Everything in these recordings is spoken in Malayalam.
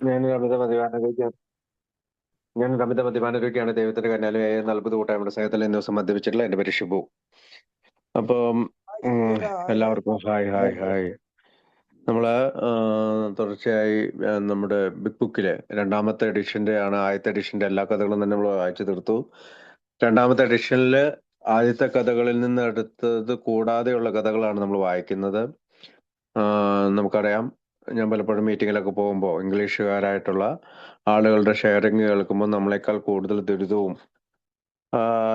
ഞാനൊരു അമിത മദ്യപാനരോഗിയാണ്. ദൈവത്തിന്റെ കന്യാലയായ 40 കൂട്ടായ്മയുടെ സഹത്തിൽ ഇന്ന് ദിവസം മദ്യപിച്ചിട്ടുള്ള എന്റെ പേര് ഷിബു. അപ്പം എല്ലാവർക്കും ഹായ് ഹായ് ഹായ്. നമ്മള് തുടർച്ചയായി നമ്മുടെ ബിഗ് ബുക്കിലെ രണ്ടാമത്തെ എഡിഷന്റെ ആണ്. ആദ്യത്തെ എഡിഷന്റെ എല്ലാ കഥകളും തന്നെ നമ്മൾ വായിച്ചു തീർത്തു. രണ്ടാമത്തെ എഡിഷനിൽ ആദ്യത്തെ കഥകളിൽ നിന്ന് എടുത്തത് കൂടാതെയുള്ള കഥകളാണ് നമ്മൾ വായിക്കുന്നത്. നമുക്കറിയാം, ഞാൻ പലപ്പോഴും മീറ്റിങ്ങിലൊക്കെ പോകുമ്പോൾ ഇംഗ്ലീഷുകാരായിട്ടുള്ള ആളുകളുടെ ഷെയറിങ് കേൾക്കുമ്പോൾ നമ്മളെക്കാൾ കൂടുതൽ ദുരിതവും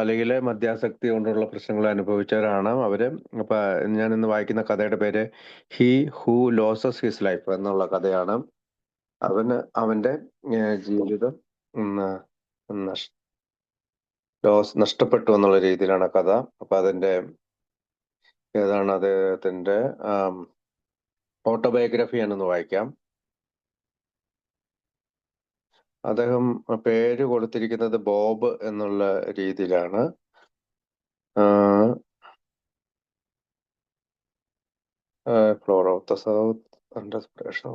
അല്ലെങ്കിൽ മദ്യാസക്തി കൊണ്ടുള്ള പ്രശ്നങ്ങൾ അനുഭവിച്ചവരാണ് അവര്. അപ്പൊ ഞാൻ ഇന്ന് വായിക്കുന്ന കഥയുടെ പേര് he who losses his life എന്നുള്ള കഥയാണ്. അവന്റെ ജീവിതം നഷ്ടപ്പെട്ടു എന്നുള്ള രീതിയിലാണ് കഥ. അപ്പൊ അതിന്റെ ഏതാണ് അദ്ദേഹത്തിന്റെ ഓട്ടോബയോഗ്രഫിയാണെന്ന് വായിക്കാം. അദ്ദേഹം പേര് കൊടുത്തിരിക്കുന്നത് ബോബ് എന്നുള്ള രീതിയിലാണ്. Floor of the south under pressure,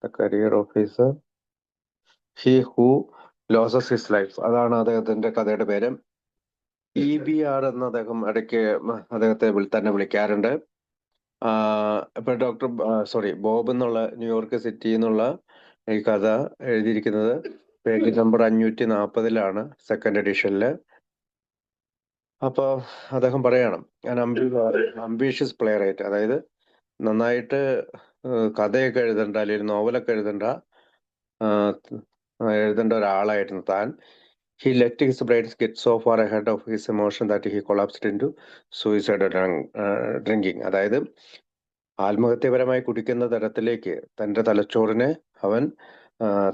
the career officer, he who losses his life, അതാണ് അദ്ദേഹത്തിന്റെ കഥയുടെ പേര്. EBR എന്ന് അദ്ദേഹം ഇടയ്ക്ക് അദ്ദേഹത്തെ തന്നെ വിളിക്കാറുണ്ട്. ഇപ്പൊ ബോബ് എന്നുള്ള ന്യൂയോർക്ക് സിറ്റി എന്നുള്ള ഈ കഥ എഴുതിയിരിക്കുന്നത് പേജ് നമ്പർ 540 സെക്കൻഡ് എഡിഷനില്. അപ്പൊ അദ്ദേഹം പറയണം, ഞാൻ അംബീഷ്യസ് പ്ലേ റൈറ്റ്, അതായത് നന്നായിട്ട് കഥയൊക്കെ എഴുതണ്ട അല്ലെങ്കിൽ നോവലൊക്കെ എഴുതേണ്ട ഒരാളായിരുന്നു താൻ. He let his brains get so far ahead of his emotion that he collapsed into suicide drinking. അതായത് ആത്മഹത്യപരമായി കുടിക്കുന്ന തരത്തിലേക്ക് തന്റെ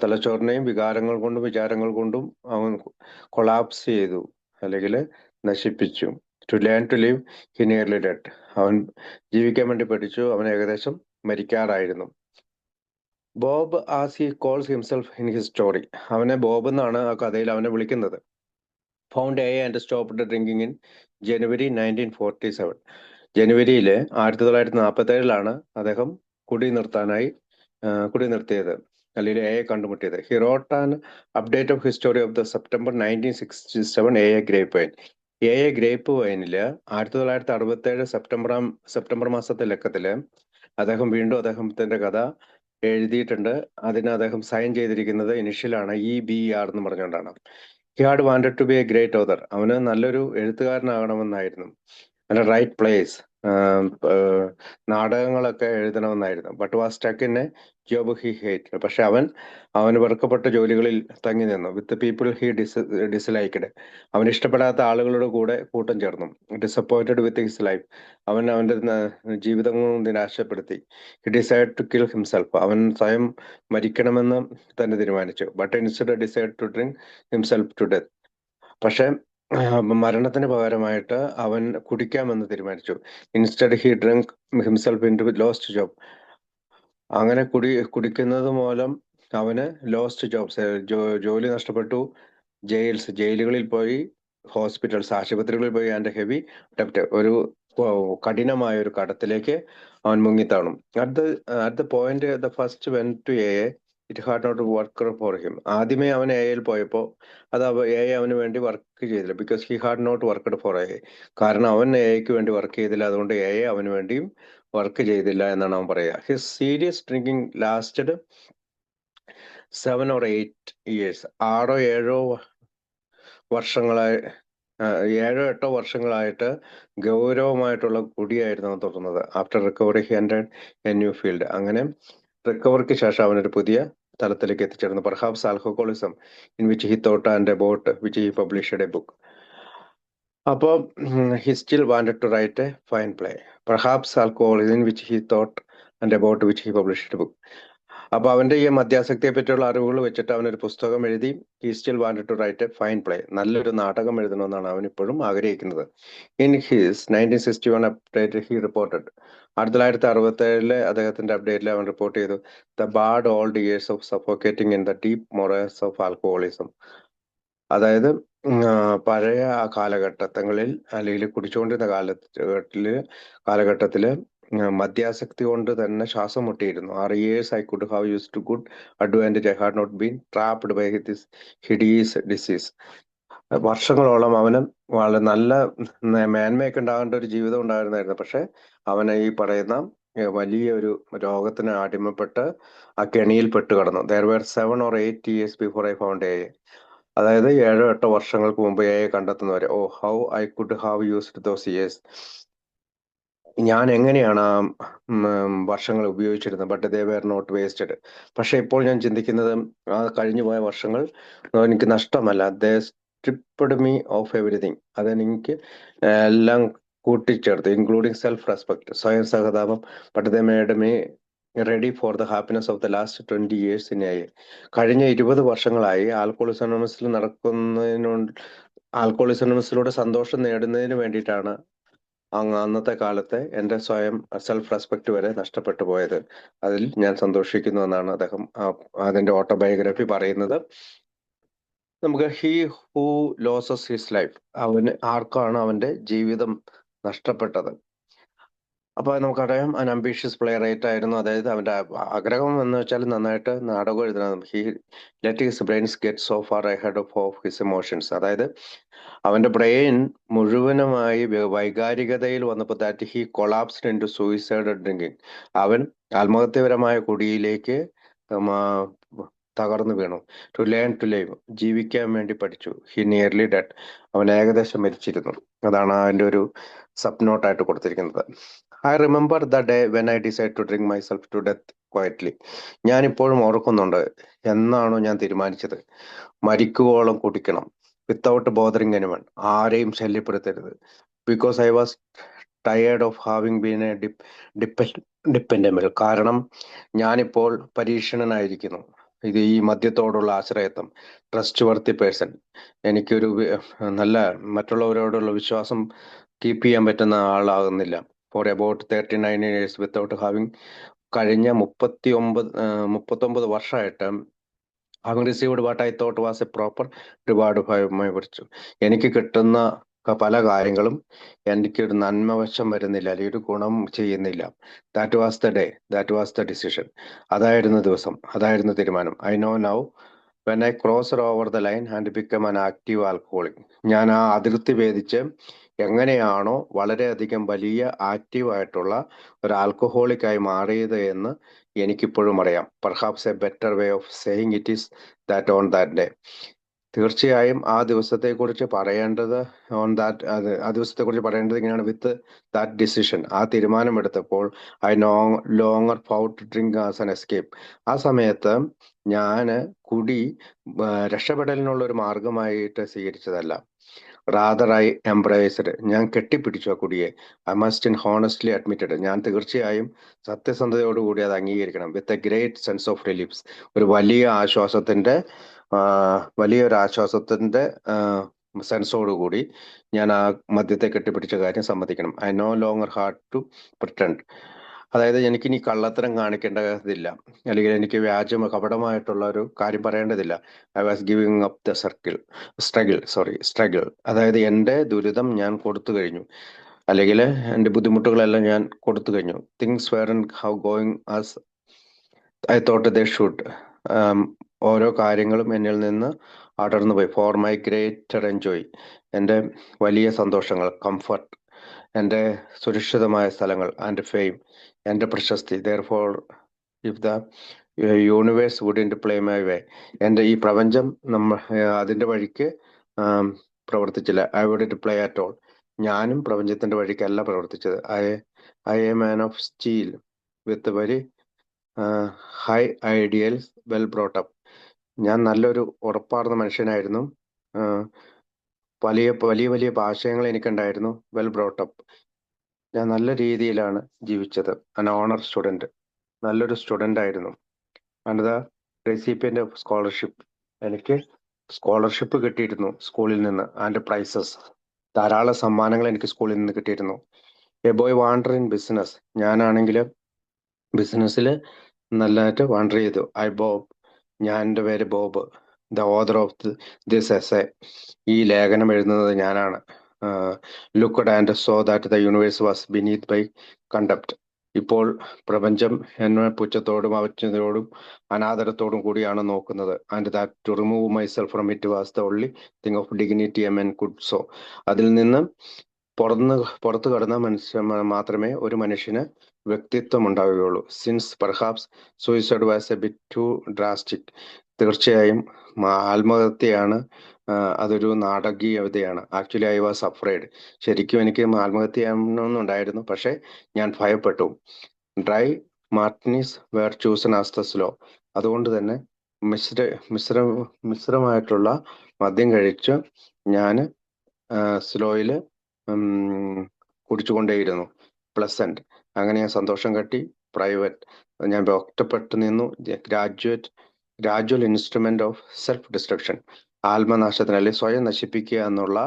തലച്ചോറിനെയും വികാരങ്ങൾ കൊണ്ടും വിചാരങ്ങൾ കൊണ്ടും അവൻ കൊളാപ്സ് ചെയ്തു, അല്ലെങ്കിൽ നശിപ്പിച്ചു. To learn to live he nearly dead. അവൻ ജീവിക്കാൻ വേണ്ടി പഠിച്ചു, അവൻ ഏകദേശം മരിക്കാറായിരുന്നു. Bob as he calls himself in his story, അവനെ ബോബ് എന്നാണ് ആ കഥയിൽ അവനെ വിളിക്കുന്നത്. Found A and stopped drinking in January 1947. ജനുവരിയിൽ 1947 അദ്ദേഹം കുടി നിർത്തിയത്, അല്ലെങ്കിൽ എയെ കണ്ടുമുട്ടിയത്. He wrote an update of history of the September 1967 grape wine. Grape വൈനില് 1967 സെപ്റ്റംബർ മാസത്തെ ലക്കത്തില് അദ്ദേഹം വീണ്ടും അദ്ദേഹത്തിന്റെ കഥ എഴുതിയിട്ടുണ്ട്. അതിന് അദ്ദേഹം സൈൻ ചെയ്തിരിക്കുന്നത് ഇനിഷ്യലാണ് EBR എന്ന് പറഞ്ഞുകൊണ്ടാണ്. He had wanted to be a great author. അവന് നല്ലൊരു എഴുത്തുകാരനാകണമെന്നായിരുന്നു. നല്ല റൈറ്റ് പ്ലേസ്, നാടകങ്ങളൊക്കെ എഴുതണമെന്നായിരുന്നു. But was stuck in a job he hate. പക്ഷെ അവന് വെറുക്കപ്പെട്ട ജോലികളിൽ തങ്ങി നിന്നു. With people he disliked. അവൻ ഇഷ്ടപ്പെടാത്ത ആളുകളുടെ കൂടെ കൂട്ടം ചേർന്നു. Disappointed with his life. അവന്റെ ജീവിതം നിരാശപ്പെടുത്തി. He decide to kill himself. അവൻ സ്വയം മരിക്കണമെന്ന് തന്നെ തീരുമാനിച്ചു. But instead decide to drink himself to death. പക്ഷെ മരണത്തിന് പകരമായിട്ട് അവൻ കുടിക്കാമെന്ന് തീരുമാനിച്ചു. Instead he drink himself into lost job. അങ്ങനെ കുടിക്കുന്നത് മൂലം അവന് ലോസ്റ്റ് ജോബ്സ്, ജോലി നഷ്ടപ്പെട്ടു. ജയിലുകളിൽ പോയി, ഹോസ്പിറ്റൽസ്, ആശുപത്രികളിൽ പോയി, ആൻഡ് ഹെവി ഡെപ്റ്റ്, ഒരു കഠിനമായ ഒരു കടത്തിലേക്ക് അവൻ മുങ്ങിത്താണും. At the point the first went to A it had not work for him. ആദ്യമേ അവൻ എയിൽ പോയപ്പോൾ അത് അവന് വേണ്ടി വർക്ക് ചെയ്തില്ല. Because he had not worked for A. കാരണം അവൻ എക്ക് വേണ്ടി വർക്ക് ചെയ്തില്ല, അതുകൊണ്ട് അവന് വേണ്ടിയും വർക്ക് ചെയ്തില്ല എന്നാണ് അവൻ പറയുക. His serious drinking lasted 7 or 8 years. 7-8 വർഷങ്ങളായിട്ട് ഗൗരവമായിട്ടുള്ള കുടിയായിരുന്നു അവൻ തുടർന്നത്. After recovery he entered a new field. അങ്ങനെ റിക്കവറിക്ക് ശേഷം അവനൊരു പുതിയ തലത്തിലേക്ക് എത്തിച്ചേർന്നു. Perhaps alcoholism in which he thought and about which he published a book. അപ്പോൾ he still wanted to write a fine play. Perhaps alcoholism in which he thought and about which he published a book. അപ്പൊ അവന്റെ ഈ മദ്യാസക്തിയെ പറ്റിയുള്ള അറിവുകൾ വെച്ചിട്ട് അവനൊരു പുസ്തകം എഴുതി. He still wanted to write a fine play. നല്ലൊരു നാടകം എഴുതണമെന്നാണ് അവൻ ഇപ്പോഴും ആഗ്രഹിക്കുന്നത്. In his 1961 update he reported. 1967 അദ്ദേഹത്തിന്റെ അപ്ഡേറ്റിൽ അവൻ റിപ്പോർട്ട് ചെയ്തു, the bad old years of suffocating in the deep morasses of alcoholism. അതായത് പഴയ കാലഘട്ടങ്ങളിൽ, അല്ലെങ്കിൽ കുടിച്ചുകൊണ്ടിരുന്ന കാലഘട്ടത്തില് മദ്യാസക്തി കൊണ്ട് തന്നെ ശ്വാസം മുട്ടിയിരുന്നു. 6 years I could have used to good advantage. I had not been trapped by this hideous disease. വർഷങ്ങളോളം അവന് വളരെ നല്ല മേന്മയൊക്കെ ഉണ്ടാകേണ്ട ഒരു ജീവിതം ഉണ്ടായിരുന്നായിരുന്നു. പക്ഷെ അവന് ഈ പറയുന്ന വലിയ ഒരു രോഗത്തിന് അടിമപ്പെട്ട് ആ കെണിയിൽ പെട്ട് കിടന്നു. There were 7 or 8 years before I found AA. അതായത് 7-8 വർഷങ്ങൾക്ക് മുമ്പ് AA കണ്ടെത്തുന്നവരെ. Oh how I could have used those years. ഞാൻ എങ്ങനെയാണ് ആ വർഷങ്ങൾ ഉപയോഗിച്ചിരുന്നത്. But they were not wasted. പക്ഷെ ഇപ്പോൾ ഞാൻ ചിന്തിക്കുന്നത് ആ കഴിഞ്ഞു പോയ വർഷങ്ങൾ എനിക്ക് നഷ്ടമല്ല. They stripped me of everything. അതെനിക്ക് എല്ലാം കൂട്ടിച്ചേർത്ത്, ഇൻക്ലൂഡിങ് സെൽഫ് റെസ്പെക്ട്, സ്വയം സഹതാപം. But they made me ready for the happiness of the last 20 years in a. കഴിഞ്ഞ 20 വർഷങ്ങളായി ആൽക്കോളിസം അനോണിമസിൽ ആൽക്കോളിസം അനോണിമസിലൂടെ സന്തോഷം നേടുന്നതിന് വേണ്ടിയിട്ടാണ് അന്നത്തെ കാലത്തെ എൻ്റെ സ്വയം സെൽഫ് റെസ്പെക്ട് വരെ നഷ്ടപ്പെട്ടു പോയത്. അതിൽ ഞാൻ സന്തോഷിക്കുന്നു എന്നാണ് അദ്ദേഹം അതിന്റെ ഓട്ടോബയോഗ്രഫി പറയുന്നത്. നമുക്ക് he who losses his life, ആർക്കാണ് അവന്റെ ജീവിതം നഷ്ടപ്പെട്ടത്. അപ്പൊ നമുക്കറിയാം അൻ അംബീഷ്യസ് പ്ലെയറൈറ്റ് ആയിരുന്നു. അതായത് അവന്റെ ആഗ്രഹം എന്ന് വെച്ചാൽ നന്നായിട്ട് നാടകം എഴുതണം. He let his brains get so far ahead of his emotions. അതായത് അവന്റെ ബ്രെയിൻ മുഴുവനുമായി വൈകാരികതയിൽ വന്നപ്പോൾ that he collapsed into suicide drinking. അവൻ ആത്മഹത്യപരമായ കുടിയിലേക്ക് തകർന്നു വീണു. ടു ലേൺ ടു ലൈവ്, ജീവിക്കാൻ വേണ്ടി പഠിച്ചു. ഹി നിയർലി ഡെഡ്, അവൻ ഏകദേശം മരിച്ചിരുന്നു. അതാണ് അതിന്റെ ഒരു സബ് നോട്ടായിട്ട് കൊടുത്തിരിക്കുന്നത്. I remember the day when I decide to drink myself to death quietly. ഞാൻ ഇപ്പോഴും ഓർക്കുന്നുണ്ട് എന്നാണോ ഞാൻ തീരുമാനിച്ചത് മരിക്കുവോളം കുടിക്കണം. വിത്തൗട്ട് ബോദറിങ് എനിവൺ, ആരെയും ശല്യപ്പെടുത്തരുത്. Because I was tired of having been a dependable. കാരണം ഞാനിപ്പോൾ പരീക്ഷണനായിരിക്കുന്നു. ഇത് ഈ മദ്യത്തോടുള്ള ആശ്രയത്വം, ട്രസ്റ്റ് വർത്തി പേഴ്സൺ. എനിക്കൊരു നല്ല മറ്റുള്ളവരോടുള്ള വിശ്വാസം കീപ്പ് ചെയ്യാൻ പറ്റുന്ന ആളാകുന്നില്ല. For about 39 years without having, കഴിഞ്ഞ 39 വർഷമായിട്ട് having received what I thought was a proper reward by my virtue. എനിക്ക് കിട്ടുന്ന പല കാര്യങ്ങളും എനിക്കൊരു നന്മവശം വരുന്നില്ല, അല്ലെങ്കിൽ ഒരു ഗുണം ചെയ്യുന്നില്ല. That was the day, that was the decision. അതായിരുന്നു ദിവസം, അതായിരുന്നു തീരുമാനം. I know now when I cross over the line and become an active alcoholic. ഞാൻ ആ അതിർത്തി ഭേദിച്ച് എങ്ങനെയാണോ വളരെയധികം വലിയ ആക്റ്റീവായിട്ടുള്ള ഒരു ആൽക്കഹോളിക്കായി മാറിയത് എന്ന് എനിക്കിപ്പോഴും അറിയാം. Perhaps A better way of saying it is that on that day. തീർച്ചയായും ആ ദിവസത്തെക്കുറിച്ച് പറയേണ്ടത് ആ ദിവസത്തെക്കുറിച്ച് പറയേണ്ടത് ഇങ്ങനെയാണ്. വിത്ത് ദാറ്റ് ഡിസിഷൻ, ആ തീരുമാനമെടുത്തപ്പോൾ I longer fought drink as an escape. ആ സമയത്ത് ഞാൻ കുടി രക്ഷപ്പെടലിനുള്ള ഒരു മാർഗമായിട്ട് സ്വീകരിച്ചതല്ല. റാദർ ഐ എംബ്രേസ്ഡ്, ഞാൻ കെട്ടിപ്പിടിച്ചു ആ കുടിയെ. I must in honestly admitted, ഞാൻ തീർച്ചയായും സത്യസന്ധതയോടുകൂടി അത് അംഗീകരിക്കണം. With a great sense of reliefs, ഒരു വലിയൊരു ആശ്വാസത്തിന്റെ സെൻസോടുകൂടി ഞാൻ ആ മദ്യത്തെ കെട്ടിപ്പിടിച്ച കാര്യം സമ്മതിക്കണം. I no longer hard to pretend. അതായത് എനിക്കിനി കള്ളത്തരം കാണിക്കേണ്ടതില്ല, അല്ലെങ്കിൽ എനിക്ക് കപടമായിട്ടുള്ള ഒരു കാര്യം പറയേണ്ടതില്ല. I was giving up the struggle. അതായത് എൻ്റെ ദുരിതം ഞാൻ കൊടുത്തു കഴിഞ്ഞു, അല്ലെങ്കിൽ എൻ്റെ ബുദ്ധിമുട്ടുകളെല്ലാം ഞാൻ കൊടുത്തു കഴിഞ്ഞു. Things weren't how going as I thought they should. ഓരോ കാര്യങ്ങളും എന്നിൽ നിന്ന് അടർന്നു പോയി. ഫോർ മൈ ഗ്രേറ്റർ എൻജോയ്, എൻ്റെ വലിയ സന്തോഷങ്ങൾ, കംഫർട്ട്, എൻ്റെ സുരക്ഷിതമായ സ്ഥലങ്ങൾ, ആൻഡ് ഫെയിം, എൻ്റെ പ്രശസ്തി. Therefore if the universe wouldn't play my way, എൻ്റെ ഈ പ്രപഞ്ചം അതിൻ്റെ വഴിക്ക് പ്രവർത്തിച്ചില്ല. I wouldn't play at all, ഞാനും പ്രപഞ്ചത്തിന്റെ വഴിക്കല്ല പ്രവർത്തിച്ചത്. I a man of steel with very high ideals, well brought up. ഞാൻ നല്ലൊരു ഉറപ്പാർന്ന മനുഷ്യനായിരുന്നു. വലിയ വലിയ വലിയ ആശയങ്ങൾ എനിക്കുണ്ടായിരുന്നു. വെൽ ബ്രോട്ട് അപ്പ്, ഞാൻ നല്ല രീതിയിലാണ് ജീവിച്ചത്. അൻ ഓണർ സ്റ്റുഡൻറ്, നല്ലൊരു സ്റ്റുഡൻ്റ് ആയിരുന്നു. And the recipient of scholarship, എനിക്ക് സ്കോളർഷിപ്പ് കിട്ടിയിരുന്നു സ്കൂളിൽ നിന്ന്. ആൻഡ് പ്രൈസസ്, ധാരാളം സമ്മാനങ്ങൾ എനിക്ക് സ്കൂളിൽ നിന്ന് കിട്ടിയിരുന്നു. A boy wonder in business, ഞാനാണെങ്കിൽ ബിസിനസ്സിൽ നല്ലതായിട്ട് വാണ്ടർ ചെയ്തു. ബോബ്, ഞാൻ എൻ്റെ പേര് Bob. The author of this essay, ഈ ലേഖനം എഴുതുന്നത് ഞാനാണ്. Looked and saw that the universe was beneath by contempt. ഇപ്പോൾ പ്രപഞ്ചം എന്നെ പുച്ഛത്തോടും അവജ്ഞയോടും അനാദരത്തോടും കൂടിയാണ് നോക്കുന്നത്. And that to remove myself from it was the only thing of dignity a men could so. അതിൽ നിന്ന് പുറത്തു കടന്ന മാത്രമേ ഒരു മനുഷ്യന് വ്യക്തിത്വം ഉണ്ടാവുകയുള്ളൂ. Since perhaps suicide was a bit too drastic. തീർച്ചയായും ആത്മഹത്യയാണ് അതൊരു നാടകീയതയാണ്. Actually I was afraid. ശരിക്കും എനിക്ക് ആത്മഹത്യ ചെയ്യണമെന്നുണ്ടായിരുന്നു, പക്ഷെ ഞാൻ ഭയപ്പെട്ടു. Dry martinis were chosen as the slow. അതുകൊണ്ട് തന്നെ മിശ്ര മിശ്ര മിശ്രമായിട്ടുള്ള മദ്യം കഴിച്ച് ഞാൻ സ്ലോയിൽ കുടിച്ചുകൊണ്ടേയിരുന്നു. പ്ലസന്റ്. അങ്ങനെ ഞാൻ സന്തോഷം കട്ടി. പ്രൈവറ്റ്. ഞാൻ ഒറ്റപ്പെട്ടു നിന്നു. Gradual instrument of self destruction. ആത്മനാശത്തിന് അല്ലെങ്കിൽ സ്വയം നശിപ്പിക്കുക എന്നുള്ള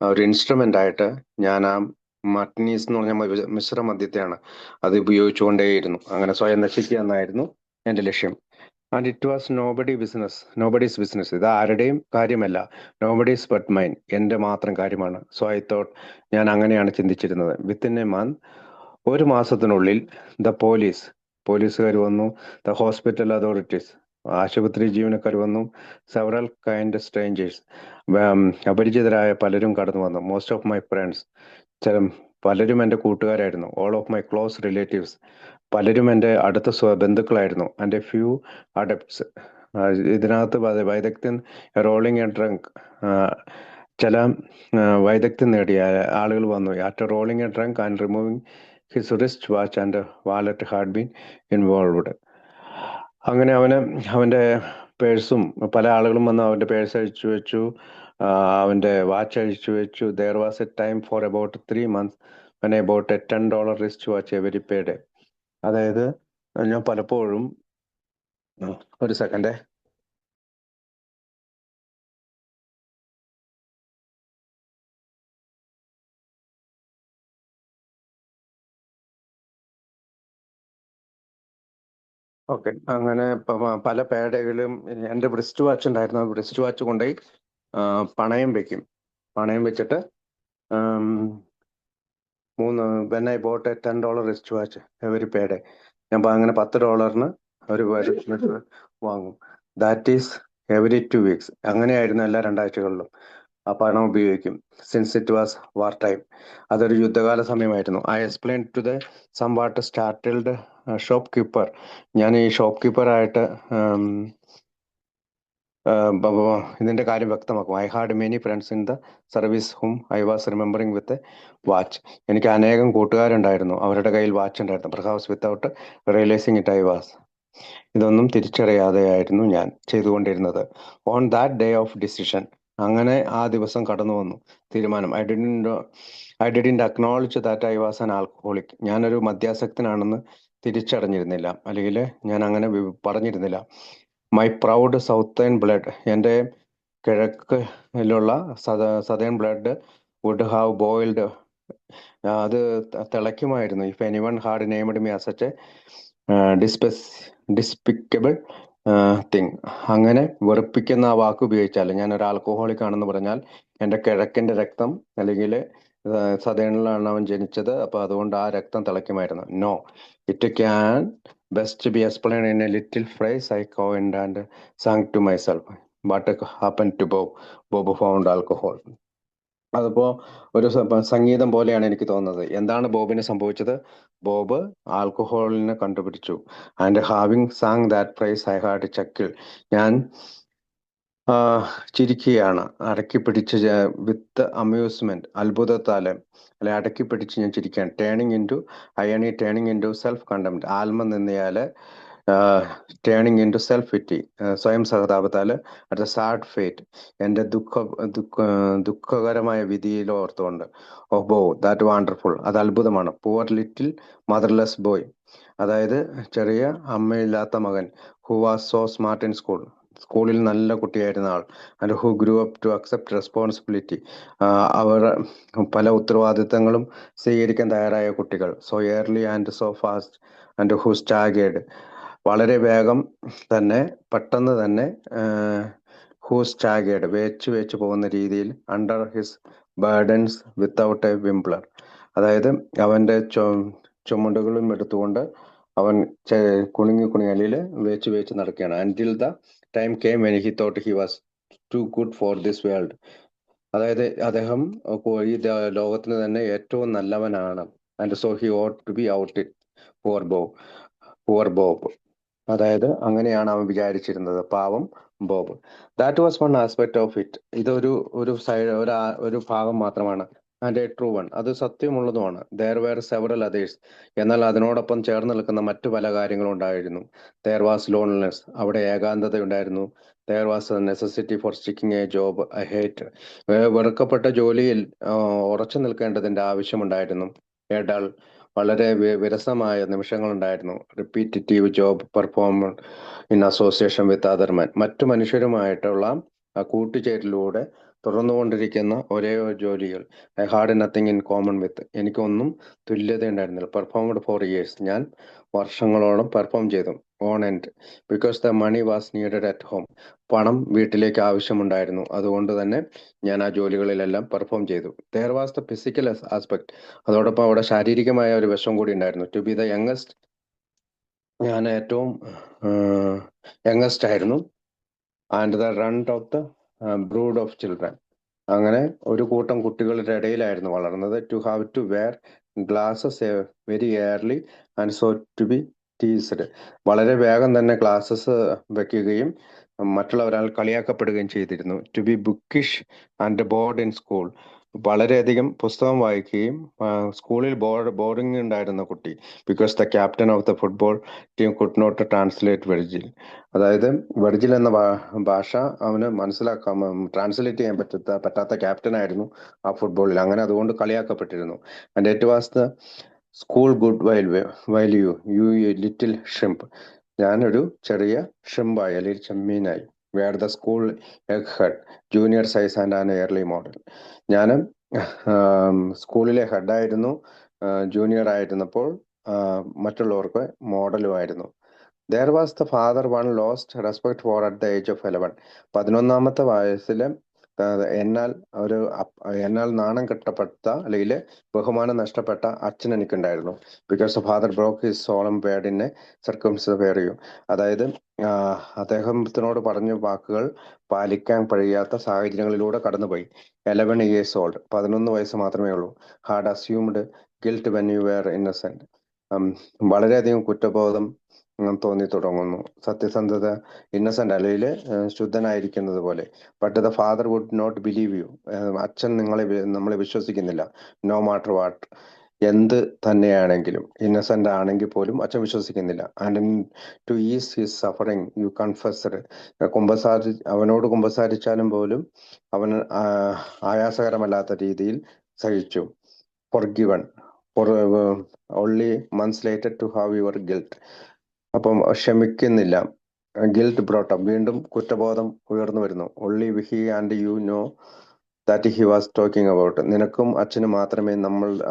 ഒരു ഇൻസ്ട്രുമെന്റ് ആയിട്ട് ഞാൻ ആ മാർട്ടിനീസ് എന്ന് പറഞ്ഞ മിശ്ര മദ്യത്തെയാണ് അത് ഉപയോഗിച്ചുകൊണ്ടേയിരുന്നു. അങ്ങനെ സ്വയം നശിക്കുക എന്നായിരുന്നു എൻ്റെ ലക്ഷ്യം. And it was nobody's business. ഇത് ആരുടെയും കാര്യമല്ല. Nobody's but mine. എൻ്റെ മാത്രം കാര്യമാണ്. So I thought. ഞാൻ അങ്ങനെയാണ് ചിന്തിച്ചിരുന്നത്. വിത്തിൻ എ മന്ത്, ഒരു മാസത്തിനുള്ളിൽ പോലീസുകാർ വന്നു. ദ ഹോസ്പിറ്റൽ അതോറിറ്റീസ്, ആശുപത്രി ജീവനക്കാർ വന്നു. സെവറൽ കൈൻഡ് സ്ട്രേഞ്ചേഴ്സ്, അപരിചിതരായ പലരും കടന്നു വന്നു. മോസ്റ്റ് ഓഫ് മൈ ഫ്രണ്ട്സ്, പലരും എൻ്റെ കൂട്ടുകാരായിരുന്നു. All of my close relatives, പലരും എൻ്റെ അടുത്ത ബന്ധുക്കളായിരുന്നു. And a few adepts. ഇതിനകത്ത് വൈദഗ്ധ്യം, റോളിംഗ് എ ഡ്രങ്ക്, ചില വൈദഗ്ധ്യം നേടിയ ആളുകൾ വന്നു. After rolling a drunk and removing his wrist watch and wallet had been involved. അങ്ങനെ അവൻ്റെ പേഴ്സും, പല ആളുകളും വന്ന് അവൻ്റെ പേഴ്സ് അഴിച്ചു വെച്ചു, അവൻ്റെ വാച്ച് അഴിച്ചു വെച്ചു. There was a time for about 3 months when I bought a $10 wrist watch every pay day. അതായത് ഞാൻ പലപ്പോഴും, ഒരു സെക്കൻഡേ, ഓക്കെ. അങ്ങനെ പല പേഡകളും എൻ്റെ റിസ്റ്റ് വാച്ച് ഉണ്ടായിരുന്നു. റിസ്റ്റ് വാച്ച് കൊണ്ടുപോയി പണയം വെക്കും. പണയം വെച്ചിട്ട് when I bought a $10 wrist watch every pay day, ഞാൻ അങ്ങനെ $10 ഒരു വാങ്ങും. That is every 2 weeks. അങ്ങനെയായിരുന്നു എല്ലാ 2 ആഴ്ചകളിലും ആ പണം ഉപയോഗിക്കും. Since it was war time. അതൊരു യുദ്ധകാല സമയമായിരുന്നു. I explain to the somewhat startled shopkeeper. ഞാൻ ഈ ഷോപ്പ് കീപ്പറായിട്ട് ഇതിന്റെ കാര്യം വ്യക്തമാക്കും. I had many friends in the service whom I was remembering with watch. എനിക്ക് അനേകം കൂട്ടുകാരുണ്ടായിരുന്നു, അവരുടെ കയ്യിൽ വാച്ച് ഉണ്ടായിരുന്നു. Perhaps without realizing it I was. ഇതൊന്നും തിരിച്ചറിയാതെയായിരുന്നു ഞാൻ ചെയ്തുകൊണ്ടിരുന്നത്. On that day of decision, അങ്ങനെ ആ ദിവസം കടന്നു വന്നു തീരുമാനം. I didn't acknowledge that I was an alcoholic. ഞാനൊരു മദ്യാസക്തനാണെന്ന് തിരിച്ചറിഞ്ഞിരുന്നില്ല, അല്ലെങ്കിൽ ഞാൻ അങ്ങനെ പറഞ്ഞിരുന്നില്ല. മൈ പ്രൗഡ് സൗത്തേൺ ബ്ലഡ്, എൻ്റെ കിഴക്കിലുള്ള southern blood would have boiled, അത് തിളയ്ക്കുമായിരുന്നു. If anyone had named me as such a despicable thing. അങ്ങനെ വെറുപ്പിക്കുന്ന ആ വാക്ക് ഉപയോഗിച്ചാൽ, ഞാൻ ഒരു ആൽക്കഹോളിക് ആണെന്ന് പറഞ്ഞാൽ, എൻ്റെ കിഴക്കിൻ്റെ രക്തം, അല്ലെങ്കിൽ സതേണിലാണ് അവൻ ജനിച്ചത്, അപ്പോൾ അതുകൊണ്ട് ആ രക്തം തിളയ്ക്കുമായിരുന്നു. No, it can best be explain in a little phrase I coined and sang to myself what happen to Bob found alcohol. അതിപ്പോ ഒരു സംഗീതം പോലെയാണ് എനിക്ക് തോന്നുന്നത്. എന്താണ് ബോബിന് സംഭവിച്ചത്? ബോബ് ആൽക്കഹോളിനെ കണ്ടുപിടിച്ചു. And having sang that phrase I had chuckle. ഞാൻ ചിരിക്കുകയാണ്, അടക്കി പിടിച്ച്, വിത്ത് അമ്യൂസ്മെന്റ്, അത്ഭുതത്താല്, അല്ലെ അടക്കി പിടിച്ച് ഞാൻ ചിരിക്കുകയാണ്. Turning in to irony, turning in to self contempt, ആത്മനിന്ദയാല് turning in to self pity, സ്വയം സഹതാപത്താല് അറ്റ് സാഡ് ഫേറ്റ്, എൻ്റെ ദുഃഖകരമായ വിധിയിൽ ഓർത്തുകൊണ്ട്. ഓ ബോ ദാറ്റ് വാണ്ടർഫുൾ, അത് അത്ഭുതമാണ്. പുവർ ലിറ്റിൽ മദർലെസ് ബോയ്, അതായത് ചെറിയ അമ്മയില്ലാത്ത മകൻ. Who was so smart in സ്കൂളിൽ നല്ല കുട്ടിയായിരുന്ന ആൾ. And who grew up to accept responsibility, അവർ പല ഉത്തരവാദിത്തങ്ങളും സ്വീകരിക്കാൻ തയ്യാറായ കുട്ടികൾ. So early and so fast and who staggered, വളരെ വേഗം തന്നെ, പെട്ടെന്ന് തന്നെ, ഹു സ്റ്റാഗേഡ്, വേച്ച് പോകുന്ന രീതിയിൽ. Under his burdens without a whimper, അതായത് അവൻ്റെ ചുമടുകളും എടുത്തുകൊണ്ട് അവൻ കുണുങ്ങി അല്ലിൽ വേച്ച് നടക്കുകയാണ്. Until the time came when he thought he was too good for this world. അതായത് അദ്ദേഹം ഈ ലോകത്തിന് തന്നെ ഏറ്റവും നല്ലവനാണ്. And so he ought to be out it poor Bob. അതായത് അങ്ങനെയാണ് അവൻ വിചാരിച്ചിരുന്നത്, പാവം Bob. That was one aspect of it. ഇതൊരു ഒരു ഭാഗം മാത്രമാണ്. ആൻഡ് എ ട്രൂ വൺ, അത് സത്യമുള്ളതുമാണ്. ദർ വേർ സെവറൽ അതേഴ്സ്, എന്നാൽ അതിനോടൊപ്പം ചേർന്ന് നിൽക്കുന്ന മറ്റു പല കാര്യങ്ങളും ഉണ്ടായിരുന്നു. ദർ വാസ് ലോൺലിനെസ്, അവിടെ ഏകാന്തതയുണ്ടായിരുന്നു. There was a necessity for sticking a job I hate, വെറുക്കപ്പെട്ട ജോലിയിൽ ഉറച്ചു നിൽക്കേണ്ടതിന്റെ ആവശ്യമുണ്ടായിരുന്നു. എ ഡൾ, വളരെ വിരസമായ നിമിഷങ്ങളുണ്ടായിരുന്നു. Repetitive job performer in association with other men, മറ്റു മനുഷ്യരുമായിട്ടുള്ള കൂട്ടുചേരലിലൂടെ തുടർന്നുകൊണ്ടിരിക്കുന്ന ഒരേ ജോലികൾ. I had nothing in common with, എനിക്കൊന്നും തുല്യത ഉണ്ടായിരുന്നില്ല. പെർഫോംഡ് ഫോർ ഇയേഴ്സ്, ഞാൻ വർഷങ്ങളോളം പെർഫോം ചെയ്തു. On end, because the money was needed at home, പണം വീട്ടിലേക്ക് ആവശ്യമുണ്ടായിരുന്നു. അതുകൊണ്ട് തന്നെ ഞാൻ ആ ജോലികളിലെല്ലാം പെർഫോം ചെയ്തു. There was the physical aspect, അതോടൊപ്പം അവിടെ ശാരീരികമായ ഒരു വശം കൂടി ഉണ്ടായിരുന്നു. ടു ബി ദ യങ്ങസ്റ്റ്, ഞാൻ ഏറ്റവും യങ്ങസ്റ്റ് ആയിരുന്നു. And the runt of the brood of children, അങ്ങനെ ഒരു കൂട്ടം കുട്ടികളുടെ ഇടയിലായിരുന്നു വളർന്നത്. To have to wear glasses very early and so to be teased, വളരെ വേഗം തന്നെ ഗ്ലാസസ് വെക്കുകയും മറ്റുള്ളവരാൽ കളിയാക്കപ്പെടുകയും ചെയ്തിരുന്നു. To be bookish and bored in school, വളരെയധികം പുസ്തകം വായിക്കുകയും സ്കൂളിൽ ബോർഡിംഗ് ഉണ്ടായിരുന്ന കുട്ടി. Because the captain of the football team could not translate Virgil, അതായത് വെർജിൽ എന്ന ഭാഷ അവന് ട്രാൻസ്ലേറ്റ് ചെയ്യാൻ പറ്റാത്ത ക്യാപ്റ്റൻ ആയിരുന്നു ആ ഫുട്ബോളിൽ. അങ്ങനെ അതുകൊണ്ട് കളിയാക്കപ്പെട്ടിരുന്നു. And it was the school good while you little shrimp, ഞാനൊരു ചെറിയ ഷ്രിമ്പായി അല്ലെങ്കിൽ ചെമ്മീനായി. Where the school egg head junior size and an early model, ഞാൻ സ്കൂളിലെ ഹെഡായിരുന്നു. ജൂനിയർ ആയിരുന്നപ്പോൾ മറ്റുള്ളവർക്ക് മോഡലുമായിരുന്നു. There was the father one lost respect for at the age of 11, 11-ാമത്തെ വയസ്സിൽ എന്നാൽ നാണം കെട്ടപ്പെട്ട അല്ലെങ്കിൽ ബഹുമാനം നഷ്ടപ്പെട്ട അച്ഛൻ എനിക്കുണ്ടായിരുന്നു. Because the father broke his solemn word in A circumstances, അതായത് അദ്ദേഹത്തിനോട് പറഞ്ഞ വാക്കുകൾ പാലിക്കാൻ കഴിയാത്ത സാഹചര്യങ്ങളിലൂടെ കടന്നുപോയി. 11 years old, 11 വയസ്സ് മാത്രമേ ഉള്ളൂ. Had assumed guilt when you were innocent, വളരെയധികം കുറ്റബോധം തോന്നി തുടങ്ങുന്നു. സത്യസന്ധത, ഇന്നസെന്റ് അല്ലെങ്കിൽ ശുദ്ധനായിരിക്കുന്നത് പോലെ. But the father would not believe you, അച്ഛൻ നമ്മളെ വിശ്വസിക്കുന്നില്ല. നോ മാറ്റർ വാട്ട്, എന്ത് തന്നെയാണെങ്കിലും, ഇന്നസെന്റ് ആണെങ്കിൽ പോലും അച്ഛൻ വിശ്വസിക്കുന്നില്ല. And to is his suffering you confused, അവനോട് കുമ്പസാരിച്ചാലും പോലും അവൻ ആയാസകരമല്ലാത്ത രീതിയിൽ സഹിച്ചു. Forgiven only months later to have your guilt, അപ്പം ക്ഷമിക്കുന്നില്ല. ഗിൽറ്റ് ബ്രോട്ടപ്പ്, വീണ്ടും കുറ്റബോധം ഉയർന്നു വരുന്നു. Only he and you know that he was talking about, നിനക്കും അച്ഛനും മാത്രമേ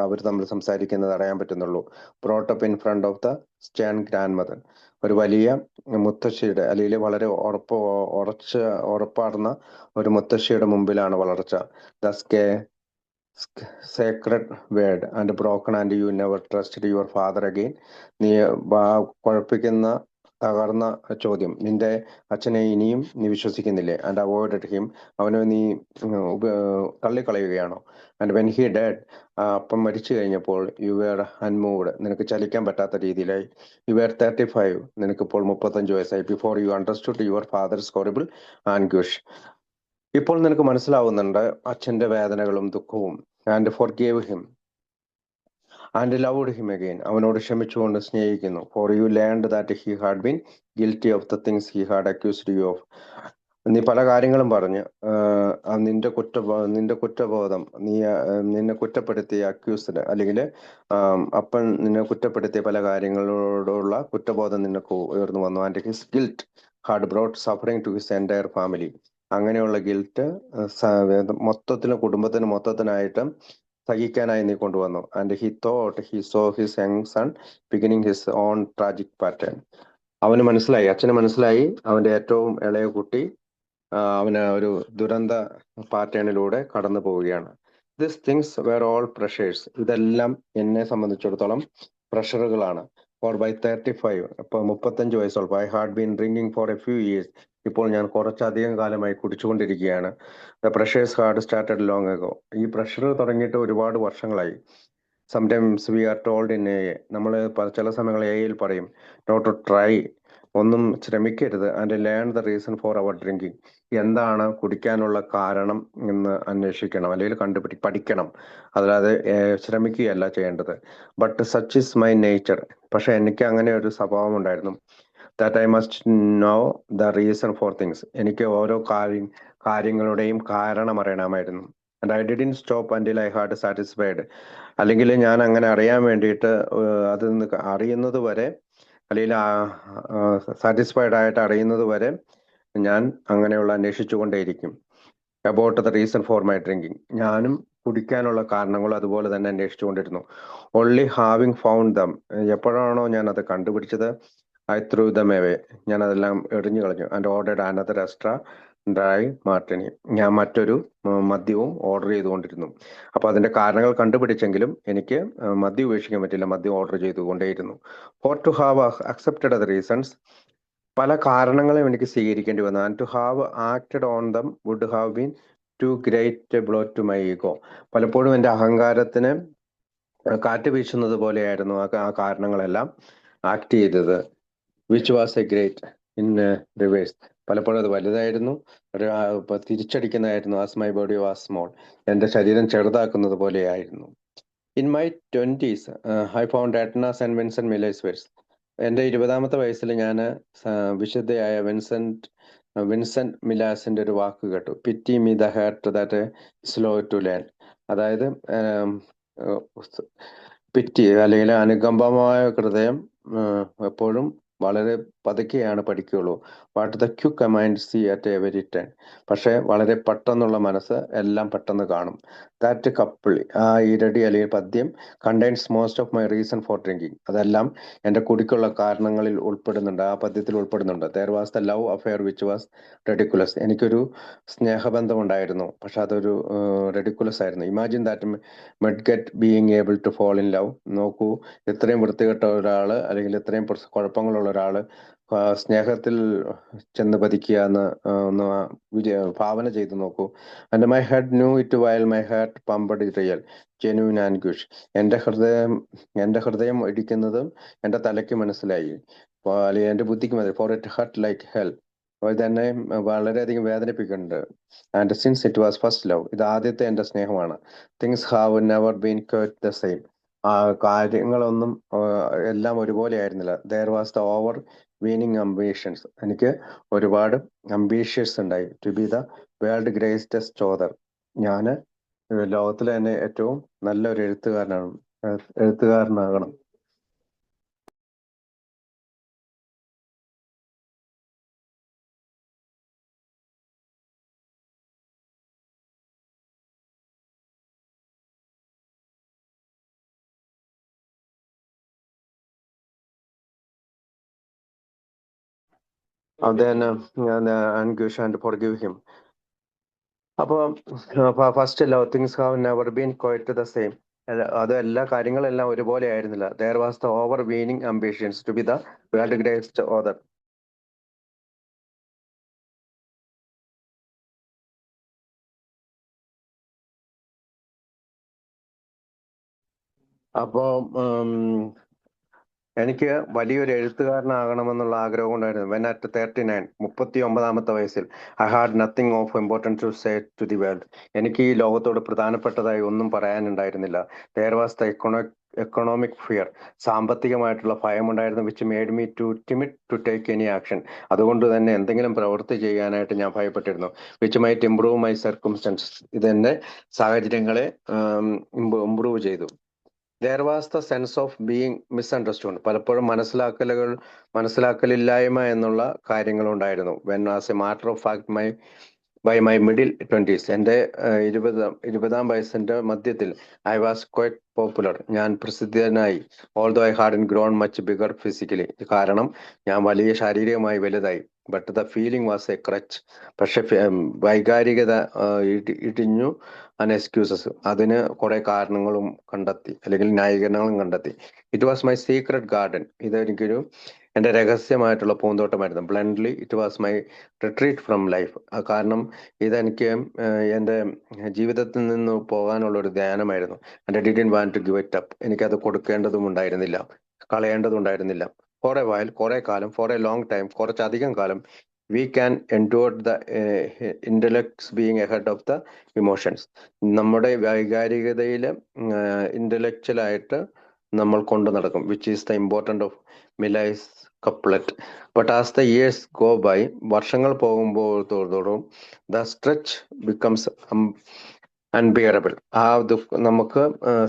അവർ തമ്മിൽ സംസാരിക്കുന്നത് അറിയാൻ പറ്റുന്നുള്ളൂ. Brought up in front of the stern grandmother, ഒരു വലിയ മുത്തശ്ശിയുടെ അല്ലെങ്കിൽ വളരെ ഉറപ്പാർന്ന ഒരു മുത്തശ്ശിയുടെ മുമ്പിലാണ് വളർച്ച. The Sacred word and broken and you never trusted your father again, നീ കുഴപ്പിക്കുന്ന തകർന്ന ചോദ്യം, നിന്റെ അച്ഛനെ ഇനിയും നീ വിശ്വസിക്കുന്നില്ലേ? ആൻഡ് അവോയ്ഡഡ് ഹിം, അവനെ നീ തള്ളിക്കളയുകയാണോ? ആൻഡ് വെൻ ഹി ഡെഡ്, അപ്പം മരിച്ചു കഴിഞ്ഞപ്പോൾ, യു വെയർ അൺമൂവ്ഡ്, നിനക്ക് ചലിക്കാൻ പറ്റാത്ത രീതിയിലായി. യു വെയർ 35, നിനക്കിപ്പോൾ 35 വയസ്സായി. Before you understood your father's horrible anguish, ഇപ്പോൾ നിനക്ക് മനസ്സിലാവുന്നുണ്ട് അച്ഛന്റെ വേദനകളും ദുഃഖവും. And forgave him and loved him again, അവനോട് ക്ഷമിച്ചുകൊണ്ട് സ്നേഹിക്കുന്നു. For you learned that he had been guilty of the things he had accused you of, നീ പല കാര്യങ്ങളും പറഞ്ഞ് നിന്റെ കുറ്റബോധം, നിന്നെ കുറ്റപ്പെടുത്തിയ അക്യൂസ്ഡ് അല്ലെങ്കിൽ അപ്പൻ നിന്നെ കുറ്റപ്പെടുത്തിയ പല കാര്യങ്ങളോടുള്ള കുറ്റബോധം നിനക്ക് ഉയർന്നു വന്നു. And his guilt had brought suffering to his entire family, അങ്ങനെയുള്ള ഗിൽറ്റ് കുടുംബത്തിന് മൊത്തത്തിനായിട്ട് സഹിക്കാനായി നീ കൊണ്ടുവന്നു. And he thought he saw his young son beginning his own tragic pattern, അച്ഛന് മനസ്സിലായി അവന്റെ ഏറ്റവും ഇളയ കുട്ടി അവന് ഒരു ദുരന്ത പാറ്റേണിലൂടെ കടന്നു പോവുകയാണ്. This things were all pressures, ഇതെല്ലാം എന്നെ സംബന്ധിച്ചിടത്തോളം പ്രഷറുകളാണ്. ഫോർ ബൈ 35, ഇപ്പോൾ 35 വയസ്സുള്ളപ്പോൾ I had been drinking for a few years. ഇപ്പോൾ ഞാൻ കുറച്ചധികം കാലമായി കുടിച്ചുകൊണ്ടിരിക്കുകയാണ്. The pressures had started long ago. ഈ പ്രഷർ തുടങ്ങിയിട്ട് ഒരുപാട് വർഷങ്ങളായി. Sometimes we are told in a നമ്മൾ ചില സമയങ്ങൾ എയിൽ പറയും നോട്ട് ടു ട്രൈ, ഒന്നും ശ്രമിക്കരുത്, and learn the reason for our drinking. എന്താണ് കുടിക്കാനുള്ള കാരണം എന്ന് അന്വേഷിക്കണം, അല്ലെങ്കിൽ പഠിക്കണം, അല്ലാതെ ശ്രമിക്കുകയല്ല ചെയ്യേണ്ടത്. But such is my nature. പക്ഷെ എനിക്ക് അങ്ങനെ ഒരു സ്വഭാവം ഉണ്ടായിരുന്നു. That I must know the reason four things. എനിക്ക് ഓരോ കാര്യങ്ങളുടെയും കാരണം അറിയണമായിരുന്നു. And I didn't stop അൻറ്റിൽ I had satisfied. അല്ലെങ്കിൽ ഞാൻ അങ്ങനെ അറിയാൻ വേണ്ടിയിട്ട് അത് അറിയുന്നത് വരെ, അല്ലെങ്കിൽ സാറ്റിസ്ഫൈഡ് ആയിട്ട് അറിയുന്നത് വരെ ഞാൻ അങ്ങനെയുള്ള അന്വേഷിച്ചുകൊണ്ടേയിരിക്കും. About the reason for my drinking. ഞാനും കുടിക്കാനുള്ള കാരണങ്ങൾ അതുപോലെ തന്നെ അന്വേഷിച്ചുകൊണ്ടിരുന്നു. Only having found them. എപ്പോഴാണോ ഞാൻ അത് കണ്ടുപിടിച്ചത്, ഐ ത്രൂ ദം എവേ. ഞാൻ അതെല്ലാം എറിഞ്ഞു കളഞ്ഞു. And ordered another extra dry Martini. ഞാൻ മറ്റൊരു മദ്യവും ഓർഡർ ചെയ്തുകൊണ്ടിരുന്നു. അപ്പൊ അതിന്റെ കാരണങ്ങൾ കണ്ടുപിടിച്ചെങ്കിലും എനിക്ക് മദ്യം ഉപേക്ഷിക്കാൻ പറ്റില്ല, മദ്യം ഓർഡർ ചെയ്തുകൊണ്ടേയിരുന്നു. For to have accepted the reasons. പല കാരണങ്ങളും എനിക്ക് സ്വീകരിക്കേണ്ടി വന്നു. And to have acted on them would have been too great blow to my ego. പലപ്പോഴും എൻ്റെ അഹങ്കാരത്തിന് കാറ്റ് വീശുന്നത് പോലെയായിരുന്നു ആ കാരണങ്ങളെല്ലാം ആക്ട് ചെയ്തത്. Which was a great in reverse. പലപ്പോഴും അത് വലുതായിരുന്നു, തിരിച്ചടിക്കുന്നതായിരുന്നു. As my body was small. എൻ്റെ ശരീരം ചെറുതാക്കുന്നത് പോലെയായിരുന്നു. In my 20s I found Edna സെന്റ് വിൻസെന്റ് മില്ലേഴ്സ് വേഴ്സ്. എൻ്റെ 20ാമത്തെ വയസ്സിൽ ഞാൻ വിശുദ്ധയായ വിൻസെന്റ് മിലാസിന്റെ ഒരു വാക്ക് കേട്ടു. Pity me the heart that slow to learn. അതായത് പിറ്റി അല്ലെങ്കിൽ അനുകമ്പമായ ഹൃദയം എപ്പോഴും വളരെ പതുക്കെയാണ് പഠിക്കുകയുള്ളൂ. What the quick mind see at a very time. പക്ഷെ വളരെ പെട്ടെന്നുള്ള മനസ്സ് എല്ലാം പെട്ടെന്ന് കാണും. ദാറ്റ് കപ്പിൾ, ആ ഈരടി അല്ലെങ്കിൽ പദ്യം, contains most of my reason for drinking. അതെല്ലാം എൻ്റെ കുടിക്കുള്ള കാരണങ്ങളിൽ ഉൾപ്പെടുന്നുണ്ട്, ആ പദ്യത്തിൽ ഉൾപ്പെടുന്നുണ്ട്. There was the love affair which was ridiculous. എനിക്കൊരു സ്നേഹബന്ധം ഉണ്ടായിരുന്നു, പക്ഷെ അതൊരു റെഡിക്കുലസ് ആയിരുന്നു. Imagine that midget being able to fall in love. നോക്കൂ, ഇത്രയും വൃത്തികെട്ട ഒരാള് അല്ലെങ്കിൽ ഇത്രയും കുഴപ്പങ്ങളുള്ള ഒരാള് സ്നേഹത്തിൽ ചെന്ന് പതിക്കുക എന്ന് ഒന്ന് ഭാവന ചെയ്ത് നോക്കൂ. And my head knew it while my heart pumped real genuine anguish. എൻ്റെ ഹൃദയം ഇടിക്കുന്നതും എൻ്റെ തലയ്ക്ക് മനസ്സിലായി, അല്ലെങ്കിൽ എൻ്റെ ബുദ്ധിക്ക് മനസ്സിലായി. For it hurt like hell. ഇതെന്നെ വളരെയധികം വേദനിപ്പിക്കുന്നുണ്ട്. And since it was first love, ഇത് ആദ്യത്തെ എൻ്റെ സ്നേഹമാണ്. Things have never been quite the same. കാര്യങ്ങളൊന്നും എല്ലാം ഒരുപോലെ ആയിരുന്നില്ല. There was the overweening ambitions. എനിക്ക് ഒരുപാട് അംബീഷ്യസ് ഉണ്ടായി. To be the world greatest author. ഞാൻ ലോകത്തിലെ തന്നെ ഏറ്റവും നല്ലൊരു എഴുത്തുകാരനാകണം. Then anguish and forgive him. അപ്പോൾ first love things have never been quite the same. അത് എല്ലാ കാര്യങ്ങളെല്ലാം ഒരുപോലെ ആയിരുന്നില്ല. There was the overweening ambitions to be the world greatest author. അപ്പോ എനിക്ക് വലിയൊരു എഴുത്തുകാരനാകണമെന്നുള്ള ആഗ്രഹം ഉണ്ടായിരുന്നു. വെൻ അറ്റ് 39, 39ാമത്തെ വയസ്സിൽ, I had nothing of importance to say to the world. എനിക്ക് ഈ ലോകത്തോട് പ്രധാനപ്പെട്ടതായി ഒന്നും പറയാനുണ്ടായിരുന്നില്ല. There was the economic fear. സാമ്പത്തികമായിട്ടുള്ള ഭയമുണ്ടായിരുന്നു. Which made me too timid to take any action. അതുകൊണ്ട് തന്നെ എന്തെങ്കിലും പ്രവൃത്തി ചെയ്യാനായിട്ട് ഞാൻ ഭയപ്പെട്ടിരുന്നു. Which might improve my circumstances. ഇതെന്റെ സാഹചര്യങ്ങളെ ഇംപ്രൂവ് ചെയ്തു. There was the sense of being misunderstood. പലപ്പോഴും മനസ്സിലാക്കലില്ലായ്മ എന്നുള്ള കാര്യങ്ങളുണ്ടായിരുന്നു. When as a matter of fact my by my middle twenties, എൻ്റെ ഇരുപതാം വയസ്സിന്റെ മധ്യത്തിൽ ഐ വാസ് ക്വൈറ്റ് പോപ്പുലർ, ഞാൻ പ്രസിദ്ധനായി. Although I had grown much bigger physically, കാരണം ഞാൻ വലിയ ശാരീരികമായി വലുതായി. But the feeling was a crutch, പക്ഷെ വൈകാരികത ഇടിഞ്ഞു. എക്സ്ക്യൂസസ്, അതിന് കുറെ കാരണങ്ങളും കണ്ടെത്തി, അല്ലെങ്കിൽ ന്യായീകരണങ്ങളും കണ്ടെത്തി. It was my secret garden, ഇതെനിക്കൊരു എൻ്റെ രഹസ്യമായിട്ടുള്ള പൂന്തോട്ടമായിരുന്നു. Bluntly it was my retreat from life, കാരണം ഇതെനിക്ക് എൻ്റെ ജീവിതത്തിൽ നിന്ന് പോകാനുള്ള ഒരു ധ്യാനമായിരുന്നു. And I didn't want to give it up, എനിക്കത് കൊടുക്കേണ്ടതും ഉണ്ടായിരുന്നില്ല, കളയേണ്ടതുണ്ടായിരുന്നില്ല. ഫോർ എ വൈൽ, കുറെ കാലം, ഫോർ എ ലോങ് ടൈം, കുറച്ചധികം കാലം, we can endure the intellect's being ahead of the emotions, നമ്മുടെ വൈകാരികതയിൽ ഇന്റലക്ച്വലായിട്ട് നമ്മൾ കൊണ്ടു നടക്കും, which is the important of Millay's couplet. But as the years go by, വർഷങ്ങൾ പോകുമ്പോഴത്തോടും ദ സ്ട്രെച്ച് ബിക്കംസ് അൺബിയറബിൾ, ആ നമുക്ക്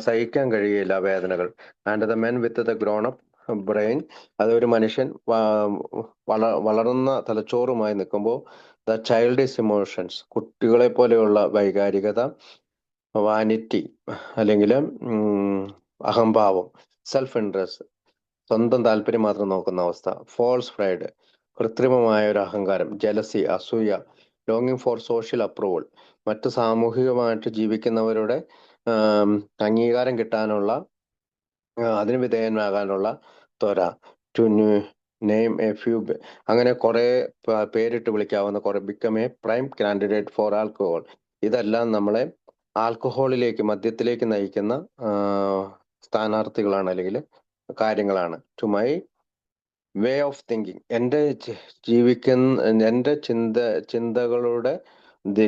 സഹിക്കാൻ കഴിയില്ല വേദനകൾ. And the men with the grown up brain, അതൊരു മനുഷ്യൻ വളർന്ന തലച്ചോറുമായി നിൽക്കുമ്പോൾ, ദ ചൈൽഡിഷ് ഇമോഷൻസ്, കുട്ടികളെ പോലെയുള്ള വൈകാരികത, വാനിറ്റി അല്ലെങ്കിൽ അഹംഭാവം, സെൽഫ് ഇൻട്രസ്റ്റ്, സ്വന്തം താല്പര്യം മാത്രം നോക്കുന്ന അവസ്ഥ, ഫോൾസ് പ്രൈഡ്, കൃത്രിമമായ ഒരു അഹങ്കാരം, ജലസി, അസൂയ, ലോങ്ങിങ് ഫോർ സോഷ്യൽ അപ്രൂവൽ, മറ്റ് സാമൂഹികമായിട്ട് ജീവിക്കുന്നവരുടെ അംഗീകാരം കിട്ടാനുള്ള, അതിന് വിധേയനാകാനുള്ള ത്വര, ടു നെയിം എ ഫ്യൂ, അങ്ങനെ കുറെ പേരിട്ട് വിളിക്കാവുന്ന കുറെ, become a prime candidate for alcohol, ഇതെല്ലാം നമ്മളെ ആൽക്കഹോളിലേക്ക്, മദ്യത്തിലേക്ക് നയിക്കുന്ന സ്ഥാനാർത്ഥികളാണ്, അല്ലെങ്കിൽ കാര്യങ്ങളാണ്. To my way of thinking, എൻ്റെ എൻ്റെ ചിന്തകളുടെ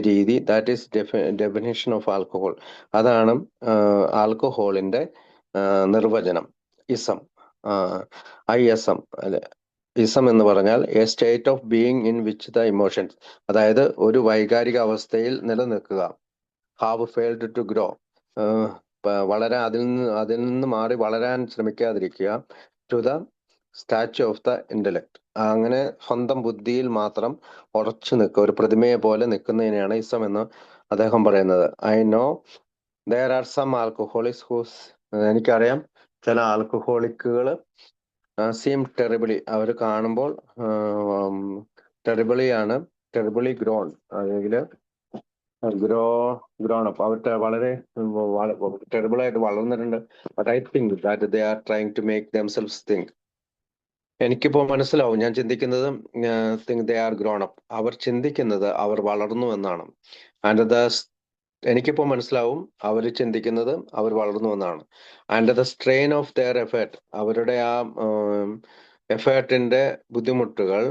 രീതി, that is definition of alcohol, അതാണ് ആൽക്കഹോളിന്റെ നിർവചനം. ഇസം, ISM അല്ലെ, ഇസം എന്ന് പറഞ്ഞാൽ a state of being in which the emotions, അതായത് ഒരു വൈകാരിക അവസ്ഥയിൽ നിലനിൽക്കുക. ഹാവ് ഫെയിൽഡ് ടു ഗ്രോ, അതിൽ നിന്ന് മാറി വളരാൻ ശ്രമിക്കാതിരിക്കുക. To the statue of the intellect, അങ്ങനെ സ്വന്തം ബുദ്ധിയിൽ മാത്രം ഉറച്ചു നിൽക്കുക, ഒരു പ്രതിമയെ പോലെ നിൽക്കുന്നതിനെയാണ് ഇസം എന്ന് അദ്ദേഹം പറയുന്നത്. I know there are some alcoholics whose, എനിക്കറിയാം ചില ആൽക്കഹോളിക്കുകൾ സീം ടെറിബിളി, അവർ കാണുമ്പോൾ ടെറിബിളി ഗ്രോൺ, അല്ലെങ്കിൽ ഗ്രോൺ അപ്പ്, അവർ വളരെ ടെറിബിളായിട്ട് വളർന്നിട്ടുണ്ട്. But I think that they are trying to make themselves think, എനിക്കിപ്പോ മനസ്സിലാവും, ഞാൻ ചിന്തിക്കുന്നത് think they are grown up, അവർ ചിന്തിക്കുന്നത് അവർ വളർന്നു എന്നാണ്. ആൻഡ് എനിക്കിപ്പോ മനസ്സിലാവും അവർ ചിന്തിക്കുന്നത് അവർ വളർന്നു എന്നാണ്. And the strain of their effort, അവരുടെ ആ എഫേർട്ടിന്റെ ബുദ്ധിമുട്ടുകൾ,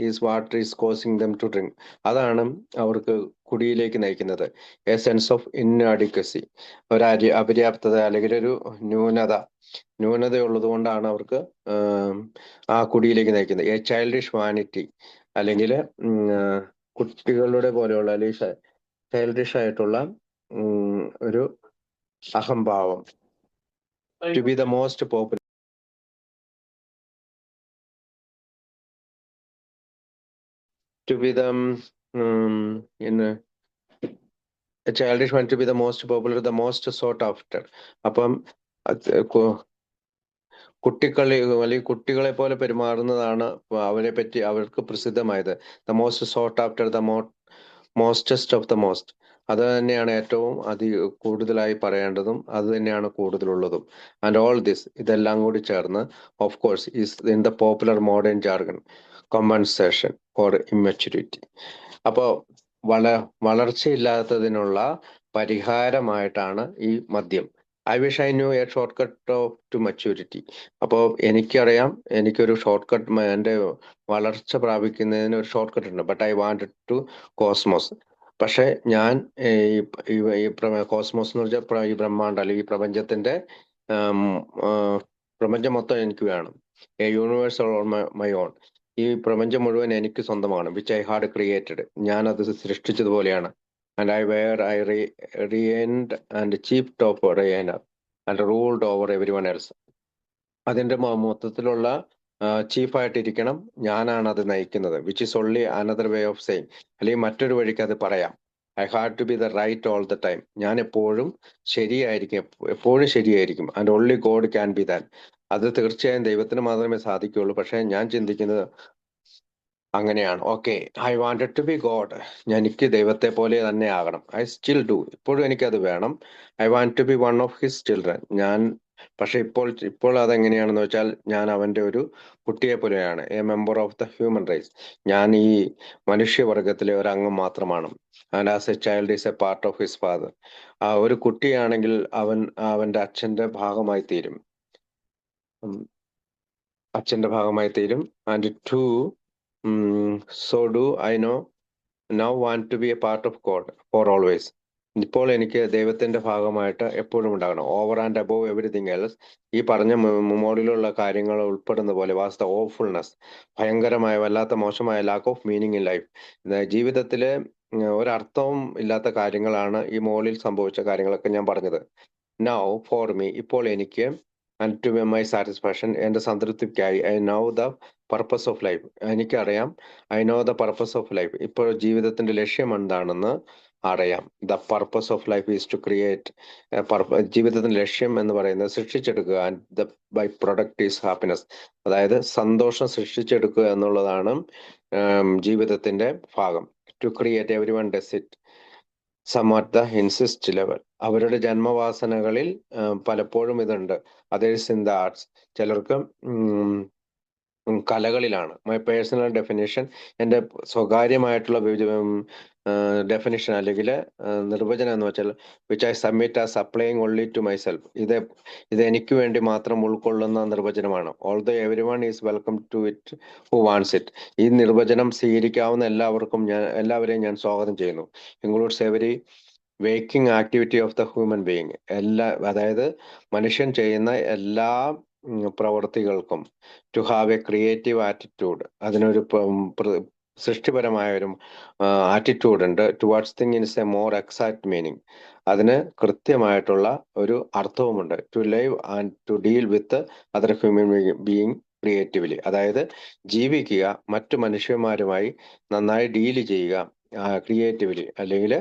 is what is causing them to drink, അതാണ് അവർക്ക് കുടിയിലേക്ക് നയിക്കുന്നത്. എ സെൻസ് ഓഫ് ഇൻഅഡിക്വസി, ഒരു അപര്യാപ്തത, അല്ലെങ്കിൽ ഒരു ന്യൂനതയുള്ളത് കൊണ്ടാണ് അവർക്ക് ആ കുടിയിലേക്ക് നയിക്കുന്നത്. എ ചൈൽഡിഷ് വാനിറ്റി, അല്ലെങ്കിൽ കുട്ടികളുടെ പോലെയുള്ള, അല്ലെങ്കിൽ ചൈൽഡിഷ് ആയിട്ടുള്ള ഒരു അഹംഭാവം. To be the most popular, to be the childish want to be the most popular, the most sought after. അപ്പം കുട്ടികളെ, അല്ലെങ്കിൽ കുട്ടികളെ പോലെ പെരുമാറുന്നതാണ് അവർക്ക് പ്രസിദ്ധമായത്. The most sought after, the mostest of the most, അത് തന്നെയാണ് ഏറ്റവും കൂടുതലായി പറയേണ്ടതും, അത് തന്നെയാണ് കൂടുതലുള്ളതും. ആൻഡ് ഓൾ ദിസ്, ഇതെല്ലാം കൂടി ചേർന്ന്, of course is in the popular modern jargon compensation for immaturity. അപ്പോൾ വളർച്ചയില്ലാത്തതിനുള്ള പരിഹാരമായിട്ടാണ് ഈ മദ്യം. I wish I knew a shortcut of to maturity. അപ്പോൾ എനിക്കറിയാം, എനിക്കൊരു ഷോർട്ട് കട്ട്, എൻ്റെ വളർച്ച പ്രാപിക്കുന്നതിന് ഒരു ഷോർട്ട് കട്ട് ഉണ്ട്. But I wanted to cosmos, പക്ഷെ ഞാൻ ഈ കോസ്മോസ് എന്ന് വെച്ചാൽ ഈ ബ്രഹ്മാണ്ഡം, അല്ലെങ്കിൽ ഈ പ്രപഞ്ചത്തിന്റെ പ്രപഞ്ചം മൊത്തം എനിക്ക് വേണം. A universe on my own, ഈ പ്രപഞ്ചം മുഴുവൻ എനിക്ക് സ്വന്തമാണ്. വിച്ച് ഐ ഹാഡ് ക്രിയേറ്റഡ്, ഞാൻ അത് സൃഷ്ടിച്ചതുപോലെയാണ്. And I reigned and chief top reigner and ruled over every one else. അതിന്റെ മൊത്തത്തിലുള്ള ചീഫായിട്ടിരിക്കണം, ഞാനാണ് അത് നയിക്കുന്നത്, which is only another way of saying, അല്ലെങ്കിൽ മറ്റൊരു വഴിക്ക് അത് പറയാം. I have to be the right all the time. ഞാൻ എപ്പോഴും ശരിയായിരിക്കും, എപ്പോഴും ശരിയായിരിക്കും. And only God can be that. അത് തീർച്ചയായും ദൈവത്തിന് മാത്രമേ സാധിക്കുകയുള്ളൂ. പക്ഷെ ഞാൻ ചിന്തിക്കുന്നത് അങ്ങനെയാണ്. Okay, I wanted to B God. എനിക്ക് ദൈവത്തെ പോലെ തന്നെ ആകണം. I still do. ഇപ്പോഴും എനിക്കത് വേണം. I want to be one of his children. പക്ഷെ ഇപ്പോൾ അതെങ്ങനെയാണെന്ന് വെച്ചാൽ, ഞാൻ അവന്റെ ഒരു കുട്ടിയെ പോലെയാണ്. A member of the human race. ഞാൻ ഈ മനുഷ്യവർഗത്തിലെ ഒരു അംഗം മാത്രമാണ്. And as a child is a part of his father. ഒരു കുട്ടിയാണെങ്കിൽ അവന്റെ അച്ഛന്റെ ഭാഗമായി തീരും. And to so do I now want to be a part of God four always. ഇപ്പോൾ എനിക്ക് ദൈവത്തിന്റെ ഭാഗമായിട്ട് എപ്പോഴും ഉണ്ടാകണം. Over and above everything else. ഈ പറഞ്ഞ മോഡിലുള്ള കാര്യങ്ങൾ ഉൾപ്പെടുന്ന പോലെ വാസ് ദ ഓഫുൾനെസ്. ഭയങ്കരമായ, വല്ലാത്ത മോശമായ lack of meaning in life. ജീവിതത്തിലെ ഒരർത്ഥവും ഇല്ലാത്ത കാര്യങ്ങളാണ് ഈ മോളിൽ സംഭവിച്ച കാര്യങ്ങളൊക്കെ ഞാൻ പറഞ്ഞത്. നൗ ഫോർ മീ, ഇപ്പോൾ എനിക്ക്, ആൻഡ് ടു മൈ സാറ്റിസ്ഫാക്ഷൻ, എന്റെ സംതൃപ്തിക്കായി, I know the purpose of life. എനിക്കറിയാം, I know the purpose of life. ഇപ്പോൾ ജീവിതത്തിന്റെ ലക്ഷ്യം എന്താണെന്ന് അറിയാം. The purpose of life is to create. ജീവിതത്തിന്റെ ലക്ഷ്യം എന്ന് പറയുന്നത് സൃഷ്ടിച്ചെടുക്കുക. And the byproduct is happiness. അതായത് സന്തോഷം സൃഷ്ടിച്ചെടുക്കുക എന്നുള്ളതാണ് ജീവിതത്തിന്റെ ഭാഗം. To create, every one does it some at the instinct level. അവരുടെ ജന്മവാസനകളിൽ പലപ്പോഴും ഇതുണ്ട്. Others in the arts. ചിലർക്ക് കലകളിലാണ്. മൈ പേഴ്സണൽ ഡെഫിനേഷൻ, എൻ്റെ സ്വകാര്യമായിട്ടുള്ള ഡെഫിനിഷൻ അല്ലെങ്കിൽ നിർവചനം എന്ന് വെച്ചാൽ, which I submit as applying only to myself. ഇത് എനിക്ക് വേണ്ടി മാത്രം ഉൾക്കൊള്ളുന്ന നിർവചനമാണ്. Although every one is welcome to it who wants it. ഈ നിർവചനം സ്വീകരിക്കാവുന്ന എല്ലാവരെയും ഞാൻ സ്വാഗതം ചെയ്യുന്നു. Includes every waking activity of the human being. അതായത് മനുഷ്യൻ ചെയ്യുന്ന എല്ലാ പ്രവർത്തികൾക്കും. To have a creative attitude. അതിനൊരു സൃഷ്ടിപരമായ ഒരു ആറ്റിറ്റ്യൂഡ് ഉണ്ട്. Towards things a more exact meaning. അതിന് കൃത്യമായിട്ടുള്ള ഒരു അർത്ഥവുമുണ്ട്. To live and to deal with other human being creatively. അതായത് ജീവിക്കുക, മറ്റു മനുഷ്യന്മാരുമായി നന്നായി ഡീല് ചെയ്യുക ക്രിയേറ്റീവ്ലി, അല്ലെങ്കിൽ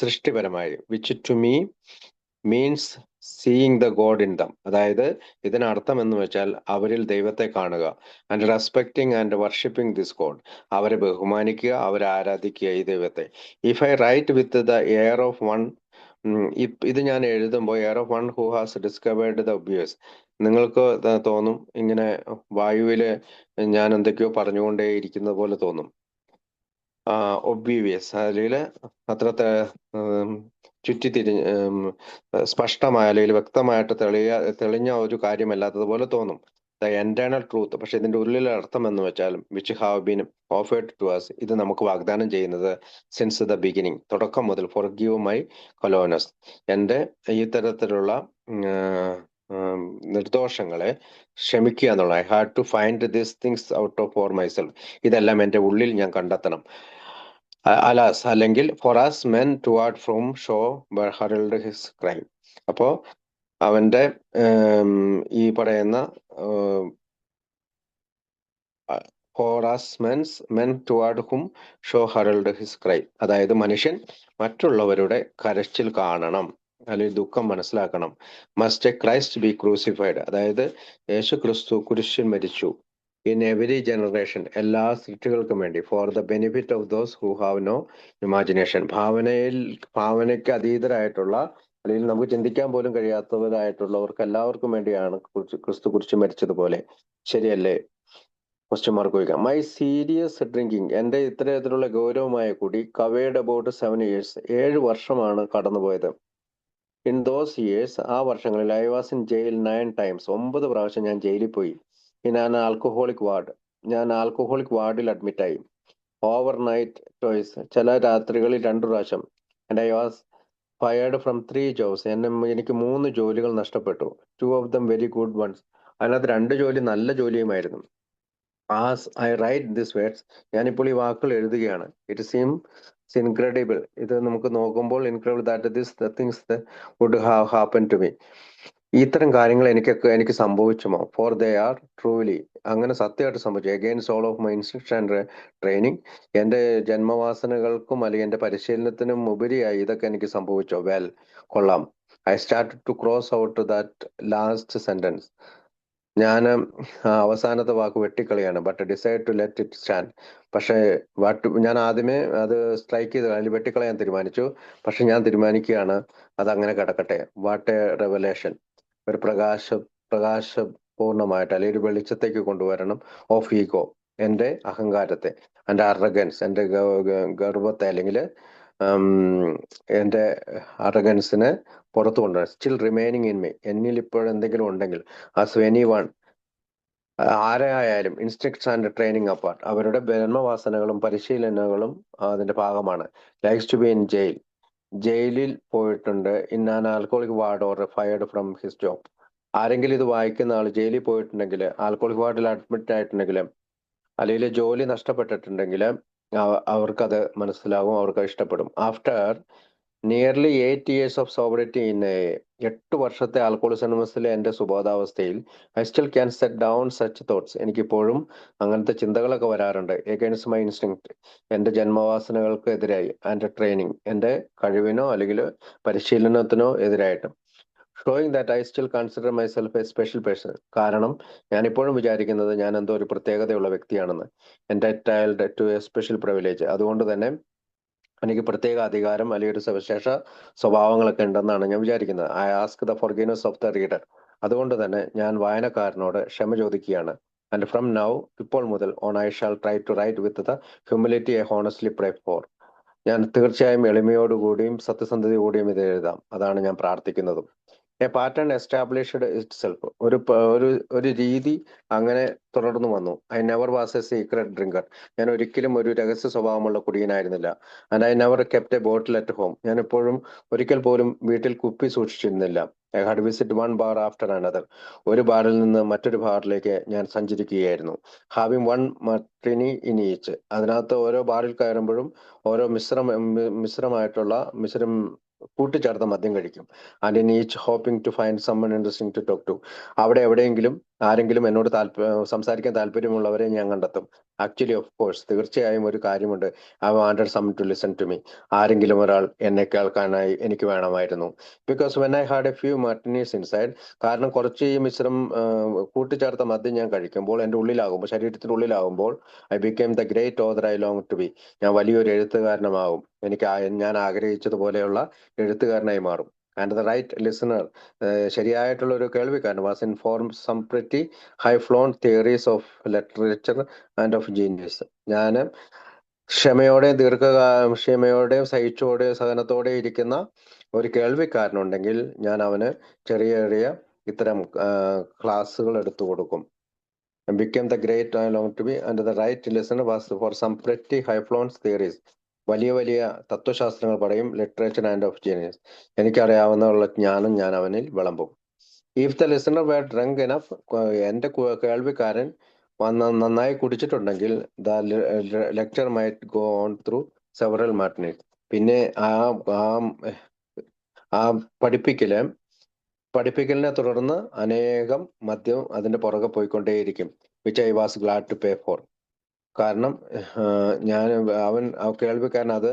സൃഷ്ടിപരമായി. Which to me means seeing the God in them. അതായത് ഇതിനർത്ഥം എന്ന് വെച്ചാൽ അവരിൽ ദൈവത്തെ കാണുക. And respecting and worshipping this God. അവരെ ബഹുമാനിക്കുക, അവരെ ആരാധിക്കുക ഈ ദൈവത്തെ. If I write with the air of one, ഇത് ഞാൻ എഴുതുമ്പോൾ air of one who has discovered the obvious. നിങ്ങൾക്ക് തോന്നും ഇങ്ങനെ വായുവില് ഞാൻ എന്തൊക്കെയോ പറഞ്ഞുകൊണ്ടേ ഇരിക്കുന്നത് പോലെ തോന്നും. ഒബ്വിയസ് അല്ലെങ്കിൽ അത്ര ചുറ്റിത്തിരിഞ്ഞ് സ്പഷ്ടമായ അല്ലെങ്കിൽ വ്യക്തമായിട്ട് തെളിഞ്ഞ ഒരു കാര്യമല്ലാത്തതുപോലെ തോന്നും. The eternal truth. പക്ഷെ ഇതിന്റെ ഉള്ളിലെ അർത്ഥം എന്ന് വെച്ചാൽ, which have been offered to us. ഇത് നമുക്ക് വാഗ്ദാനം ചെയ്യുന്നത് സിൻസ് ദ ബിഗിനിങ്, തുടക്കം മുതൽ. Forgive my callowness. എൻ്റെ ഈ തരത്തിലുള്ള നിർദോഷങ്ങളെ ക്ഷമിക്കുക എന്നുള്ള. I had to find these things out of for myself. ഇതെല്ലാം എൻ്റെ ഉള്ളിൽ ഞാൻ കണ്ടെത്തണം. അലാസ്, അല്ലെങ്കിൽ for as men toward from show herald his crime. അപ്പോ അവന്റെ ഈ പറയുന്ന for as men toward hmm show herald his crime. അതായത് മനുഷ്യൻ മറ്റുള്ളവരുടെ കരച്ചിൽ കാണണം, അല്ലെങ്കിൽ ദുഃഖം മനസ്സിലാക്കണം. Must A Christ B crucified. അതായത് യേശു ക്രിസ്തു കുരിശിൽ മരിച്ചു. ഇൻ എവരി ജനറേഷൻ, എല്ലാ സൃഷ്ടികൾക്കും വേണ്ടി. For the benefit of those who have no imagination. ഭാവനയ്ക്ക് അതീതരായിട്ടുള്ള, അല്ലെങ്കിൽ നമുക്ക് ചിന്തിക്കാൻ പോലും കഴിയാത്തവരായിട്ടുള്ളവർക്ക് എല്ലാവർക്കും വേണ്ടിയാണ് ക്രിസ്തു കുരിശ് മരിച്ചതുപോലെ. ശരിയല്ലേ? ക്വസ്റ്റ്യൻ മാർക്ക് വയ്ക്കാം. My serious drinking. എൻ്റെ ഇത്തരത്തിലുള്ള ഗൗരവമായ കുടി കവേർഡ് അബൌട്ട് 7 years. 7 വർഷമാണ് കടന്നുപോയത്. ഇൻ ദോസ് ഇയേഴ്സ്, ആ വർഷങ്ങളിൽ, I was in jail 9 times. 9 പ്രാവശ്യം ഞാൻ ജയിലിൽ പോയി. In an alcoholic ward. ഞാൻ ആൽക്കഹോളിക് വാർഡിൽ അഡ്മിറ്റായി. Overnight twice. ചില രാത്രികളിൽ 2 പ്രാവശ്യം. And I was fired from 3 jobs. എനിക്ക് 3 ജോലികൾ നഷ്ടപ്പെട്ടു. 2 of them very good ones. അതിനകത്ത് 2 ജോലി നല്ല ജോലിയുമായിരുന്നു. As I write this words, ഞാനിപ്പോൾ ഈ വാക്കുകൾ എഴുതുകയാണ്. It seems incredible. ഇത് നമുക്ക് നോക്കുമ്പോൾ incredible that this things would have happen to me. ഇത്തരം കാര്യങ്ങൾ എനിക്ക് സംഭവിച്ചുമോ? ഫോർ ദേ ആർ ട്രൂലി, അങ്ങനെ സത്യമായിട്ട് സംഭവിച്ചു. Against all of my instruction and training, എന്റെ ജന്മവാസനകൾക്കും അല്ലെങ്കിൽ എന്റെ പരിശീലനത്തിനും ഉപരിയായി ഇതൊക്കെ എനിക്ക് സംഭവിച്ചോ? വെൽ, കൊള്ളാം. I start to cross out that last sentence. ഞാൻ അവസാനത്തെ വാക്ക് വെട്ടിക്കളിയാണ്. But decide to let it stand. പക്ഷേ ഞാൻ ആദ്യമേ അത് സ്ട്രൈക്ക് ചെയ്ത് അതിൽ വെട്ടിക്കളയാൻ തീരുമാനിച്ചു. പക്ഷെ ഞാൻ തീരുമാനിക്കുകയാണ് അത് അങ്ങനെ കിടക്കട്ടെ. What A revelation! ഒരു പ്രകാശപൂർണമായിട്ട് അല്ലെങ്കിൽ ഒരു വെളിച്ചത്തേക്ക് കൊണ്ടുവരണം ഓഫ് ഈഗോ, എന്റെ അഹങ്കാരത്തെ, എന്റെ അറഗൻസ്, എന്റെ ഗർവത്തെ, അല്ലെങ്കിൽ എന്റെ അറഗൻസിനെ പുറത്തു കൊണ്ടുവരണം. സ്റ്റിൽ റിമൈനിങ് ഇൻ മീ, എന്നിൽ ഇപ്പോഴെന്തെങ്കിലും ഉണ്ടെങ്കിൽ, ആസ് എനി വൺ, ആരായാലും, ഇൻസ്ട്രക്ട്സ് ആൻഡ് ട്രെയിനിങ് അപ്പാർട്ട്, അവരുടെ ജന്മവാസനകളും പരിശീലനങ്ങളും അതിന്റെ ഭാഗമാണ്. Likes to be in jail, ജയിലിൽ പോയിട്ടുണ്ട്. In an alcoholic ward or fired from his job. ആരെങ്കിലും ഇത് വായിക്കുന്ന ആൾ ജയിലിൽ പോയിട്ടുണ്ടെങ്കിൽ, ആൽക്കോളിക് വാർഡിൽ അഡ്മിറ്റ് ആയിട്ടുണ്ടെങ്കിൽ, അല്ലെങ്കിൽ ജോലി നഷ്ടപ്പെട്ടിട്ടുണ്ടെങ്കിൽ അവർക്കത് മനസ്സിലാകും, അവർക്ക് ഇഷ്ടപ്പെടും. After nearly 8 years of sobriety in 8 വർഷത്തെ ആൽക്കോളിസമസിലെ എന്റെ സുബോധാവസ്ഥയിൽ, I still can set down such thoughts, എനിക്കിപ്പോഴും അങ്ങനത്തെ ചിന്തകളൊക്കെ വരാറുണ്ട്. എഗൈൻസ്റ്റ് മൈ ഇൻസ്റ്റിങ്ക്ട്, എന്റെ ജന്മവാസനകൾക്ക് എതിരായി, ആൻഡ് ട്രെയിനിങ്, എന്റെ കഴിവിനോ അല്ലെങ്കിൽ പരിശീലനത്തിനോ എതിരായിട്ട്. Showing that I still consider myself A special person, കാരണം ഞാൻ ഇപ്പോഴും വിചാരിക്കുന്നത് ഞാൻ എന്തോ ഒരു പ്രത്യേകതയുള്ള വ്യക്തിയാണെന്ന്. എൻറ്റൈൽഡ് ടു എ സ്പെഷ്യൽ പ്രിവിലേജ്, അതുകൊണ്ട് തന്നെ എനിക്ക് പ്രത്യേക അധികാരം അല്ലെങ്കിൽ ഒരു സവിശേഷ സ്വഭാവങ്ങളൊക്കെ ഉണ്ടെന്നാണ് ഞാൻ വിചാരിക്കുന്നത്. I ask the forgiveness of the reader, അതുകൊണ്ട് തന്നെ ഞാൻ വായനക്കാരനോട് ക്ഷമ ചോദിക്കുകയാണ്. ആൻഡ് ഫ്രം നൗ, ഇപ്പോൾ മുതൽ, on I shall try to write with the humility I honestly pray for, ഞാൻ തീർച്ചയായും എളിമയോടുകൂടിയും സത്യസന്ധതയോടുകൂടിയും ഇത് എഴുതാം. അതാണ് ഞാൻ പ്രാർത്ഥിക്കുന്നതും. A pattern established itself, ഒരു രീതി അങ്ങനെ തുടർന്നു വന്നു. I never was a secret drinker, ഞാൻ ഒരിക്കലും ഒരു രഹസ്യ സ്വഭാവമുള്ള കുടിയനായിരുന്നില്ല. And I never kept a bottle at home, ഞാൻ എപ്പോഴും ഒരിക്കൽ പോലും വീട്ടിൽ കുപ്പി സൂക്ഷിച്ചിരുന്നില്ല. I had visit one bar after another, ഒരു ബാറിൽ നിന്ന് മറ്റൊരു ബാറിലേക്ക് ഞാൻ സഞ്ചരിക്കുകയായിരുന്നു. Having one martini in each, അതിനകത്ത് ഓരോ ബാറിൽ കയറുമ്പോഴും ഓരോ മിശ്രം കൂട്ടിച്ചേർത്ത മദ്യം കഴിക്കും. And in each hoping to find someone interesting to talk to, അവിടെ എവിടെയെങ്കിലും ആരെങ്കിലും എന്നോട് സംസാരിക്കാൻ താല്പര്യമുള്ളവരെ ഞാൻ കണ്ടെത്തും. ആക്ച്വലി, ഓഫ് കോഴ്സ്, തീർച്ചയായും ഒരു കാര്യമുണ്ട്. I wanted some to listen to me, ആരെങ്കിലും ഒരാൾ എന്നെ കേൾക്കാനായി എനിക്ക് വേണമായിരുന്നു. Because when I had a few martinis inside, കാരണം കുറച്ച് ഈ കൂട്ടിച്ചേർത്ത മദ്യം ഞാൻ കഴിക്കുമ്പോൾ, എൻ്റെ ഉള്ളിലാകുമ്പോൾ, ശരീരത്തിന്റെ ഉള്ളിലാകുമ്പോൾ, I became the great author I long to be, ഞാൻ വലിയൊരു എഴുത്തുകാരനുമാകും. ഞാൻ ആഗ്രഹിച്ചതുപോലെയുള്ള എഴുത്തുകാരനായി മാറും. ആൻഡ് ദ റൈറ്റ് ലിസണർ, ശരിയായിട്ടുള്ള ഒരു കേൾവിക്കാരൻ, was inform some pretty high flown theories of literature and of genius. ഞാൻ ക്ഷമയോടെയും സഹിച്ചോടെയും സഹനത്തോടെ ഇരിക്കുന്ന ഒരു കേൾവിക്കാരനുണ്ടെങ്കിൽ ഞാൻ അവന് ചെറിയ ചെറിയ ഇത്തരം ക്ലാസ്സുകൾ എടുത്തു കൊടുക്കും. became the great I long to be, and the right listener was for some pretty high flown theories. വലിയ വലിയ തത്വശാസ്ത്രങ്ങൾ പറയും, ലിറ്ററേച്ചർ ആൻഡ് ഓഫ് ജീനിയസ്, എനിക്കറിയാവുന്ന ജ്ഞാനം ഞാൻ അവനിൽ വിളമ്പും. If the listener were drunk enough, എന്റെ കേൾവിക്കാരൻ നന്നായി കുടിച്ചിട്ടുണ്ടെങ്കിൽ, the lecture might go on through several martinis, പിന്നെ ആ ആ ആ പഠിപ്പിക്കലിനെ തുടർന്ന് അനേകം മദ്യം അതിന്റെ പുറകെ പോയിക്കൊണ്ടേയിരിക്കും. Which I was glad to pay for, കാരണം ഞാൻ കേൾവിക്കാരൻ അത്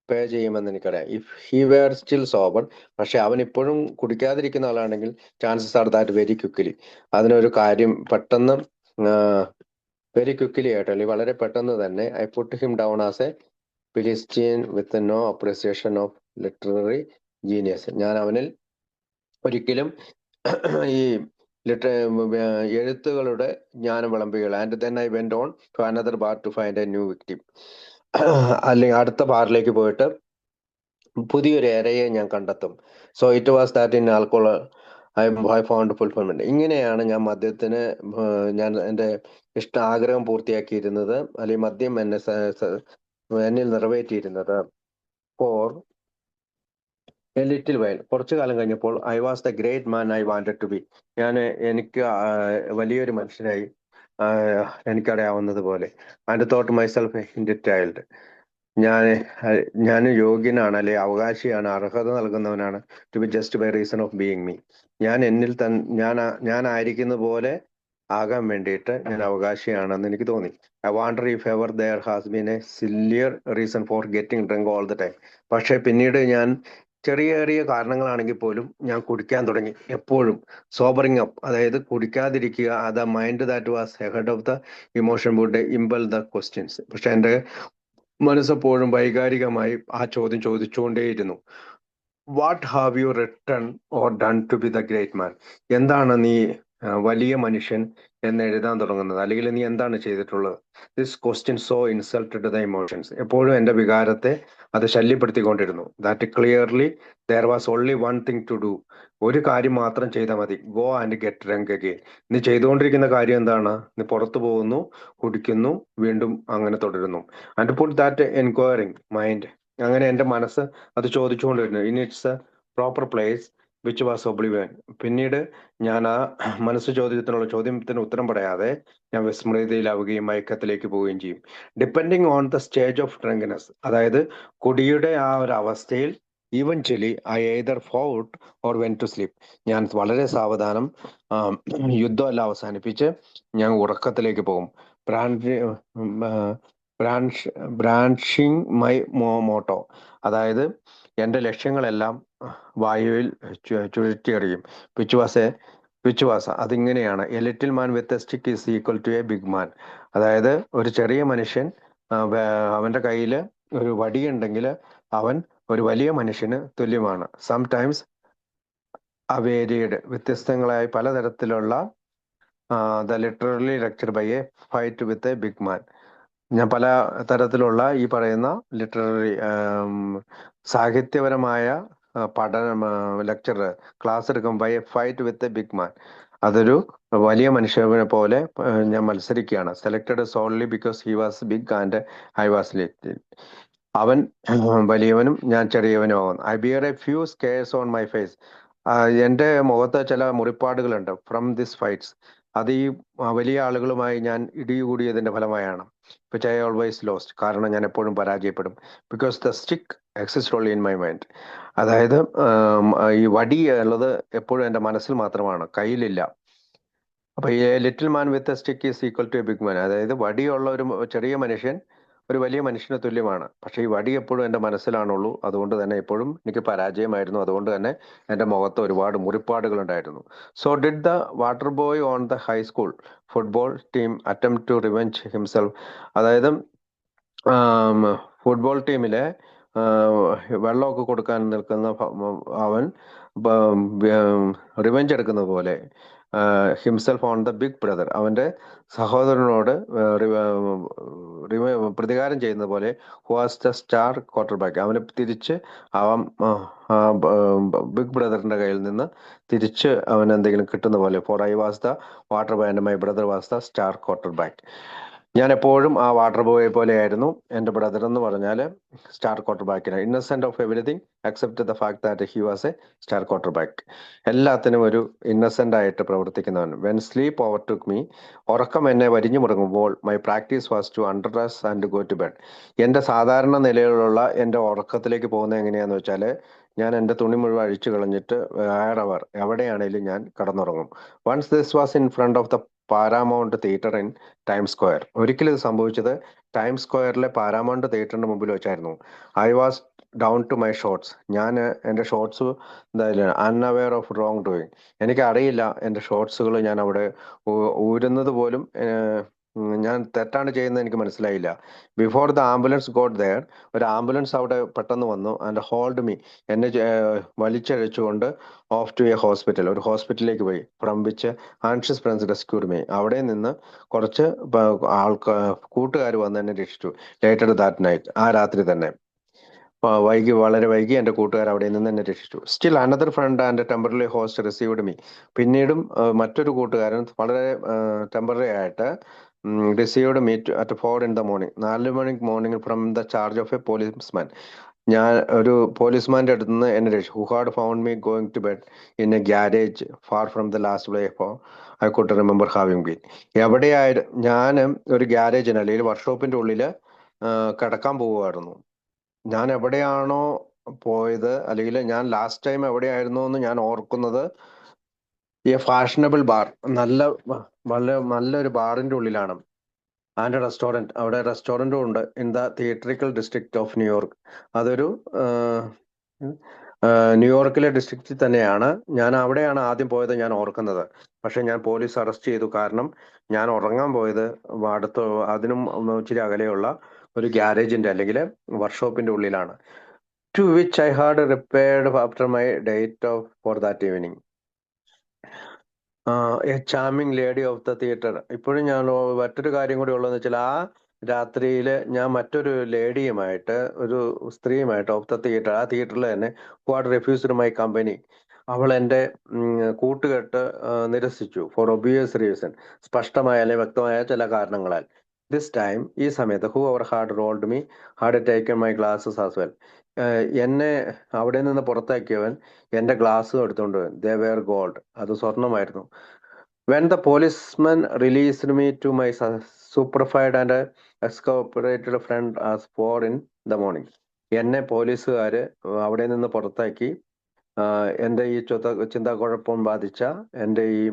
പേ ചെയ്യുമെന്ന് എനിക്കറിയാം. If he were still sober, പക്ഷെ അവൻ ഇപ്പോഴും കുടിക്കാതിരിക്കുന്ന ആളാണെങ്കിൽ, chances are that very quickly, അതിനൊരു കാര്യം പെട്ടെന്ന്, വെരി ക്വിക്കലി ആയിട്ട്, അല്ലെങ്കിൽ വളരെ പെട്ടെന്ന് തന്നെ, I put him down as a philistine with no appreciation of literary genius, ഞാൻ അവനിൽ ഒരിക്കലും ഈ എഴുത്തുകളുടെ ജ്ഞാനം വിളമ്പുകയില്ല. And then I went on to another bar to find a new victim, അല്ലെങ്കിൽ അടുത്ത ബാറിലേക്ക് പോയിട്ട് പുതിയൊരു ഏരയെ ഞാൻ കണ്ടെത്തും. So it was that in alcohol I found fulfilment. ഇങ്ങനെയാണ് ഞാൻ മദ്യത്തിന് ഞാൻ എൻ്റെ ആഗ്രഹം പൂർത്തിയാക്കിയിരുന്നത്, അല്ലെങ്കിൽ മദ്യം എന്നിൽ നിറവേറ്റിയിരുന്നത്. ഫോർ എ ലിറ്റിൽ വൈൽ, കുറച്ചു കാലം കഴിഞ്ഞപ്പോൾ, I was the great man I wanted to be, എനിക്ക് വലിയൊരു മനുഷ്യനായി എനിക്കറിയാവുന്നത് പോലെ. And thought myself a child, ഞാൻ ഞാൻ യോഗ്യനാണ്, അല്ലെ അവകാശിയാണ്, അർഹത നൽകുന്നവനാണ് to be just by reason of being me. ഞാൻ എന്നിൽ ഞാനായിരിക്കുന്ന പോലെ ആകാൻ വേണ്ടിയിട്ട് ഞാൻ അവകാശിയാണെന്ന് എനിക്ക് തോന്നി. I wonder if ever there has been a sillier reason for getting drink all the time. പക്ഷെ പിന്നീട് ഞാൻ ചെറിയ ചെറിയ കാരണങ്ങളാണെങ്കിൽ പോലും ഞാൻ കുടിക്കാൻ തുടങ്ങി എപ്പോഴും. സോബറിങ് അപ്പ്, അതായത് കുടിക്കാതിരിക്കുക. The mind that was head of the emotion would impel the questions. പക്ഷെ എൻ്റെ മനസ്സെപ്പോഴും വൈകാരികമായി ആ ചോദ്യം ചോദിച്ചുകൊണ്ടേയിരുന്നു. What have you written or done to be the great man? എന്താണ് നീ വലിയ മനുഷ്യൻ എന്ന് എഴുതാൻ തുടങ്ങുന്നത്, അല്ലെങ്കിൽ നീ എന്താണ് ചെയ്തിട്ടുള്ളത്? This question so insulted the emotions. എപ്പോഴും എൻ്റെ വികാരത്തെ അത് ശല്യപ്പെടുത്തിക്കൊണ്ടിരുന്നു. That clearly there was only one thing to do. ഒരു കാര്യം മാത്രം ചെയ്താൽ മതി. Go and get drunk again. നീ ചെയ്തുകൊണ്ടിരിക്കുന്ന കാര്യം എന്താണ്? നീ പുറത്തു പോകുന്നു, കുടിക്കുന്നു, വീണ്ടും അങ്ങനെ തുടരുന്നു. And put that enquiring mind, അങ്ങനെ എൻ്റെ മനസ്സ് അത് ചോദിച്ചുകൊണ്ടിരുന്നു. In its a proper place which was oblivion. പിന്നീട് ഞാൻ ആ ചോദ്യത്തിന് ഉത്തരം പറയാതെ ഞാൻ വിസ്മൃതിയിലാവുകയും മയക്കത്തിലേക്ക് പോവുകയും ചെയ്യും. Depending on the stage of drunkenness, അതായത് കുടിയുടെ ആ ഒരു അവസ്ഥയിൽ, eventually I either fought or went to sleep. ഞാൻ വളരെ സാവധാനം യുദ്ധമെല്ലാം അവസാനിപ്പിച്ച് ഞാൻ ഉറക്കത്തിലേക്ക് പോകും. ബ്രാൻഷിങ് മൈ മോട്ടോ, അതായത് എൻ്റെ ലക്ഷ്യങ്ങളെല്ലാം വായുവിൽ ചുഴറ്റിയെറിയും. വിച്ച് വാസ അതിങ്ങനെയാണ്: a little man with a stick is equal to a big man. അതായത് ഒരു ചെറിയ മനുഷ്യൻ, അവന്റെ കയ്യിൽ ഒരു വടിയുണ്ടെങ്കിൽ അവൻ ഒരു വലിയ മനുഷ്യന് തുല്യമാണ്. സംടൈംസ് അവേരിയഡ്, വ്യത്യസ്തങ്ങളായ പലതരത്തിലുള്ള the literally lecture by a fight with a big man. ഞാൻ പല തരത്തിലുള്ള ഈ പറയുന്ന ലിറ്റററി സാഹിത്യപരമായ പഠനം, ലെക്ചർ, ക്ലാസ് എടുക്കും by a fight with a big man. അതൊരു വലിയ മനുഷ്യനെ പോലെ ഞാൻ മത്സരിക്കുകയാണ്. Selected solely because he was big and I was little. അവൻ വലിയവനും ഞാൻ ചെറിയവനും ആവുന്നു. I bear a few scars on my face. എൻ്റെ മുഖത്ത് ചില മുറിപ്പാടുകളുണ്ട്. ഫ്രം ദിസ് ഫൈറ്റ്സ്, അത് ഈ വലിയ ആളുകളുമായി ഞാൻ ഇടികൂടിയതിന്റെ ഫലമായാണ്. വിച്ച് ഐ ഓൾവേസ് ലോസ്റ്റ്, കാരണം ഞാൻ എപ്പോഴും പരാജയപ്പെടും. Because the stick exist only in my mind. അതായത് ഈ വടി ഉള്ളത് എപ്പോഴും എൻ്റെ മനസ്സിൽ മാത്രമാണ്, കയ്യിലില്ല. അപ്പൊ ഈ little man with a stick is equal to a big man, അതായത് വടിയുള്ള ഒരു ചെറിയ മനുഷ്യൻ ഒരു വലിയ മനുഷ്യന് തുല്യമാണ്. പക്ഷെ ഈ വടി എപ്പോഴും എൻ്റെ മനസ്സിലാണുള്ളൂ. അതുകൊണ്ട് തന്നെ എപ്പോഴും എനിക്ക് പരാജയമായിരുന്നു. അതുകൊണ്ട് തന്നെ എൻ്റെ മുഖത്ത് ഒരുപാട് മുറിപ്പാടുകൾ ഉണ്ടായിരുന്നു. So did the water boy on the high school football team attempt to revenge himself. അതായത് ഫുട്ബോൾ ടീമിലെ വെള്ളമൊക്കെ കൊടുക്കാൻ നിൽക്കുന്ന അവൻ റിവെഞ്ച് എടുക്കുന്നത് പോലെ himself on the big brother, അവന്റെ സഹോദരനോട് പ്രതികാരം ചെയ്യുന്ന പോലെ, who was the star quarterback, അവന് തിരിച്ച് അവൻ ബിഗ് ബ്രദറിന്റെ കയ്യിൽ നിന്ന് തിരിച്ച് അവൻ എന്തെങ്കിലും കിട്ടുന്ന പോലെ. For I was the water boy and my brother was the star quarterback. ഞാൻ എപ്പോഴും ആ വാട്ടർ ബോയെ പോലെയായിരുന്നു. എൻ്റെ ബ്രദർ എന്ന് പറഞ്ഞാൽ സ്റ്റാർ ക്വാർട്ടർ ബാക്കിന്. Innocent of everything except the fact that he was a star quarterback. എല്ലാത്തിനും ഒരു ഇന്നസെന്റ് ആയിട്ട് പ്രവർത്തിക്കുന്നവൻ. When sleep overtook me, ഉറക്കം എന്നെ വരിഞ്ഞു മുടങ്ങുമ്പോൾ, my practice was to underdress and go to bed. എൻ്റെ സാധാരണ നിലയിലുള്ള എൻ്റെ ഉറക്കത്തിലേക്ക് പോകുന്നത് എങ്ങനെയാന്ന് വെച്ചാൽ, ഞാൻ എൻ്റെ തുണി മുഴുവൻ അഴിച്ചു കളഞ്ഞിട്ട് എവിടെയാണേലും ഞാൻ കടന്നുറങ്ങും. Once this was in front of the Paramount theatre in Time Square. ഒരിക്കലും ഇത് സംഭവിച്ചത് ടൈം സ്ക്വയറിലെ പാരാമൗണ്ട് തിയേറ്ററിന്റെ മുമ്പിൽ വെച്ചായിരുന്നു. I was down to my shorts. ഞാൻ എൻ്റെ ഷോർട്സ് എന്തായാലും അൺഅവെയർ ഓഫ് റോങ് ഡൂയിങ്. എനിക്കറിയില്ല എൻ്റെ ഷോർട്സുകൾ ഞാൻ അവിടെ ഊരുന്നത് പോലും ഞാൻ തെറ്റാണ് ചെയ്യുന്നത് എനിക്ക് മനസ്സിലായില്ല. Before the ambulance got there, ഒരു ആംബുലൻസ് അവിടെ പെട്ടെന്ന് വന്നു. ആൻഡ് ഹോൾഡ് മീ, എന്നെ വലിച്ചഴിച്ചുകൊണ്ട് ഓഫ് ടു എ ഹോസ്പിറ്റൽ, ഒരു ഹോസ്പിറ്റലിലേക്ക് പോയി. From which anxious friends rescued me, അവിടെ നിന്ന് കുറച്ച് കൂട്ടുകാർ വന്ന് എന്നെ രക്ഷിച്ചു. ലേറ്റർ ദാറ്റ് നൈറ്റ്, ആ രാത്രി തന്നെ വളരെ വൈകി എൻ്റെ കൂട്ടുകാർ അവിടെ നിന്ന് എന്നെ രക്ഷിച്ചു. Still another friend and temporary host received me. പിന്നീടും മറ്റൊരു കൂട്ടുകാരൻ വളരെ ടെമ്പററി ആയിട്ട് received me at 4 in the morning, 4 morning from the charge of a policeman. ഞാൻ ഒരു പോലീസ്മാന്റെ അടുത്ത് നിന്ന് എന്നെ രക്ഷിച്ചു. Who had found me going to bed in a garage far from the last play for I could remember having been. എവിടെയായിരുന്നു ഞാൻ? ഒരു ഗ്യാരേജിന് അല്ലെങ്കിൽ വർക്ക്ഷോപ്പിന്റെ ഉള്ളിൽ കിടക്കാൻ പോവുമായിരുന്നു. ഞാൻ എവിടെയാണോ പോയത്, അല്ലെങ്കിൽ ഞാൻ ലാസ്റ്റ് ടൈം എവിടെയായിരുന്നു എന്ന് ഞാൻ ഓർക്കുന്നത് ഈ ഫാഷനബിൾ ബാർ, നല്ല നല്ലൊരു ബാറിന്റെ ഉള്ളിലാണ്. ആൻഡ് റെസ്റ്റോറന്റ്, അവിടെ റെസ്റ്റോറന്റും ഉണ്ട് in the theatrical district of New York. അതൊരു ന്യൂയോർക്കിലെ ഡിസ്ട്രിക്റ്റിൽ തന്നെയാണ്. ഞാൻ അവിടെയാണ് ആദ്യം പോയത് ഞാൻ ഓർക്കുന്നത്. പക്ഷെ ഞാൻ പോലീസ് അറസ്റ്റ് ചെയ്തു. കാരണം ഞാൻ ഉറങ്ങാൻ പോയത് അടുത്ത്, അതിനും ഇച്ചിരി അകലെയുള്ള ഒരു ഗ്യാരേജിന്റെ അല്ലെങ്കിൽ വർക്ക്ഷോപ്പിന്റെ ഉള്ളിലാണ്. To which I had repaired after my date of for that evening. A charming lady of the theatre. ഇപ്പോഴും ഞാൻ മറ്റൊരു കാര്യം കൂടി ഉള്ളതെന്ന് വെച്ചാൽ, ആ രാത്രിയിൽ ഞാൻ മറ്റൊരു ലേഡിയുമായിട്ട്, ഒരു സ്ത്രീയുമായിട്ട് ഓഫ് ദ തിയേറ്റർ, ആ തിയേറ്ററിൽ തന്നെ, who had refused my company, അവൾ എൻ്റെ കൂട്ടുകെട്ട് നിരസിച്ചു. ഫോർ ഒബിയസ് റീസൺ, സ്പഷ്ടമായ അല്ലെങ്കിൽ വ്യക്തമായ ചില കാരണങ്ങളാൽ. ദിസ് ടൈം, ഈ സമയത്ത്, who ever had rolled me had taken my glasses as well. എന്നെ അവിടെ നിന്ന് പുറത്താക്കിയവൻ എന്റെ ഗ്ലാസ്സും എടുത്തുകൊണ്ട് പോയി. ദേ വെയർ ഗോൾഡ്, അത് സ്വർണമായിരുന്നു. When the policeman released me to my stupefied and exasperated friend as 4 in the morning. എന്നെ പോലീസുകാര് അവിടെ നിന്ന് പുറത്താക്കി. എൻ്റെ ഈ ചിന്താക്കുഴപ്പം ബാധിച്ച എൻ്റെ ഈ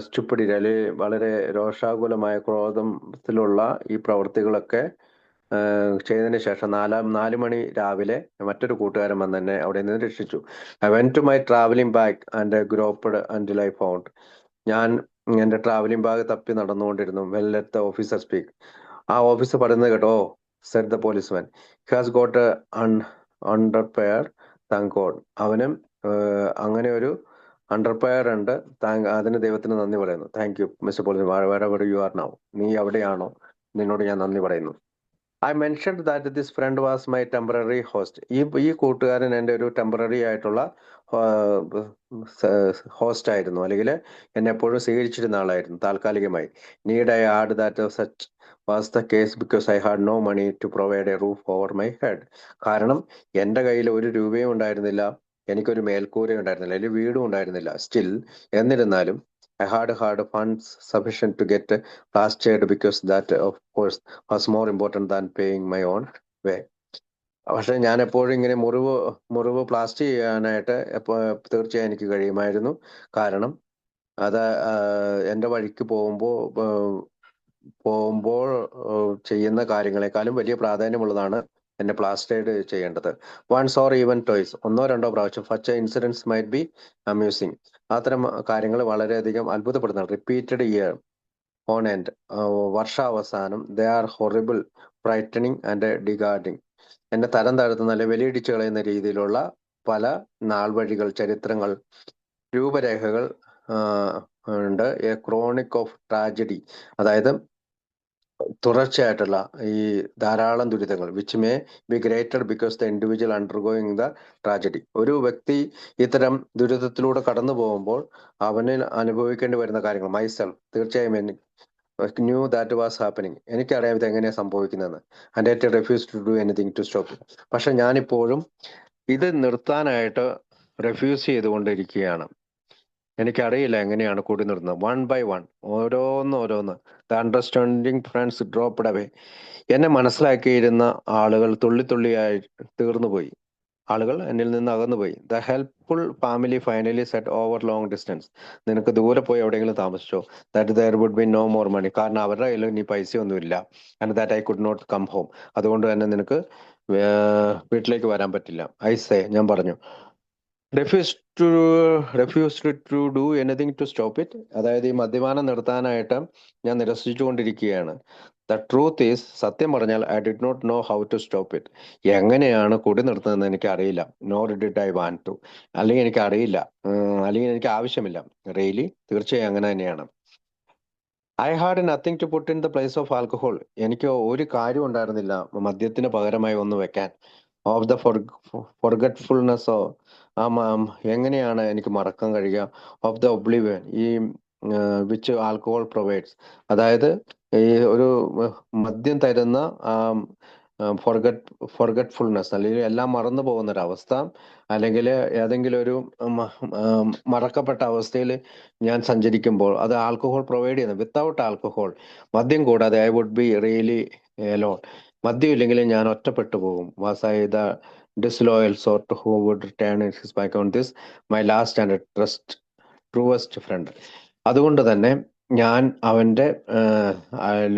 സ്റ്റുപ്പിഡിറ്റി, അല്ലെങ്കിൽ വളരെ രോഷാകുലമായ ക്രോധത്തിലുള്ള ഈ പ്രവൃത്തികളൊക്കെ ചെയ്തതിന് ശേഷം 4 മണി രാവിലെ മറ്റൊരു കൂട്ടുകാരൻ വന്ന് എന്നെ അവിടെ നിന്ന് രക്ഷിച്ചു. I went to my travelling bag and groped until I found. ഞാൻ എന്റെ ട്രാവലിംഗ് ബാഗ് തപ്പി നടന്നുകൊണ്ടിരുന്നു. Well let the officer speak. ആ ഓഫീസർ പറയുന്നത് കേട്ടോ. Said the policeman. He has got underwear, thank God. അവനും അങ്ങനെ ഒരു അണ്ടർപെയർ ഉണ്ട്, അതിന് ദൈവത്തിന് നന്ദി പറയുന്നു. Thank you mister police, where you are now. നീ എവിടെയാണോ, നിന്നോട് ഞാൻ നന്ദി പറയുന്നു. I mentioned that this friend was my temporary host. ഈ കൂട്ടുകാരൻ എൻ്റെ ഒരു ടെമ്പററി ആയിട്ടുള്ള ഹോസ്റ്റ് ആയിരുന്നു, അല്ലെങ്കിൽ എന്നെ എപ്പോഴും സ്വീകരിച്ചിരുന്ന ആളായിരുന്നു താൽക്കാലികമായി. Need I add that such was the case because I had no money to provide a roof over my head. കാരണം എൻ്റെ കയ്യിൽ ഒരു രൂപയും ഉണ്ടായിരുന്നില്ല, എനിക്കൊരു മേൽക്കൂര ഉണ്ടായിരുന്നില്ല, അല്ലെങ്കിൽ വീടും ഉണ്ടായിരുന്നില്ല. സ്റ്റിൽ, എന്നിരുന്നാലും I had funds sufficient to get plastered because that, of course, was more important than paying my own way. പക്ഷെ ഞാൻ എപ്പോഴും ഇങ്ങനെ മുറിവ് പ്ലാസ്റ്റർ ചെയ്യാനായിട്ട് തീർച്ചയായും എനിക്ക് കഴിയുമായിരുന്നു. കാരണം അത് എൻ്റെ വഴിക്ക് പോകുമ്പോൾ ചെയ്യുന്ന കാര്യങ്ങളെക്കാളും വലിയ പ്രാധാന്യമുള്ളതാണ് എന്നെ പ്ലാസ്റ്റേഡ് ചെയ്യേണ്ടത്. വൺസ് ഓർ ഈവൻ ടോയ്സ്, 1-2 പ്രാവശ്യം. Such incidents might be amusing. അത്തരം കാര്യങ്ങൾ വളരെയധികം അത്ഭുതപ്പെടുന്നതാണ്. റിപ്പീറ്റഡ് ഇയർ ഓൺ എൻഡ്, വർഷാവസാനം. They are horrible, frightening and degrading. എന്നെ തരം താഴ്ത്തുന്ന, അല്ലെങ്കിൽ വെളിയിടിച്ചു കളയുന്ന രീതിയിലുള്ള പല നാൾവഴികൾ, ചരിത്രങ്ങൾ, രൂപരേഖകൾ ഉണ്ട്. എ ക്രോണിക് ഓഫ് ട്രാജഡി, അതായത് തുടർച്ചയായിട്ടുള്ള ഈ ധാരാളം ദുരിതങ്ങൾ. Which may be grated because the individual undergoing the tragedy. ഒരു വ്യക്തി ഇത്തരം ദുരിതത്തിലൂടെ കടന്നു പോകുമ്പോൾ അവന് അനുഭവിക്കേണ്ടി വരുന്ന കാര്യങ്ങൾ. മൈസെൽഫ്, തീർച്ചയായും ന്യൂ ദാറ്റ് വാസ് ഹാപ്പനിങ്, എനിക്കറിയാം ഇത് എങ്ങനെയാണ് സംഭവിക്കുന്നതെന്ന്. And I refuse to do anything to stop. പക്ഷെ ഞാനിപ്പോഴും ഇത് നിർത്താനായിട്ട് റെഫ്യൂസ് ചെയ്തുകൊണ്ടിരിക്കുകയാണ്. എനിക്കറിയില്ല എങ്ങനെയാണ് കൂടി നിർത്തുന്നത്. 1 by 1, ഓരോന്ന്. The understanding friends dropped away. എന്നെ മനസ്സിലാക്കിയിരുന്ന ആളുകൾ തുള്ളിയായി തീർന്നുപോയി. ആളുകൾ എന്നിൽ നിന്ന് അകന്നുപോയി. The helpful family finally set over long distance. നിനക്ക് ദൂരെ പോയി എവിടെയെങ്കിലും താമസിച്ചോ. That there would be no more money. കാരണം അവരുടെ കയ്യിൽ ഇനി പൈസയൊന്നുമില്ല. And that I could not come home. അതുകൊണ്ട് തന്നെ നിനക്ക് വീട്ടിലേക്ക് വരാൻ പറ്റില്ല. ഞാൻ പറഞ്ഞു. refused to do anything to stop it. അതായത് ഈ മദ്യപാനം നിർത്താനായിട്ട് ഞാൻ നിരസിച്ചുകൊണ്ടിരിക്കുകയാണ്. ദ ട്രൂത്ത് ഈസ്, സത്യം പറഞ്ഞാൽ, I did not know how to stop it. എങ്ങനെയാണ് കുടി നിർത്തുന്നതെന്ന് എനിക്ക് അറിയില്ല. Nor did I want to. അല്ലെങ്കിൽ എനിക്ക് അറിയില്ല, അല്ലെങ്കിൽ എനിക്ക് ആവശ്യമില്ല. റിയലി, തീർച്ചയായും അങ്ങനെ തന്നെയാണ്. I had nothing to put in the place of alcohol. എനിക്ക് ഒരു കാര്യം ഉണ്ടായിരുന്നില്ല മദ്യത്തിന് പകരമായി ഒന്ന് വെക്കാൻ. ഓഫ് ദ ഫൊർഗറ്റ്ഫുൾനെസ്, എങ്ങനെയാണ് എനിക്ക് മറക്കാൻ കഴിയുക. ഓഫ് ദ ഒബ്ലിവിയൻ, ഈ വിച്ച് ആൽക്കഹോൾ പ്രൊവൈഡ്സ്. അതായത് ഈ ഒരു മദ്യം തരുന്ന ഫൊർഗറ്റ്ഫുൾനെസ്, അല്ലെങ്കിൽ എല്ലാം മറന്നു പോകുന്ന ഒരു അവസ്ഥ, അല്ലെങ്കിൽ ഏതെങ്കിലും ഒരു മറക്കപ്പെട്ട അവസ്ഥയിൽ ഞാൻ സഞ്ചരിക്കുമ്പോൾ അത് ആൽക്കഹോൾ പ്രൊവൈഡ് ചെയ്യുന്നത്. വിത്തൗട്ട് ആൽക്കഹോൾ, മദ്യം കൂടാതെ, I would be really alone. മദ്യമില്ലെങ്കിലും ഞാൻ ഒറ്റപ്പെട്ടു പോകും. Was I the disloyal sort who would turn his back on this my last and truest friend. അതുകൊണ്ട് തന്നെ ഞാൻ അവൻ്റെ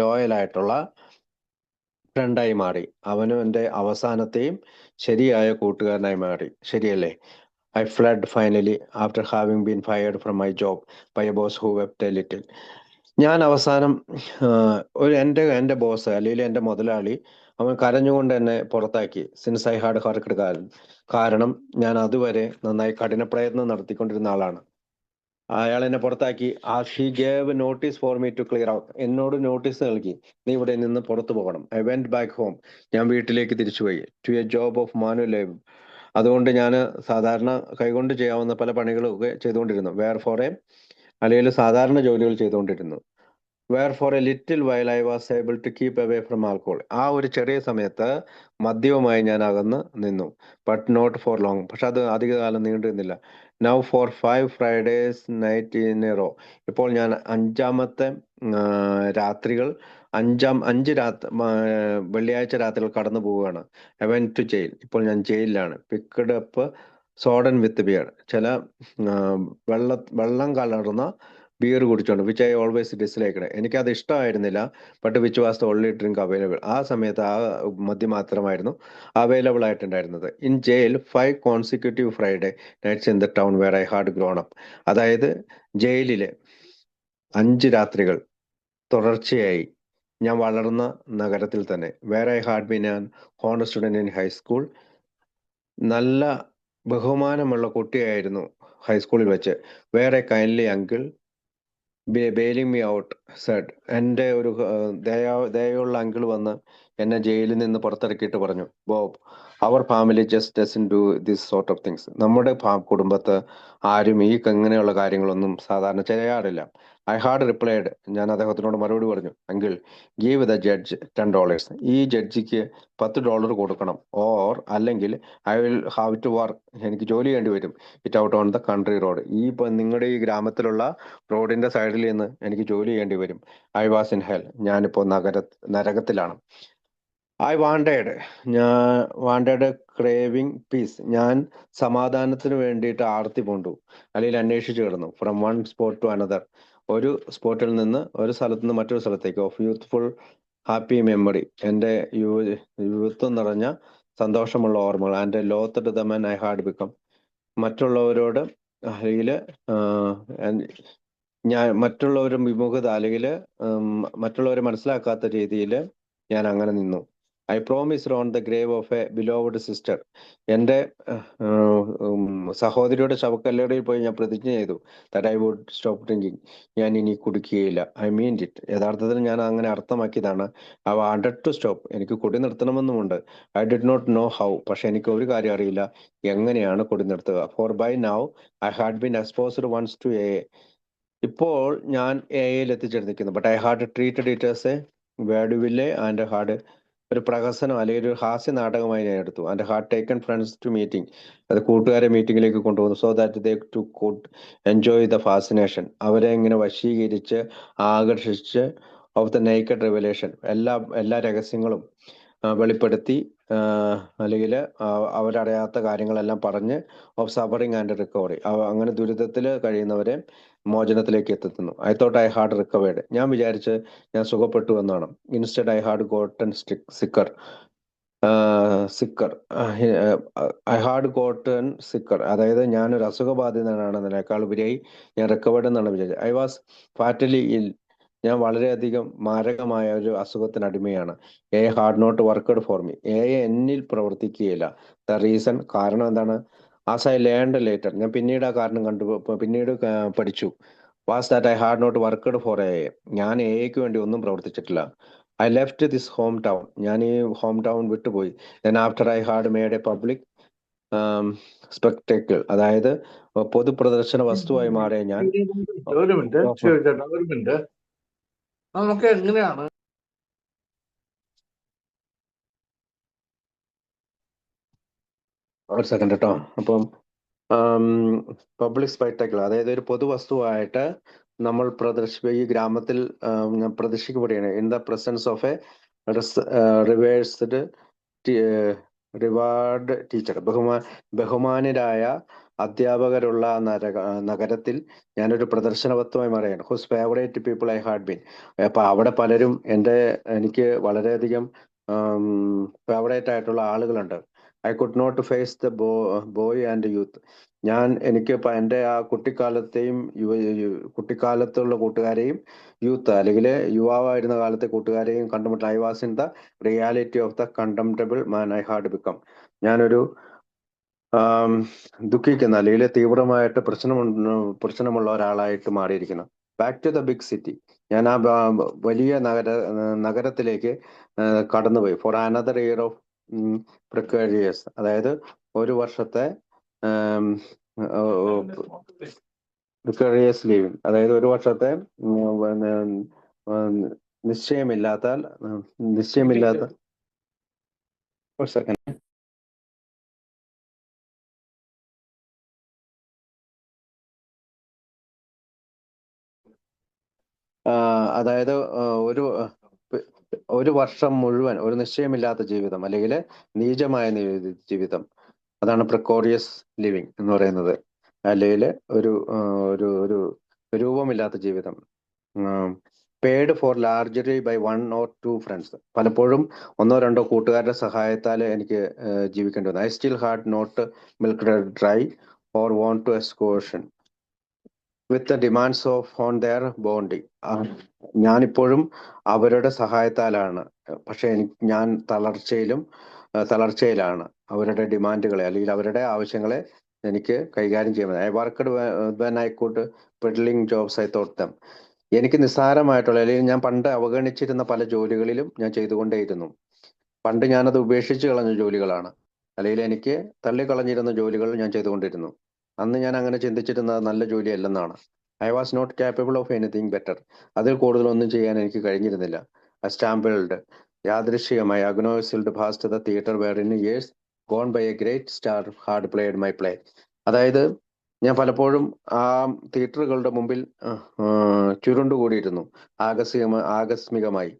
ലോയലായിട്ടുള്ള ഫ്രണ്ടായി മാറി. അവനും എൻ്റെ അവസാനത്തെയും ശരിയായ കൂട്ടുകാരനായി മാറി. ശരിയല്ലേ? I fled finally after having been fired from my job by a boss who wept a little. ഞാൻ അവസാനം എൻ്റെ ബോസ് അല്ലെങ്കിൽ എൻ്റെ മുതലാളി അവൻ കരഞ്ഞുകൊണ്ട് എന്നെ പുറത്താക്കി. സിൻസ് ഐ ഹാഡ് ഹർക്ക്ഡ് കാരണം ഞാൻ അതുവരെ നന്നായി കഠിന പ്രയത്നം നടത്തിക്കൊണ്ടിരുന്ന ആളാണ്. അയാൾ എന്നെ പുറത്താക്കി. He gave notice for me to clear out. എന്നോട് നോട്ടീസ് നൽകി, നീ ഇവിടെ നിന്ന് പുറത്തു പോകണം. I went back home. ഞാൻ വീട്ടിലേക്ക് തിരിച്ചുപോയി. To a job of manual labour. അതുകൊണ്ട് ഞാൻ സാധാരണ കൈകൊണ്ട് ചെയ്യാവുന്ന പല പണികളൊക്കെ ചെയ്തുകൊണ്ടിരുന്നു. അല്ലെങ്കിൽ സാധാരണ ജോലികൾ ചെയ്തുകൊണ്ടിരുന്നു. Where for a little while I was able to keep away from alcohol. ആ ഒരു ചെറിയ സമയത്ത് മദ്യവുമായി ഞാൻ അകന്ന് നിന്നു. But not for long. പക്ഷെ അത് അധികകാലം നീണ്ടു നിന്നില്ല. Now for 5 Fridays night in a row. ഇപ്പോൾ ഞാൻ അഞ്ചാമത്തെ രാത്രികൾ വെള്ളിയാഴ്ച രാത്രികൾ കടന്നു പോവുകയാണ്. I went to jail. ഇപ്പോൾ ഞാൻ ജയിലിലാണ്. Picked up sodden with beer. ചില വെള്ളം കലർന്ന ബിയർ കുടിച്ചോണ്ട്, വിച്ച് ഐ ഓൾവേസ് ഡിസ്ലൈക്ക്ഡ്. എനിക്കത് ഇഷ്ടമായിരുന്നില്ല. But which was the only drink available. ആ സമയത്ത് ആ മദ്യം മാത്രമായിരുന്നു അവൈലബിൾ ആയിട്ടുണ്ടായിരുന്നത്. In jail 5 consecutive Friday nights in the town where I had grown up. അതായത് ജയിലിലെ 5 രാത്രികൾ തുടർച്ചയായി ഞാൻ വളർന്ന നഗരത്തിൽ തന്നെ. Where I had been an honour student in high school. നല്ല ബഹുമാനമുള്ള കുട്ടിയായിരുന്നു ഹൈസ്കൂളിൽ വെച്ച്. വേറെ kindly uncle bailing me out said. എൻ്റെ ഒരു ദയുള്ള അങ്കിൾ വന്ന് എന്നെ ജയിലിൽ നിന്ന് പുറത്തിറക്കിയിട്ട് പറഞ്ഞു, Bob, our family just doesn't do this sort of things. നമ്മുടെ കുടുംബത്ത് ആരും ഈ ഇങ്ങനെയുള്ള കാര്യങ്ങളൊന്നും സാധാരണ ചെയ്യാറില്ല. I had replied. ഞാൻ അദ്ദേഹത്തിനോട് മറുപടി പറഞ്ഞു, അങ്കിൾ, ഗീവ് ദ ജഡ്ജ് $10. ഈ ജഡ്ജിക്ക് $10 കൊടുക്കണം. അല്ലെങ്കിൽ I will have to work. എനിക്ക് ജോലി ചെയ്യേണ്ടി വരും. It out on the country road. നിങ്ങളുടെ ഈ ഗ്രാമത്തിലുള്ള റോഡിന്റെ സൈഡിൽ നിന്ന് എനിക്ക് ജോലി ചെയ്യേണ്ടി വരും. I was in hell. ഞാനിപ്പോ നരകത്തിലാണ്. I wanted craving peace. ഞാൻ സമാധാനത്തിന് വേണ്ടിയിട്ട് ആർത്തി പൂണ്ടു, അല്ലെങ്കിൽ അന്വേഷിച്ചു കിടന്നു. From one spot to another. ഒരു സ്പോട്ടിൽ നിന്ന് ഒരു സ്ഥലത്ത് നിന്ന് മറ്റൊരു സ്ഥലത്തേക്ക്. Of youthful happy memory. എൻ്റെ യൂത്ത് നിറഞ്ഞ സന്തോഷമുള്ള ഓർമ്മകൾ. And loathe the man I had become. മറ്റുള്ളവരോട് അല്ലെങ്കിൽ ഞാൻ മറ്റുള്ളവരുടെ വിമുഖത അല്ലെങ്കിൽ മറ്റുള്ളവരെ മനസ്സിലാക്കാത്ത രീതിയിൽ ഞാൻ അങ്ങനെ നിന്നു. I promised on the grave of a beloved sister. എൻ്റെ സഹോദരിയുടെ ശവക്കല്ലറയിൽ പോയി ഞാൻ പ്രതിജ്ഞ ചെയ്തു, that I would stop drinking. ഞാൻ ഇനി കുടിക്കുകയില്ല. I mean it. യഥാർത്ഥത്തിൽ ഞാൻ അങ്ങനെ അർത്ഥമാക്കിയതാണ്. I wanted to stop. എനിക്ക് കുടി നിർത്തണമെന്നുമുണ്ട്. I did not know how. പക്ഷെ എനിക്ക് ഒരു കാര്യം അറിയില്ല, എങ്ങനെയാണ് കുടി നിർത്തുക. For by now I had been exposed once to A. ഇപ്പോൾ ഞാൻ എയിൽ എത്തിച്ചേർന്നിരിക്കുന്നു. But I had treated it as a vaudeville and had ഒരു പ്രഹസനം അല്ലെങ്കിൽ ഒരു ഹാസ്യ നാടകമായി ഞാൻ എടുത്തു. And had taken friends to meeting. അത് കൂട്ടുകാരെ മീറ്റിംഗിലേക്ക് കൊണ്ടുപോകുന്നു. So that they too could enjoy the fascination. അവരെ ഇങ്ങനെ വശീകരിച്ച് ആകർഷിച്ച് ഓഫ് ദ നേക്കഡ് റിവലേഷൻ. എല്ലാ രഹസ്യങ്ങളും വെളിപ്പെടുത്തി, അല്ലെങ്കിൽ അവരറിയാത്ത കാര്യങ്ങളെല്ലാം പറഞ്ഞ് ഓഫ് സഫറിങ് ആൻഡ് റിക്കവറി. അങ്ങനെ ദുരിതത്തിൽ കഴിയുന്നവരെ മോചനത്തിലേക്ക് എത്തുന്നു. I thought I had recovered. ഞാൻ വിചാരിച്ച് ഞാൻ സുഖപ്പെട്ടു എന്നാണ്. Instead I had gotten sicker. I had gotten sicker. അതായത് ഞാനൊരു അസുഖബാധിതനാണെന്നതിനേക്കാൾ ഉപരിയായി ഞാൻ റിക്കവേർഡ് എന്നാണ് വിചാരിച്ചത്. ഐ വാസ് ഫാറ്റലി ഇൽ. ഞാൻ വളരെയധികം മാരകമായ ഒരു അസുഖത്തിന് അടിമയാണ്. A had not worked for me. എന്നിൽ പ്രവർത്തിക്കുകയില്ല. ദ റീസൺ, കാരണം എന്താണ്? As I learned later. ഞാൻ പിന്നീട് ആ കാരണം പിന്നീട് പഠിച്ചു. Was that I had not worked for A. ഞാൻ എക്ക് വേണ്ടി ഒന്നും പ്രവർത്തിച്ചിട്ടില്ല. I left this home town. ഞാൻ ഈ ഹോം ടൗൺ വിട്ടുപോയി. Then after I had made a public spectacle. അതായത് പൊതുപ്രദർശന വസ്തുവായി മാറിയ ഞാൻ. ഒരു മിനിറ്റ് നമുക്ക് എങ്ങനെയാണ് ഒരു സെക്കൻഡ് കേട്ടോ. അപ്പം പബ്ലിക് സ്പെക്ടക്കിൾ, അതായത് ഒരു പൊതുവസ്തുവായിട്ട് നമ്മൾ ഈ ഗ്രാമത്തിൽ പ്രദർശിക്കപ്പെടുകയാണ്. In the presence of a reversed reward teacher, ബഹുമാനരായ അധ്യാപകരുള്ള നഗരത്തിൽ ഞാനൊരു പ്രദർശനവസ്തുവായി മാറുകയാണ്. Whose favourite people I had been. അപ്പൊ അവിടെ പലരും എനിക്ക് വളരെയധികം ഫേവറേറ്റ് ആയിട്ടുള്ള ആളുകളുണ്ട്. I could not face the boy and youth. എനിക്ക് എൻ്റെ ആ കുട്ടിക്കാലത്തുള്ള കൂട്ടുകാരെയും യൂത്ത് അല്ലെങ്കിൽ യുവാവായിരുന്ന കാലത്തെ കൂട്ടുകാരെയും കണ്ടുമുട്ട. I was in the reality of the contemptible man I had become. ഞാനൊരു ദുഃഖിക്കുന്ന അല്ലെങ്കിൽ തീവ്രമായിട്ട് പ്രശ്നമുള്ള ഒരാളായിട്ട് മാറിയിരിക്കുന്നു. Back to the big city. ഞാൻ ആ വലിയ നഗരത്തിലേക്ക് കടന്നുപോയി. For another year of precarious, അതായത് ഒരു വർഷത്തെ പ്രിക്കേരിയസ് ലീവിങ്, അതായത് ഒരു വർഷത്തെ നിശ്ചയമില്ലാത്ത ഒരു സെക്കൻഡ്. അതായത് ഒരു വർഷം മുഴുവൻ ഒരു നിശ്ചയമില്ലാത്ത ജീവിതം അല്ലെങ്കിൽ നീചമായ ജീവിതം, അതാണ് പ്രിക്കോറിയസ് ലിവിങ് എന്ന് പറയുന്നത്. അല്ലെങ്കിൽ ഒരു രൂപമില്ലാത്ത ജീവിതം. Paid for largely by 1 or 2 friends. പലപ്പോഴും 1 or 2 കൂട്ടുകാരുടെ സഹായത്താൽ എനിക്ക് ജീവിക്കേണ്ടി വന്നു. I still had not milked dry or വോണ്ട് to exhaustion with the demands of on their bounty. ഞാനിപ്പോഴും അവരുടെ സഹായത്താലാണ്, പക്ഷെ ഞാൻ തളർച്ചയിലാണ്. അവരുടെ ഡിമാൻഡുകളെ അല്ലെങ്കിൽ അവരുടെ ആവശ്യങ്ങളെ എനിക്ക് കൈകാര്യം ചെയ്യുന്നത്. I worked when I could peddling jobs I thought them. എനിക്ക് നിസ്സാരമായിട്ടുള്ള അല്ലെങ്കിൽ ഞാൻ പണ്ട് അവഗണിച്ചിരുന്ന പല ജോലികളിലും ഞാൻ ചെയ്തുകൊണ്ടേയിരുന്നു. പണ്ട് ഞാനത് ഉപേക്ഷിച്ച് കളഞ്ഞ ജോലികളാണ്, അല്ലെങ്കിൽ എനിക്ക് തള്ളിക്കളഞ്ഞിരുന്ന ജോലികൾ ഞാൻ ചെയ്തുകൊണ്ടിരുന്നു. അന്ന് ഞാൻ അങ്ങനെ ചിന്തിച്ചിരുന്നത് നല്ല ജോലിയല്ലെന്നാണ്. I was not capable of anything better. അതിൽ കൂടുതലൊന്നും ചെയ്യാൻ എനിക്ക് കഴിഞ്ഞിരുന്നില്ല. സ്റ്റാമ്പിൾഡ് യാദൃശ്ചികമായി അഗ്നോസിൽഡ് past the theatre where in years gone by a great star had played my play. അതായത് ഞാൻ പലപ്പോഴും ആ തിയേറ്ററുകളുടെ മുമ്പിൽ ചുരുണ്ടുകൂടിയിരുന്നു, ആകസ്മികമായി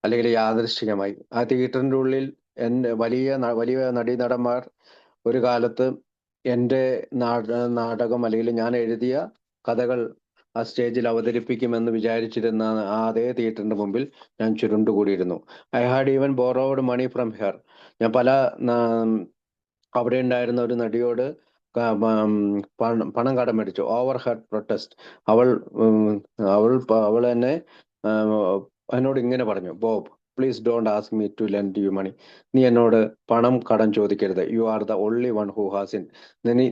അല്ലെങ്കിൽ യാദൃശ്ചികമായി. ആ തിയേറ്ററിന്റെ ഉള്ളിൽ വലിയ നടീനടന്മാർ ഒരു കാലത്ത് എൻ്റെ നാടകം അല്ലെങ്കിൽ ഞാൻ എഴുതിയ കഥകൾ ആ സ്റ്റേജിൽ അവതരിപ്പിക്കുമെന്ന് വിചാരിച്ചിരുന്ന അതേ തിയേറ്ററിന്റെ മുമ്പിൽ ഞാൻ ചുരുണ്ടുകൂടിയിരുന്നു. I had even borrowed money from her. ഞാൻ അവിടെ ഉണ്ടായിരുന്ന ഒരു നടിയോട് പണം കടം മേടിച്ചു. Over her protest. അവൾ എന്നെ എന്നോട് ഇങ്ങനെ പറഞ്ഞു, Bob please don't ask me to lend you money. നീ എന്നോട് പണം കടം ചോദിക്കരുത്. You are the only one who has in.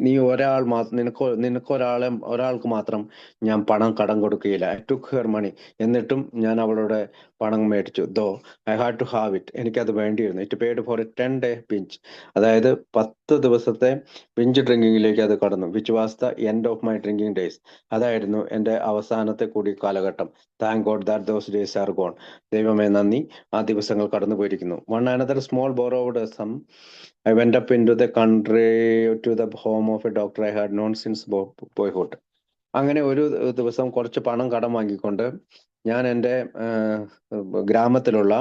നീ ഒരാൾക്ക് മാത്രം ഞാൻ പണം കടം കൊടുക്കുകയില്ല. I took her money. എന്നിട്ടും ഞാൻ അവളുടെ പണം മേടിച്ചു. Though I had to have it. എനിക്കത് വേണ്ടിയിരുന്നു. It paid for a 10-day binge. അതായത് 10 ദിവസത്തെ ബിഞ്ച് ഡ്രിങ്കിങ്ങിലേക്ക് അത് കടന്നു. Which was the end of my drinking days. അതായിരുന്നു എൻ്റെ അവസാനത്തെ കൂടി കാലഘട്ടം. Thank God that those days are gone. ദൈവമേ നന്ദി, ആ ദിവസങ്ങൾ കടന്നു പോയിരിക്കുന്നു. One another small borrowed sum I went up into the country to the home of a doctor I had known since boyhood. അങ്ങനെ ഒരു ദിവസം കുറച്ച് പണം കടം വാങ്ങിക്കൊണ്ട് ഞാൻ എൻ്റെ ഗ്രാമത്തിലുള്ള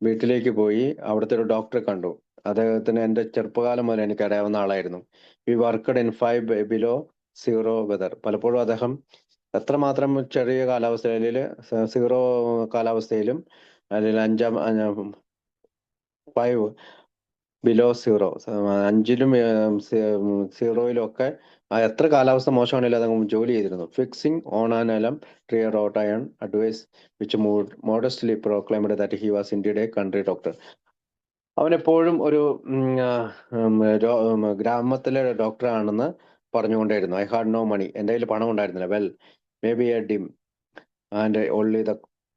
വീട്ടിലേക്ക് പോയി. അവിടുത്തെ ഒരു ഡോക്ടറെ കണ്ടു. അദ്ദേഹത്തിന് എൻ്റെ ചെറുപ്പകാലം മുതൽ എനിക്ക് അറിയാവുന്ന ആളായിരുന്നു. We worked in 5 below 0 weather. പലപ്പോഴും അദ്ദേഹം എത്രമാത്രം ചെറിയ കാലാവസ്ഥയിൽ 0 കാലാവസ്ഥയിലും അല്ലെങ്കിൽ 5 below 0 5-ലും 0-ലും ഒക്കെ എത്ര കാലാവസ്ഥ മോശമാണെങ്കിലും അദ്ദേഹം ജോലി ചെയ്തിരുന്നു. Fixing on an elm tree rot iron advice which modestly proclaimed that he was indeed a country doctor. അവൻ എപ്പോഴും ഒരു ഗ്രാമത്തിലെ ഡോക്ടറാണെന്ന് പറഞ്ഞുകൊണ്ടേയിരുന്നു. I had no money. എൻ്റെ കയ്യിൽ പണം ഉണ്ടായിരുന്നില്ല. Well maybe a dime and only the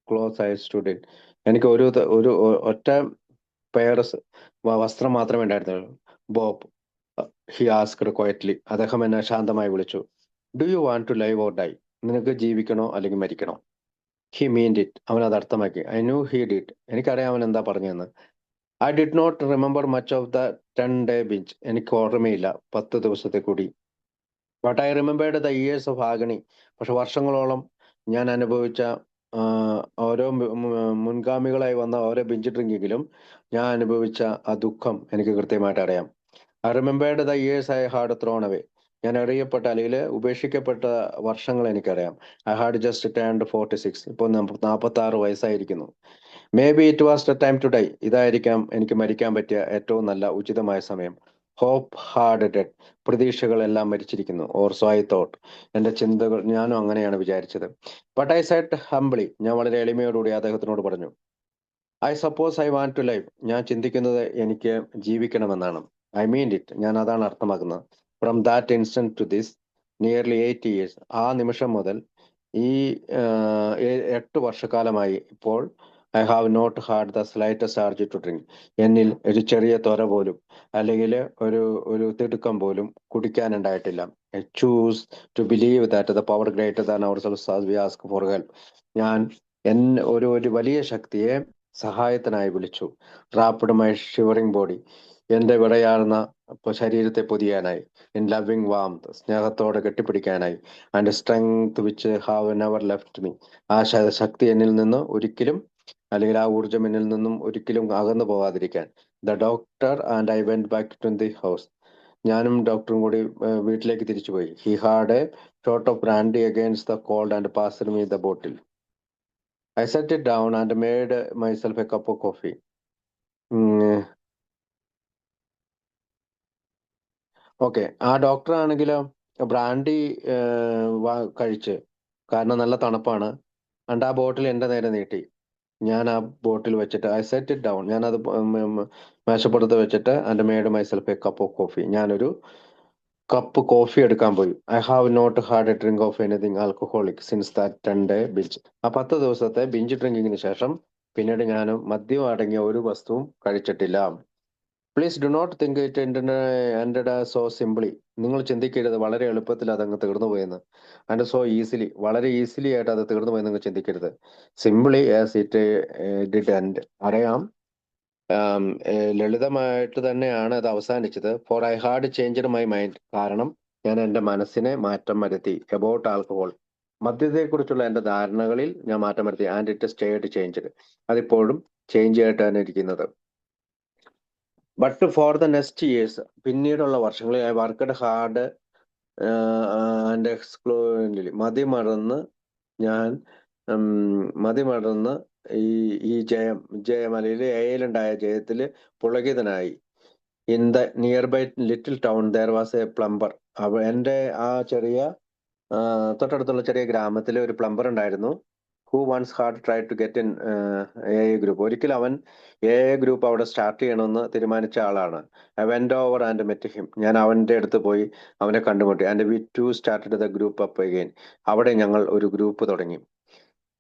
cloth I stood in. എനിക്ക് ഒരു ഒറ്റ പെയർ വസ്ത്രം മാത്രമേ ഉണ്ടായിരുന്നുള്ളൂ. Bob, he asked quietly. അദ്ദേഹം എന്നെ ശാന്തമായി വിളിച്ചു. Do you want to live or dye? നിനക്ക് ജീവിക്കണോ അല്ലെങ്കിൽ മരിക്കണോ? He meant it. അവൻ അത് അർത്ഥമാക്കി. I knew he did. എനിക്കറിയാം അവൻ എന്താ പറഞ്ഞതെന്ന്. I did not remember much of the 10-day binge. എനിക്ക് ഓർമ്മയില്ല 10 ദിവസത്തെ കൂടി. But I remembered the years of agony. പക്ഷെ വർഷങ്ങളോളം ഞാൻ അനുഭവിച്ച ഓരോ മുൻഗാമികളായി വന്ന ഓരോ ബിഞ്ച് ഡ്രിങ്കിങ്ങിലും ഞാൻ അനുഭവിച്ച ആ ദുഃഖം എനിക്ക് കൃത്യമായിട്ട് അറിയാം. I remembered the years I had thrown away. ഞാൻ അറിയപ്പെട്ട അല്ലെങ്കിൽ ഉപേക്ഷിക്കപ്പെട്ട വർഷങ്ങൾ എനിക്കറിയാം. I had just turned 46. ഇപ്പോൾ 46 വയസ്സായിരിക്കുന്നു. Maybe it was the time to die. ഇതായിരിക്കാം എനിക്ക് മരിക്കാൻ പറ്റിയ ഏറ്റവും നല്ല ഉചിതമായ സമയം. Hope had dead. പ്രതീക്ഷകളെല്ലാം മരിച്ചിരിക്കുന്നു. Or so I thought. എന്റെ ചിന്തകൾ, ഞാനും അങ്ങനെയാണ് വിചാരിച്ചത്. But I said humbly. ഞാൻ വളരെ എളിമയോടുകൂടി അദ്ദേഹത്തിനോട് പറഞ്ഞു, I suppose I want to live. ഞാൻ ചിന്തിക്കുന്നത് എനിക്ക് ജീവിക്കണമെന്നാണ്. I mean it. ഞാൻ അതാണ് അർത്ഥമാക്കുന്നത്. From that instant to this nearly 8 years. ആ നിമിഷം മുതൽ ഈ 8 വർഷക്കാലമായി ഇപ്പോൾ I have not had the slightest charge to drink. എന്നിൽ ഒരു ചെറിയ ത്വര പോലും അല്ലെങ്കിൽ ഒരു ഒരു തിടുക്കം പോലും കുടിക്കാനുണ്ടായിട്ടില്ല. I choose to believe that the power greater than ourselves as we ask for help. ഞാൻ ഒരു വലിയ ശക്തിയെ സഹായത്തിനായി വിളിച്ചു. Wrapped my shivering body. എന്റെ വിറയാർന്ന ശരീരത്തെ പൊതിയാനായി. In loving warmth. സ്നേഹത്തോടെ കെട്ടിപ്പിടിക്കാനായി. And strength which have never left me. ആ ശക്തി എന്നിൽ നിന്ന് ഒരിക്കലും അല്ലെങ്കിൽ ആ ഊർജം എന്നിൽ നിന്നും ഒരിക്കലും അകന്നു പോകാതിരിക്കാൻ. The doctor and I went back to the house. ഞാനും ഡോക്ടറും കൂടി വീട്ടിലേക്ക് തിരിച്ചുപോയി. He had a shot of brandy against the cold and passed me the bottle. I set it down and made myself a cup of coffee. Okay. ആ ഡോക്ടർ ആണെങ്കിലോ ബ്രാൻഡി കഴിച്ച്, കാരണം നല്ല തണുപ്പാണ്. ആ ബോട്ടിൽ എന്റെ നേരെ നീട്ടി. ഞാൻ ആ ബോട്ടിൽ വെച്ചിട്ട് ഐ സെറ്റ് ഇറ്റ് ഡൗൺ. ഞാനത് മേശപ്പുറത്ത് വെച്ചിട്ട് and made myself a cup of coffee. ഞാനൊരു കപ്പ് കോഫി എടുക്കാൻ പോയി. I have not had a drink of anything alcoholic since that 10 day binge. ആ 10 ദിവസത്തെ ബിഞ്ച് ഡ്രിങ്കിങ്ങിന് ശേഷം പിന്നീട് ഞാൻ മദ്യം അടങ്ങിയ ഒരു വസ്തുവും കഴിച്ചിട്ടില്ല. Please do not think it ended so simply. നിങ്ങൾ ചിന്തിക്കരുത് വളരെ എളുപ്പത്തിൽ അതങ്ങ് തീർന്നു പോയെന്ന്. ആൻഡ് സോ ഈസിലി, വളരെ ഈസിലി ആയിട്ട് അത് തീർന്നു പോയെന്ന് നിങ്ങൾ ചിന്തിക്കരുത്. Simply as it did end. അറിയാം, ലളിതമായിട്ട് തന്നെയാണ് അത് അവസാനിച്ചത്. For I had changed my mind. കാരണം ഞാൻ എൻ്റെ മനസ്സിനെ മാറ്റം വരുത്തി. About alcohol. മദ്യത്തെക്കുറിച്ചുള്ള എൻ്റെ ധാരണകളിൽ ഞാൻ മാറ്റം വരുത്തി. And it stayed changed. അതിപ്പോഴും ചേഞ്ച് ആയിട്ടാണ് ഇരിക്കുന്നത്. But for the next years. പിന്നീടുള്ള വർഷങ്ങളിൽ I worked hard and exclusively. മതിമറന്ന് ഞാൻ മതിമറന്ന് ഈ ഈ ജയം അല്ലെങ്കിൽ എയിലുണ്ടായ ജയത്തിൽ പുളകിതനായി. In the nearby little town there was a plumber. എൻ്റെ ആ ചെറിയ തൊട്ടടുത്തുള്ള ചെറിയ ഗ്രാമത്തിൽ ഒരു പ്ലംബർ ഉണ്ടായിരുന്നു. Who once had try to get in a group. ഒരിക്കൽ അവൻ എ ഗ്രൂപ്പ് അവിടെ സ്റ്റാർട്ട് ചെയ്യണമെന്ന് തീരുമാനിച്ച ആളാണ്. I went over and met him. ഞാൻ അവന്റെ അടുത്ത് പോയി അവനെ കണ്ടുമുട്ടി. And we two started the group up again. അവിടെ ഞങ്ങൾ ഒരു ഗ്രൂപ്പ് തുടങ്ങി.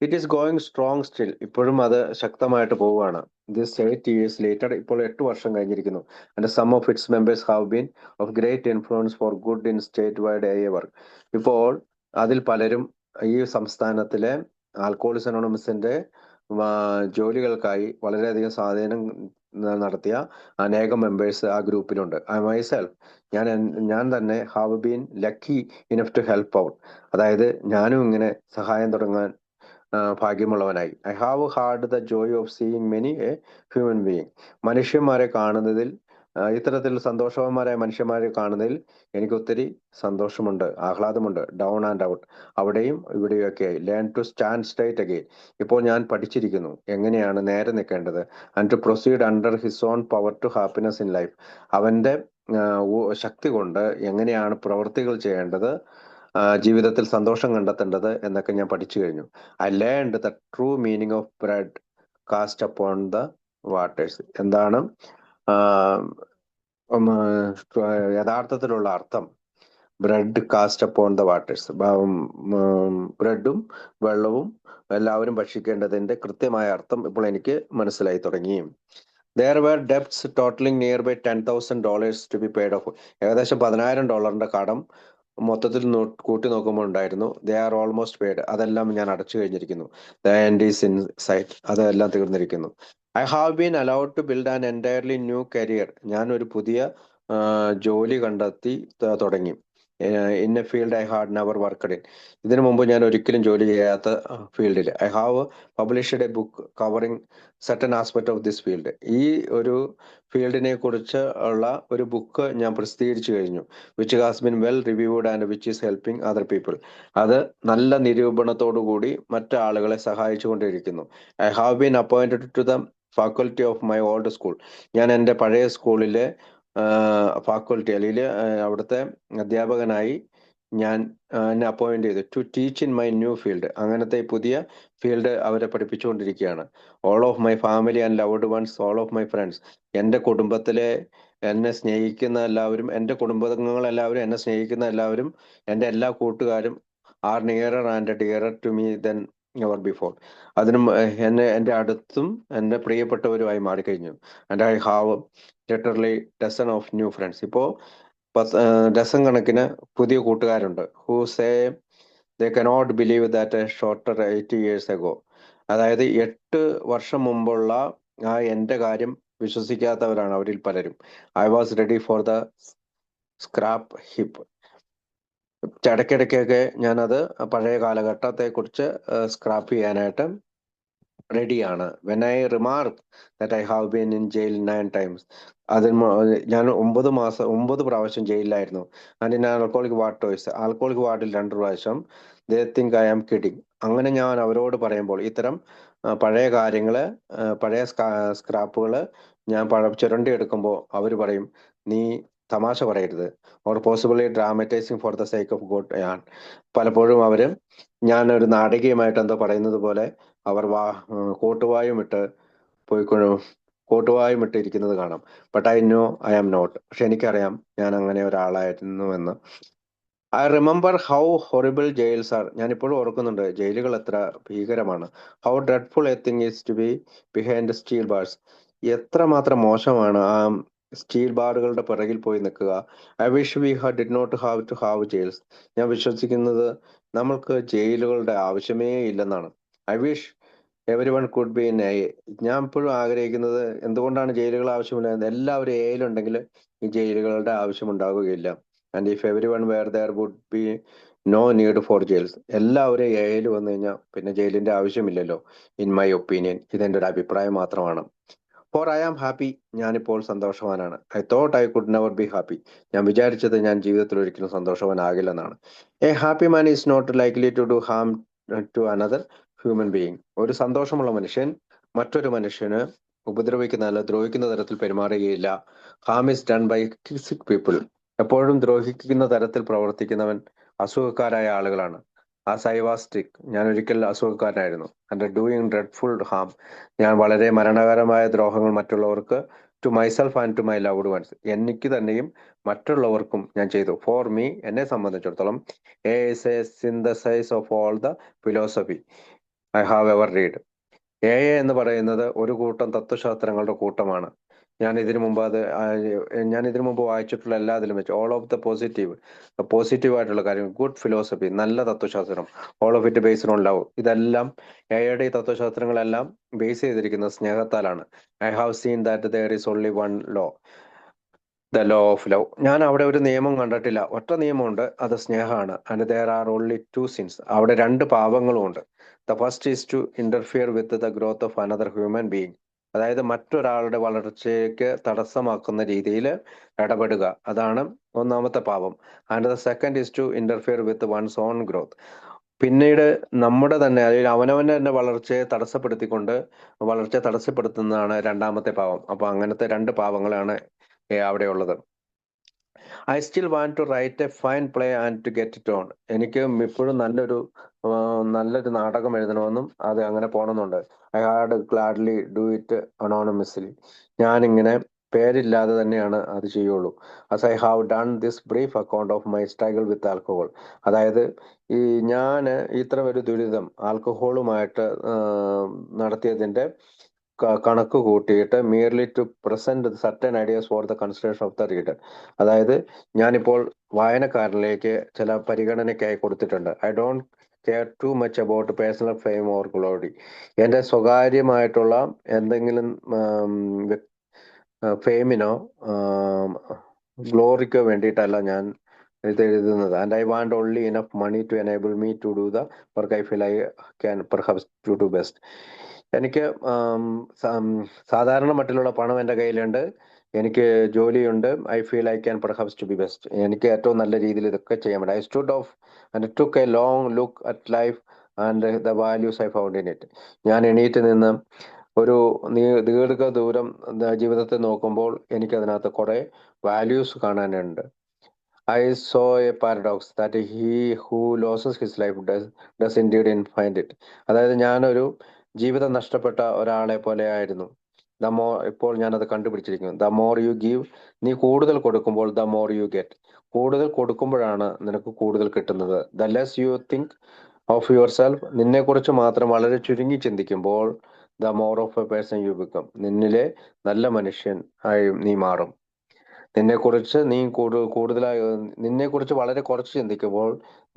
It is going strong still. ഇപ്പോഴും അത് ശക്തമായിട്ട് പോവുകയാണ്. This 8 years later. ഇപ്പോൾ 8 വർഷം കഴിഞ്ഞിരിക്കുന്നു. And some of its members have been of great influence for good in state wide a work. ഇപ്പോൾ അതിൽ പലരും ഈ സംസ്ഥാനത്തിലെ ആൽക്കഹോളിക്സ് അനോണിമസിന്റെ ജോലികൾക്കായി വളരെയധികം സ്വാധീനം നടത്തിയ അനേകം മെമ്പേഴ്സ് ആ ഗ്രൂപ്പിലുണ്ട്. I myself. ഞാൻ തന്നെ have been lucky enough to help out. അതായത് ഞാനും ഇങ്ങനെ സഹായം തുടങ്ങാൻ ഭാഗ്യമുള്ളവനായി. I have had the joy of seeing many a human being. മനുഷ്യന്മാരെ കാണുന്നതിൽ, ഇത്തരത്തിൽ സന്തോഷവാന്മാരായ മനുഷ്യന്മാരെ കാണുന്നതിൽ എനിക്ക് ഒത്തിരി സന്തോഷമുണ്ട്, ആഹ്ലാദമുണ്ട്. Down and out. അവിടെയും ഇവിടെയൊക്കെയായി. Learn to stand straight again. ഇപ്പോൾ ഞാൻ പഠിച്ചിരിക്കുന്നു എങ്ങനെയാണ് നേരെ നിൽക്കേണ്ടത്. And to proceed under his own power to happiness in life. അവന്റെ ശക്തി കൊണ്ട് എങ്ങനെയാണ് പ്രവൃത്തികൾ ചെയ്യേണ്ടത്, ജീവിതത്തിൽ സന്തോഷം കണ്ടെത്തേണ്ടത് എന്നൊക്കെ ഞാൻ പഠിച്ചു കഴിഞ്ഞു. I learned the true meaning of bread cast upon the waters. എന്താണ് യഥാർത്ഥത്തിലുള്ള അർത്ഥം? Bread cast upon the waters. ബ്രെഡും വെള്ളവും എല്ലാവരും ഭക്ഷിക്കേണ്ടതിന്റെ കൃത്യമായ അർത്ഥം ഇപ്പോൾ എനിക്ക് മനസ്സിലായി തുടങ്ങി. There were debts totaling nearby $10,000 to be paid off. ഏകദേശം $10,000 കടം മൊത്തത്തിൽ കൂട്ടി നോക്കുമ്പോൾ ഉണ്ടായിരുന്നു. They are almost paid. അതെല്ലാം ഞാൻ അടച്ചു കഴിഞ്ഞിരിക്കുന്നു. The end is in sight. അതെല്ലാം തീർന്നിരിക്കുന്നു. I have been allowed to build an entirely new career. ഞാൻ ഒരു പുതിയ ജോലി കണ്ടെത്തി തുടങ്ങി. In a field I had never worked in. ഇതിനു മുമ്പ് ഞാൻ ഒരിക്കലും ജോലി ചെയ്യാത്ത ഫീൽഡിൽ I have published a book covering certain aspect of this field. ഈ ഒരു ഫീൽഡിനെ കുറിച്ച് ഉള്ള ഒരു ബുക്ക് ഞാൻ പ്രസിദ്ധീകരിച്ചു കഴിഞ്ഞു. Which has been well reviewed and which is helping other people. അത് നല്ല നിരൂപണത്തോടു കൂടി മറ്റു ആളുകളെ സഹായിച്ചു കൊണ്ടിരിക്കുന്നു. I have been appointed to the faculty of my old school. ഞാൻ എൻ്റെ പഴയ സ്കൂളിലെ ഫാക്കൽറ്റി അല്ലെങ്കിൽ അവിടുത്തെ അധ്യാപകനായി ഞാൻ എന്നെ അപ്പോയിന്റ് ചെയ്തു. To teach in my new field. അങ്ങനത്തെ പുതിയ ഫീൽഡ് അവരെ പഠിപ്പിച്ചുകൊണ്ടിരിക്കുകയാണ്. All of my family and loved ones, all of my friends. എൻ്റെ കുടുംബത്തിലെ എന്നെ സ്നേഹിക്കുന്ന എല്ലാവരും, എൻ്റെ കുടുംബാംഗങ്ങളെല്ലാവരും, എന്നെ സ്നേഹിക്കുന്ന എല്ലാവരും, എൻ്റെ എല്ലാ കൂട്ടുകാരും are nearer and dearer to me then ever before. അതിനും എൻ്റെ അടുത്തും എൻ്റെ പ്രിയപ്പെട്ടവരുമായി മാറിക്കഴിഞ്ഞു. And I have literally dozen of new friends. ഇപ്പോൾ ഡസൺ കണക്കിന് പുതിയ കൂട്ടുകാരുണ്ട്. Who say they cannot believe that a shorter 80 years ago. അതായത് 8 വർഷം മുമ്പുള്ള ആ എൻ്റെ കാര്യം വിശ്വസിക്കാത്തവരാണ് അവരിൽ പലരും. I was ready for the scrap heap. ഇടയ്ക്കിടയ്ക്കൊക്കെ ഞാനത് പഴയ കാലഘട്ടത്തെ കുറിച്ച് സ്ക്രാപ്പ് ചെയ്യാനായിട്ട് റെഡിയാണ്. When I remark that I have been in jail 9 times. ഞാൻ 9 പ്രാവശ്യം ജയിലിലായിരുന്നു. And in alcoholic ward alcoholic വാർഡിൽ 2 പ്രാവശ്യം. They think I am kidding. അങ്ങനെ ഞാൻ അവരോട് പറയുമ്പോൾ ഇത്തരം പഴയ കാര്യങ്ങള്, പഴയ സ്ക്രാപ്പുകള് ഞാൻ ചുരണ്ടി എടുക്കുമ്പോൾ അവർ പറയും, നീ തമാശ പറയരുത്. Or possibly dramatising for the sake of God. പലപ്പോഴും അവര് ഞാൻ ഒരു നാടകീയമായിട്ട് എന്തോ പറയുന്നത് പോലെ അവർ കോട്ടുവായും ഇട്ട് കോട്ടുവായും ഇട്ട് ഇരിക്കുന്നത് കാണാം. But I know I am not. പക്ഷെ എനിക്കറിയാം ഞാൻ അങ്ങനെ ഒരാളായിരുന്നു എന്ന്. I remember how horrible jails are. ഞാൻ ഇപ്പോഴും ഓർക്കുന്നുണ്ട് ജയിലുകൾ എത്ര ഭീകരമാണ്. How dreadful a thing is to be behind steel bars. എത്രമാത്രം മോശമാണ് ആ സ്റ്റീൽ ബാറുകളുടെ പിറകിൽ പോയി നിൽക്കുക. I wish we did not have to have jails. ഞാൻ വിശ്വസിക്കുന്നത് നമ്മൾക്ക് ജയിലുകളുടെ ആവശ്യമേ ഇല്ലെന്നാണ്. I wish every one could be in A. ഞാൻ ഇപ്പോഴും ആഗ്രഹിക്കുന്നത് എന്തുകൊണ്ടാണ് ജയിലുകൾ ആവശ്യമില്ലാതെ. എല്ലാവരും എയിലുണ്ടെങ്കിൽ ഈ ജയിലുകളുടെ ആവശ്യം ഉണ്ടാവുകയില്ല. And if every one were there would be no need for jails. എല്ലാവരും എയിൽ വന്നു കഴിഞ്ഞാൽ പിന്നെ ജയിലിന്റെ ആവശ്യമില്ലല്ലോ. In my opinion. ഇതെന്റെ ഒരു അഭിപ്രായം മാത്രമാണ്. For I am happy. ഞാനിപ്പോൾ സന്തോഷവാനാണ്. I thought I could never be happy. ഞാൻ വിചാരിച്ചത് ഞാൻ ജീവിതത്തിൽ ഒരിക്കലും സന്തോഷവാനാകില്ലെന്നാണ്. A happy man is not likely to do harm to another human being. ഒരു സന്തോഷമുള്ള മനുഷ്യൻ മറ്റൊരു മനുഷ്യന് ഉപദ്രവിക്കുന്ന അല്ല ദ്രോഹിക്കുന്ന തരത്തിൽ പെരുമാറുകയില്ല. Harm is done by sick people. എപ്പോഴും ദ്രോഹിക്കുന്ന തരത്തിൽ പ്രവർത്തിക്കുന്നവൻ അസുഖക്കാരായ ആളുകളാണ്. As I was sick. ഞാൻ ഒരിക്കൽ അസുഖക്കാരനായിരുന്നു. And doing dreadful harm. ഞാൻ വളരെ മരണകരമായ ദ്രോഹങ്ങൾ മറ്റുള്ളവർക്ക്, to myself and to my loved ones. എനിക്ക് തന്നെയും മറ്റുള്ളവർക്കും ഞാൻ ചെയ്തു. ഫോർ മീ, എന്നെ സംബന്ധിച്ചിടത്തോളം, A is a synthesise of all the philosophy I have ever read. A എന്ന് പറയുന്നത് ഒരു കൂട്ടം തത്വശാസ്ത്രങ്ങളുടെ കൂട്ടമാണ്. ഞാൻ ഇതിനു മുമ്പ് വായിച്ചിട്ടുള്ള എല്ലാത്തിലും വെച്ച് ഓൾ ഓഫ് ദ പോസിറ്റീവ് ആയിട്ടുള്ള കാര്യം, ഗുഡ് ഫിലോസഫി, നല്ല തത്വശാസ്ത്രം, all of it based on love. ഇതെല്ലാം എയുടെ തത്വശാസ്ത്രങ്ങളെല്ലാം ബേസ് ചെയ്തിരിക്കുന്നത് സ്നേഹത്താലാണ്. I have seen that there is only one law, the law of love. ഞാൻ അവിടെ ഒരു നിയമം കണ്ടിട്ടില്ല. ഒറ്റ നിയമമുണ്ട്, അത് സ്നേഹമാണ്. And there are only 2 sins. അവിടെ 2 പാപങ്ങളും ഉണ്ട്. The first is to interfere with the growth of another human being. അതായത് മറ്റൊരാളുടെ വളർച്ചയ്ക്ക് തടസ്സമാക്കുന്ന രീതിയിൽ ഇടപെടുക, അതാണ് ഒന്നാമത്തെ പാപം. And the second is to interfere with one's own growth. പിന്നീട് നമ്മുടെ തന്നെ, അല്ലെങ്കിൽ അവനവന്റെ തന്നെ വളർച്ച തടസ്സപ്പെടുത്തുന്നതാണ് രണ്ടാമത്തെ പാപം. അപ്പൊ അങ്ങനത്തെ 2 പാപങ്ങളാണ് അവിടെ ഉള്ളത്. I still want to write a fine play and to get it on. എനിക്ക് ഇപ്പോഴും നല്ലൊരു നാടകം എഴുതണമെന്നും അത് അങ്ങനെ പോകണമെന്നുണ്ട്. I had gladly do it anonymously. ഞാനിങ്ങനെ പേരില്ലാതെ തന്നെയാണ് അത് ചെയ്യുള്ളൂ. As I have done this brief account of my struggle with alcohol. അതായത് ഞാൻ ഇത്ര ഒരു ദുരിതം ആൽക്കഹോളുമായിട്ട് നടത്തിയതിന്റെ കണക്ക് കൂട്ടിയിട്ട് merely to present certain ideas for the consideration of the reader. അതായത് ഞാനിപ്പോൾ വായനക്കാരനിലേക്ക് ചില പരിഗണനയ്ക്കായി കൊടുത്തിട്ടുണ്ട്. I don't care too much about personal fame or glory. എൻ്റെ സ്വകാര്യമായിട്ടുള്ള എന്തെങ്കിലും ഫെയിമിനോ ഗ്ലോറിക്കോ വേണ്ടിയിട്ടല്ല ഞാൻ ഇത് എഴുതുന്നത്. And I want only enough money to enable me to do the work I feel I can perhaps to do best. എനിക്ക് സാധാരണ മട്ടിലുള്ള പണം എൻ്റെ കയ്യിലുണ്ട്, എനിക്ക് ജോലിയുണ്ട്, I feel I can perhaps to be best, എനിക്ക് ഏറ്റവും നല്ല രീതിയിൽ ഇതൊക്കെ ചെയ്യാൻ പറ്റും. I stood of and took A long look at life and the values I found in it. ഞാൻ എണീറ്റ് നിന്ന് ഒരു ദീർഘദൂരം ജീവിതത്തെ നോക്കുമ്പോൾ എനിക്ക് അതിനകത്ത് കുറെ വാല്യൂസ് കാണാനുണ്ട്. I saw a paradox that he who loses his life does indeed in find it. അതായത് ഞാനൊരു ജീവിതം നഷ്ടപ്പെട്ട ഒരാളെ പോലെ ആയിരുന്നു. ഇപ്പോൾ ഞാനത് കണ്ടുപിടിച്ചിരിക്കുന്നു. ദ മോർ യു ഗീവ്, നീ കൂടുതൽ കൊടുക്കുമ്പോൾ ദ മോർ യു ഗെറ്റ്, കൂടുതൽ കൊടുക്കുമ്പോഴാണ് നിനക്ക് കൂടുതൽ കിട്ടുന്നത്. The less you think of yourself, നിന്നെ കുറിച്ച് മാത്രം വളരെ ചുരുങ്ങി ചിന്തിക്കുമ്പോൾ the more of a person you become, നിന്നിലെ നല്ല മനുഷ്യൻ ആയി നീ മാറും. നിന്നെക്കുറിച്ച് നിന്നെക്കുറിച്ച് വളരെ കുറച്ച് ചിന്തിക്കുമ്പോൾ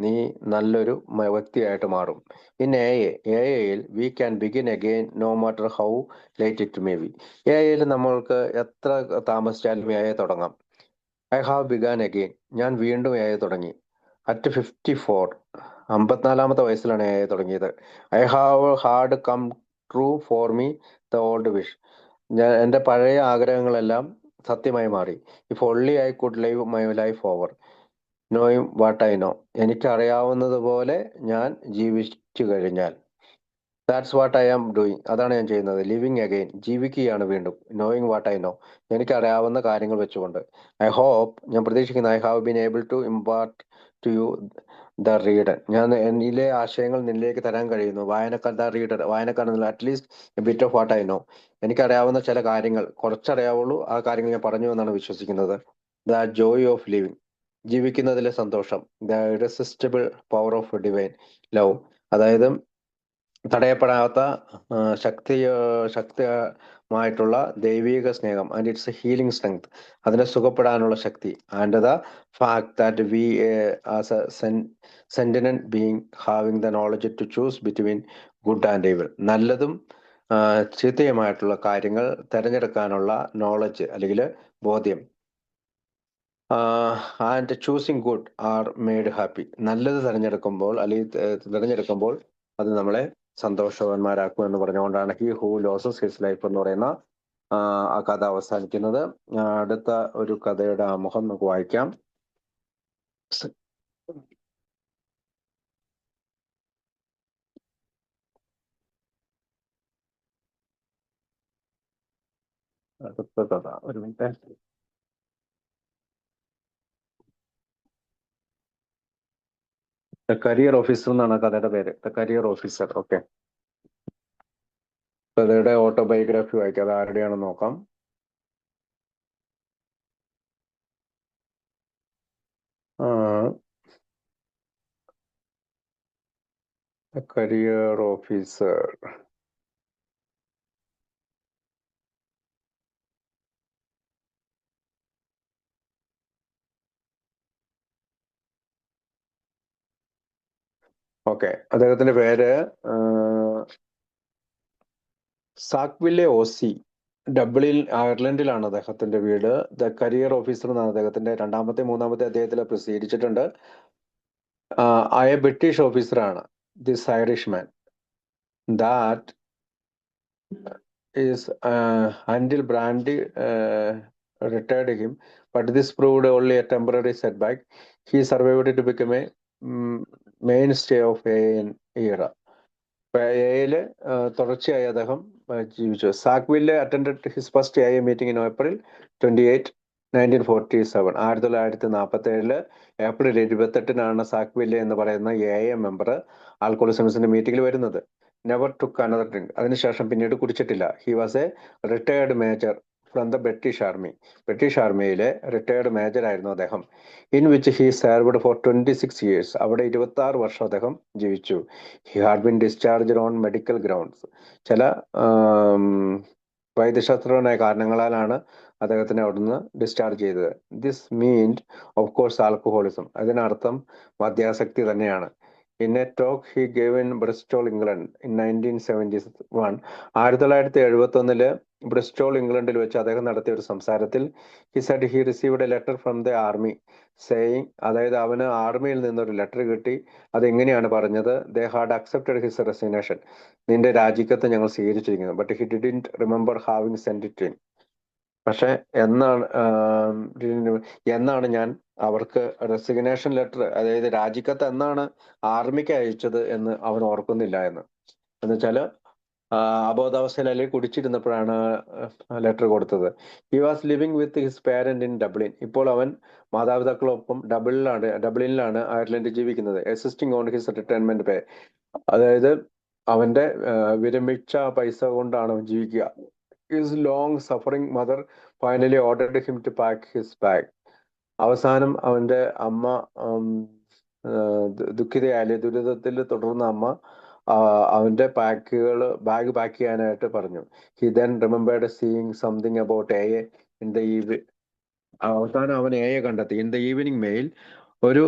നീ നല്ലൊരു വ്യക്തിയായിട്ട് മാറും. ഇൻ എയിൽ we can begin again no matter how late it may be. എയിൽ നമ്മൾക്ക് എത്ര താമസിച്ചാലും തുടങ്ങാം. ഐ ഹാവ് ബിഗാൻ അഗെയിൻ, ഞാൻ വീണ്ടും തുടങ്ങി. അറ്റ് 54, 54-ാമത്തെ വയസ്സിലാണ് തുടങ്ങിയത്. I have had come true for me the old wish, എൻ്റെ പഴയ ആഗ്രഹങ്ങളെല്ലാം സത്യമായി മാറി. If only I could live my life over knowing what I know, എനിക്കറിയാവുന്നത് പോലെ ഞാൻ ജീവിച്ചു കഴിഞ്ഞാൽ. That's what I am doing, അതാണ് ഞാൻ ചെയ്യുന്നത്. ലിവിങ് അഗെയിൻ, ജീവിക്കുകയാണ് വീണ്ടും. നോയിങ് വാട്ട് ഐ നോ, എനിക്കറിയാവുന്ന കാര്യങ്ങൾ വെച്ചുകൊണ്ട്. ഐ ഹോപ്പ്, ഞാൻ പ്രതീക്ഷിക്കുന്നു, I have been able to impart to you the reader, ഞാൻ എന്നിലെ ആശയങ്ങൾ നിന്നിലേക്ക് തരാൻ കഴിയുന്നു. വായനക്കാരൻ at least bit of what I know, എനിക്കറിയാവുന്ന ചില കാര്യങ്ങൾ, കുറച്ചറിയാവുള്ളൂ, ആ കാര്യങ്ങൾ ഞാൻ പറഞ്ഞു എന്നാണ് വിശ്വസിക്കുന്നത്. ദ ജോയ് ഓഫ് ലിവിങ്, ജീവിക്കുന്നതിലെ സന്തോഷം. The irresistible power of divine love, അതായത് തടയപ്പെടാത്ത ശക്തിമായിട്ടുള്ള ദൈവിക സ്നേഹം. And it's a healing strength, അതിനെ സുഖപ്പെടാനുള്ള ശക്തി. And the fact that we as a sentient being having the knowledge to choose between good and evil, നല്ലതും ചീത്തയുമായിട്ടുള്ള കാര്യങ്ങൾ തിരഞ്ഞെടുക്കാനുള്ള നോളജ് അല്ലെങ്കിൽ ബോധ്യം. And choosing good are made happy, നല്ലത് തിരഞ്ഞെടുക്കുമ്പോൾ അത് നമ്മളെ സന്തോഷവാന്മാരാക്കും എന്ന് പറഞ്ഞുകൊണ്ടാണ് he who losses his life എന്ന് പറയുന്ന ആ കഥ അവസാനിക്കുന്നത്. അടുത്ത ഒരു കഥയുടെ ആമുഖം നമുക്ക് വായിക്കാം. അടുത്ത കഥ, ഒരു മിനിറ്റ്. ദ കരിയർ ഓഫീസർ എന്നാണ് കഥയുടെ പേര്. The career officer. ഓക്കെ, കഥയുടെ ഓട്ടോബയോഗ്രാഫി വായിക്കാം. അത് ആരുടെയാണെന്ന് നോക്കാം. The career officer. ഓക്കെ, അദ്ദേഹത്തിന്റെ പേര് സാക്വില്ലെ ഓസി. ഡബ്ലിൻ, അയർലൻഡിലാണ് അദ്ദേഹത്തിന്റെ വീട്. ദ കരിയർ ഓഫീസർ എന്നാണ് അദ്ദേഹത്തിന്റെ മൂന്നാമത്തെ അദ്ദേഹത്തിൽ പ്രസിദ്ധീകരിച്ചിട്ടുണ്ട്. എ ബ്രിട്ടീഷ് ഓഫീസറാണ് this Irish man. That is until Brandy retired him, but this proved only a temporary setback. He survived to become a mainstay of AN era. എയില് തുടർച്ചയായി അദ്ദേഹം ജീവിച്ചു. Sackville attended his first a meeting in April 28, 1947. 1947 April 28-നാണ് സാക്വില്ലെ എന്ന് പറയുന്ന മെമ്പർ ആൽക്കോളിസംസിന്റെ മീറ്റിംഗിൽ വരുന്നത്. നെവർ ടുക്ക് അനദർ ഡ്രിങ്ക്, അതിനുശേഷം പിന്നീട് കുടിച്ചിട്ടില്ല. He was a retired major from the British army. British ആർമിയിലെ റിട്ടയർഡ് മേജർ ആയിരുന്നു അദ്ദേഹം. In which he served for 26 years. അവിടെ 26 വർഷം അദ്ദേഹം ജീവിച്ചു. He had been discharged on medical grounds. ചില വൈദ്യശാസ്ത്രപരമായ കാരണങ്ങളാലാണ് അദ്ദേഹത്തിനെ അവിടുന്ന് ഡിസ്ചാർജ് ചെയ്തത്. This meant of course alcoholism, അതിനർത്ഥം മദ്യാസക്തി തന്നെയാണ്. In a talk he gave in Bristol, England in 1971. 1971 Bristol, ഇംഗ്ലണ്ടിൽ വെച്ച് അദ്ദേഹം നടത്തിയ ഒരു സംസാരത്തിൽ he said he received a letter from the army saying, അതായത് അവന് ആർമിയിൽ നിന്നൊരു ലെറ്റർ കിട്ടി. അതെങ്ങനെയാണ് പറഞ്ഞത്? They had accepted his resignation, നിന്റെ രാജിക്കത്ത് ഞങ്ങൾ സ്വീകരിച്ചിരിക്കുന്നു. But he didn't remember having send it in. പക്ഷെ എന്നാണ് ഞാൻ അവർക്ക് റെസിഗ്നേഷൻ ലെറ്റർ, അതായത് രാജിക്കത്ത് എന്നാണ് ആർമിക്ക് അയച്ചത് എന്ന് അവൻ ഓർക്കുന്നില്ല എന്ന് വെച്ചാല് അബോധാവസ്ഥയിൽ അല്ലെങ്കിൽ കുടിച്ചിരുന്നപ്പോഴാണ് ലെറ്റർ കൊടുത്തത്. He was living with his parent in Dublin. ഇപ്പോൾ അവൻ മാതാപിതാക്കളൊപ്പം ഡബ്ലിനിലാണ് അയർലൻഡിൽ ജീവിക്കുന്നത്. Assisting on his retirement pay, അതായത് അവന്റെ വിരമിച്ച പൈസ കൊണ്ടാണ് അവൻ ജീവിക്കുക. His long suffering mother finally ordered him to pack his bag. അവസാനം അവന്റെ അമ്മ ദുഃഖിതയായ ദുരിതത്തിൽ തുടർന്ന അമ്മ അവന്റെ ബാഗ് പാക്ക് ചെയ്യാനായിട്ട് പറഞ്ഞു. He then remembered seeing something about A in the അവസാനം അവൻ എയെ കണ്ടെത്തി. ഇൻ ദ ഈവനിങ് മെയിൽ, ഒരു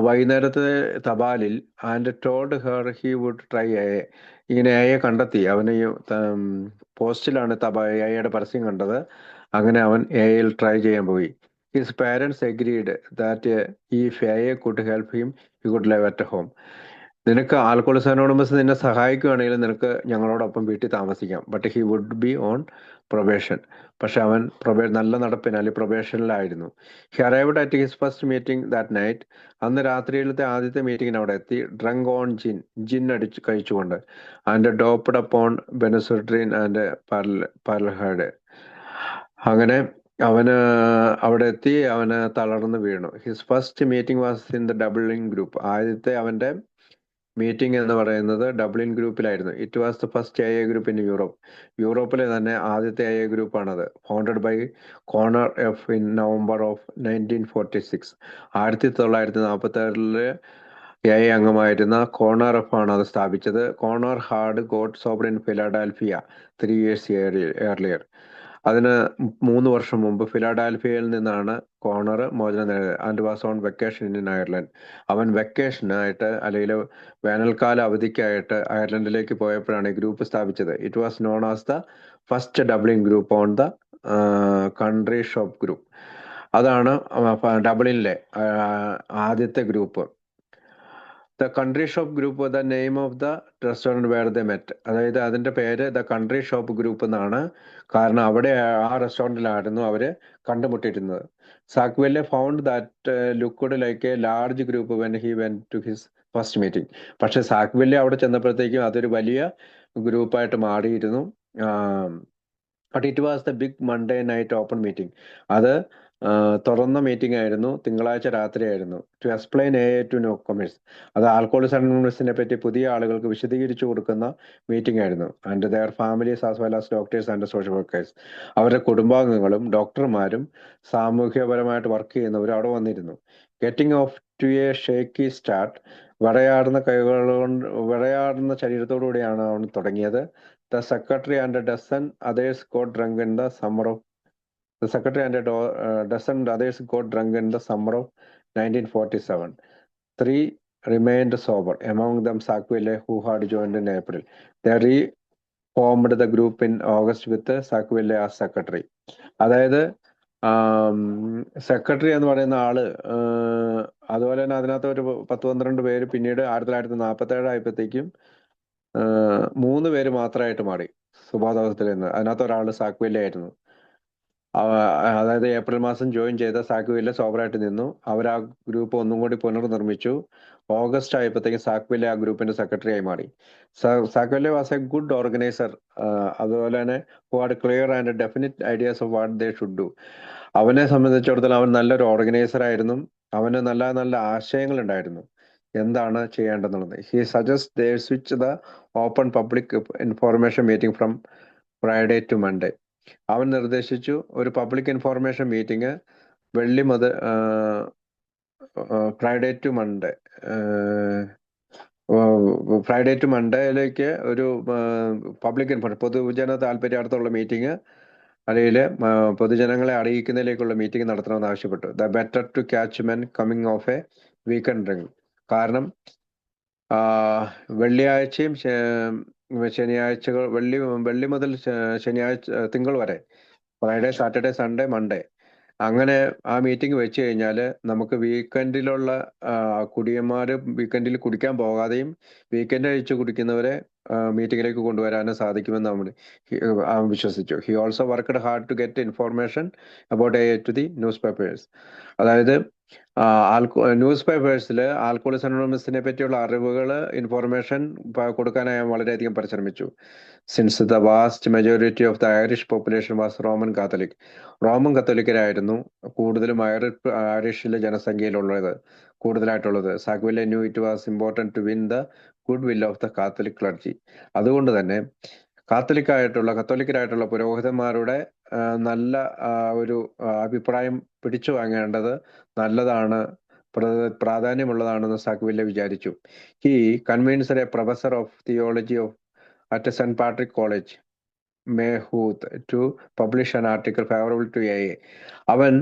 വൈകുന്നേരത്തെ തപാലിൽ, and told her he would try A. ഇങ്ങനെ എയെ കണ്ടെത്തി. അവന് പോസ്റ്റിലാണ് എയുടെ പരസ്യം കണ്ടത്. അങ്ങനെ അവൻ എയിൽ ട്രൈ ചെയ്യാൻ പോയി. His parents agreed that if A could help him he could live at home. നിനക്ക് ആൽക്കോളിക്സ് അനോണിമസ് നിന്നെ സഹായിക്കുകയാണെങ്കിൽ നിനക്ക് ഞങ്ങളോടൊപ്പം വീട്ടിൽ താമസിക്കാം. But he would be on probation. പക്ഷെ അവൻ നല്ല നടപ്പിനാൽ പ്രൊബേഷനിലായിരുന്നു. He arrived at his first meeting that night. അന്ന് രാത്രിയിലത്തെ ആദ്യത്തെ മീറ്റിങ്ങിന് അവിടെ എത്തി. ഡ്രങ്ക് ഓൺ ജിൻ അടിച്ച് കഴിച്ചുകൊണ്ട്. And doped upon benzedrine and paraldehyde. അങ്ങനെ അവന് അവിടെ എത്തി. അവന് തളർന്നു വീണു. His first meeting was in the Dublin group. ആദ്യത്തെ അവന്റെ മീറ്റിംഗ് എന്ന് പറയുന്നത് ഡബ്ലിൻ ഗ്രൂപ്പിലായിരുന്നു. It was the first A group in Europe. യൂറോപ്പിലെ തന്നെ ആദ്യത്തെ എ ഗ്രൂപ്പാണത്. Founded by Conor F in November of 1946. 1946 A അംഗമായിരുന്ന കോണർ എഫ് ആണ് അത് സ്ഥാപിച്ചത്. Conor had got sober in Philadelphia 3 years earlier. അതിന് 3 വർഷം മുമ്പ് ഫിലാഡൽഫിയയിൽ നിന്നാണ് കോണർ മോചനം നേടിയത്. And was on vacation in Ireland. അവൻ വെക്കേഷനായിട്ട് അല്ലെങ്കിൽ വേനൽക്കാല അവധിക്കായിട്ട് അയർലൻഡിലേക്ക് പോയപ്പോഴാണ് ഈ ഗ്രൂപ്പ് സ്ഥാപിച്ചത്. It was known as the first Dublin group on the country shop group. അതാണ് ഡബ്ലിനിലെ ആദ്യത്തെ ഗ്രൂപ്പ്. The country shop group the name of the restaurant where the met. അതായത് അതിന്റെ പേര് ദ കൺട്രി ഷോപ്പ് ഗ്രൂപ്പ് എന്നാണ്. കാരണം അവിടെ ആ റെസ്റ്റോറൻറ്റിലായിരുന്നു അവര് കണ്ടുമുട്ടിയിരുന്നത്. Sackville found that looked like a large group when he went to his first meeting. പക്ഷെ സാക്വെല്ലെ അവിടെ ചെന്നപ്പോഴത്തേക്കും അതൊരു വലിയ ഗ്രൂപ്പായിട്ട് മാറിയിരുന്നു. But it was the big Monday night open meeting. അത് തുറന്ന മീറ്റിംഗ് ആയിരുന്നു. തിങ്കളാഴ്ച രാത്രിയായിരുന്നു. To explain A to newcomers. അത് ആൽക്കോളിക്സ് അനോണിമസിനെ പറ്റി പുതിയ ആളുകൾക്ക് വിശദീകരിച്ചു കൊടുക്കുന്ന മീറ്റിംഗ് ആയിരുന്നു. And their families as well as doctors and social workers. അവരുടെ കുടുംബാംഗങ്ങളും ഡോക്ടർമാരും സാമൂഹ്യപരമായിട്ട് വർക്ക് ചെയ്യുന്നവരും അവിടെ വന്നിരുന്നു. Getting off to a shaky start. വിറയാടുന്ന ശരീരത്തോടുകൂടിയാണ് അവൻ തുടങ്ങിയത്. The secretary and a dozen others got drunk in the summer of 1947. 3 remained sober, among them Sackville, who had joined in April. They reformed the group in August with Sackville as secretary. അതായത് സെക്രട്ടറി എന്ന് പറയുന്ന ആള്, അതുപോലെ തന്നെ അതിനകത്ത് ഒരു 10-12 പേര് പിന്നീട് 1947 ആയപ്പോഴത്തേക്കും 3 പേര് മാത്രമായിട്ട് മാറി സുബോധാവസ്ഥയിൽ നിന്ന്. അതിനകത്ത് ഒരാൾ സാക്വെല്ലെ ആയിരുന്നു. അതായത് ഏപ്രിൽ മാസം ജോയിൻ ചെയ്ത സാക്വെല്ലെ സോബറായിട്ട് നിന്നു. അവർ ആ ഗ്രൂപ്പ് ഒന്നും കൂടി പുനർനിർമ്മിച്ചു. ഓഗസ്റ്റ് ആയപ്പോഴത്തേക്കും സാക്വെല്ലെ ആ ഗ്രൂപ്പിന്റെ സെക്രട്ടറി ആയി മാറി. സാക്വെല്ലെ വാസ് എ ഗുഡ് ഓർഗനൈസർ. അതുപോലെ തന്നെ who had clear and definite ideas of what they should do. അവനെ സംബന്ധിച്ചിടത്തോളം അവൻ നല്ലൊരു ഓർഗനൈസർ ആയിരുന്നു. അവന് നല്ല നല്ല ആശയങ്ങൾ ഉണ്ടായിരുന്നു എന്താണ് ചെയ്യേണ്ടതെന്നുള്ളത്. He suggest they switch the open public information meeting from Friday to Monday. അവൻ നിർദ്ദേശിച്ചു ഒരു public information meeting Friday to മൺഡേയിലേക്ക് ഒരു പബ്ലിക് ഇൻഫോർമേഷൻ, പൊതുജന താല്പര്യാർത്ഥമുള്ള മീറ്റിംഗ് അല്ലെങ്കിൽ പൊതുജനങ്ങളെ അറിയിക്കുന്നതിലേക്കുള്ള മീറ്റിംഗ് നടത്തണമെന്ന് ആവശ്യപ്പെട്ടു. The better to catch men coming off a weekend drink. കാരണം വെള്ളിയാഴ്ചയും ശനിയാഴ്ചകൾ വെള്ളി മുതൽ ശനിയാഴ്ച തിങ്കൾ വരെ, ഫ്രൈഡേ, സാറ്റർഡേ, സൺഡേ, മൺഡേ, അങ്ങനെ ആ മീറ്റിംഗ് വെച്ച് കഴിഞ്ഞാൽ നമുക്ക് വീക്കെൻഡിലുള്ള കുടിയന്മാർ വീക്കെൻഡിൽ കുടിക്കാൻ പോകാതെയും വീക്കെൻഡ് അഴിച്ച് കുടിക്കുന്നവരെ മീറ്റിങ്ങിലേക്ക് കൊണ്ടുവരാനും സാധിക്കുമെന്ന് വിശ്വസിച്ചു. He also worked hard to get information about to the newspapers. അതായത് ന്യൂസ് പേപ്പേഴ്സിൽ ആൽക്കഹോളിക്സ് അനോണിമസിനെ പറ്റിയുള്ള അറിവുകൾ, ഇൻഫോർമേഷൻ കൊടുക്കാനായി വളരെയധികം പരിശ്രമിച്ചു. Since the vast majority of the Irish population was Roman Catholic. Roman കത്തോലിക്കരായിരുന്നു കൂടുതലും ഐറിഷിലെ കൂടുതലായിട്ടുള്ളത്. Sackville knew it was important to win the goodwill of the Catholic clergy. അതുകൊണ്ട് തന്നെ കത്തോലിക്കരായിട്ടുള്ള പുരോഹിതന്മാരുടെ നല്ല ഒരു അഭിപ്രായം പിടിച്ചു വാങ്ങേണ്ടത് നല്ലതാണ്, പ്രാധാന്യമുള്ളതാണെന്ന് സാഗ്വില്ലെ വിചാരിച്ചു. He convinced a professor of theology at Saint Patrick college Maynooth to publish an article favourable to AA. അവൻ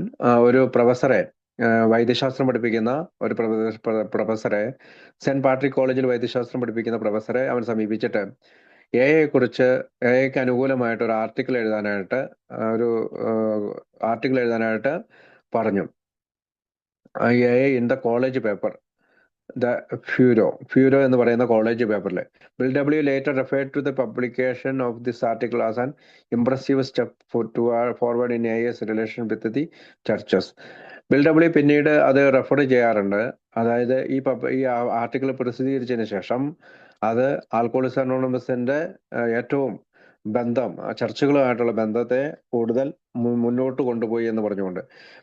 ഒരു പ്രൊഫസറെ, വൈദ്യശാസ്ത്രം പഠിപ്പിക്കുന്ന ഒരു പ്രൊഫസറെ, സെന്റ് പാട്രിക് കോളേജിൽ വൈദ്യശാസ്ത്രം പഠിപ്പിക്കുന്ന പ്രൊഫസറെ അവൻ സമീപിച്ചിട്ട് എക്ക് അനുകൂലമായിട്ട് ഒരു ആർട്ടിക്കിൾ എഴുതാനായിട്ട് പറഞ്ഞു. In the college paper, the Furrow എന്ന് പറയുന്ന കോളേജ് പേപ്പറിൽ. Bill W later referred to the publication of this article as an impressive step forward in AS relation with the churches. Bill W പിന്നീട് അത് റെഫർ ചെയ്യാറുണ്ട്. അതായത് ഈ ആർട്ടിക്കിൾ പ്രസിദ്ധീകരിച്ചതിന് ശേഷം അത് ആൽക്കഹോളിക്സ് അനോണിമസിന്റെ ഏറ്റവും ചർച്ചുകളുമായിട്ടുള്ള ബന്ധത്തെ കൂടുതൽ മുന്നോട്ട് കൊണ്ടുപോയി എന്ന് പറഞ്ഞുകൊണ്ട്.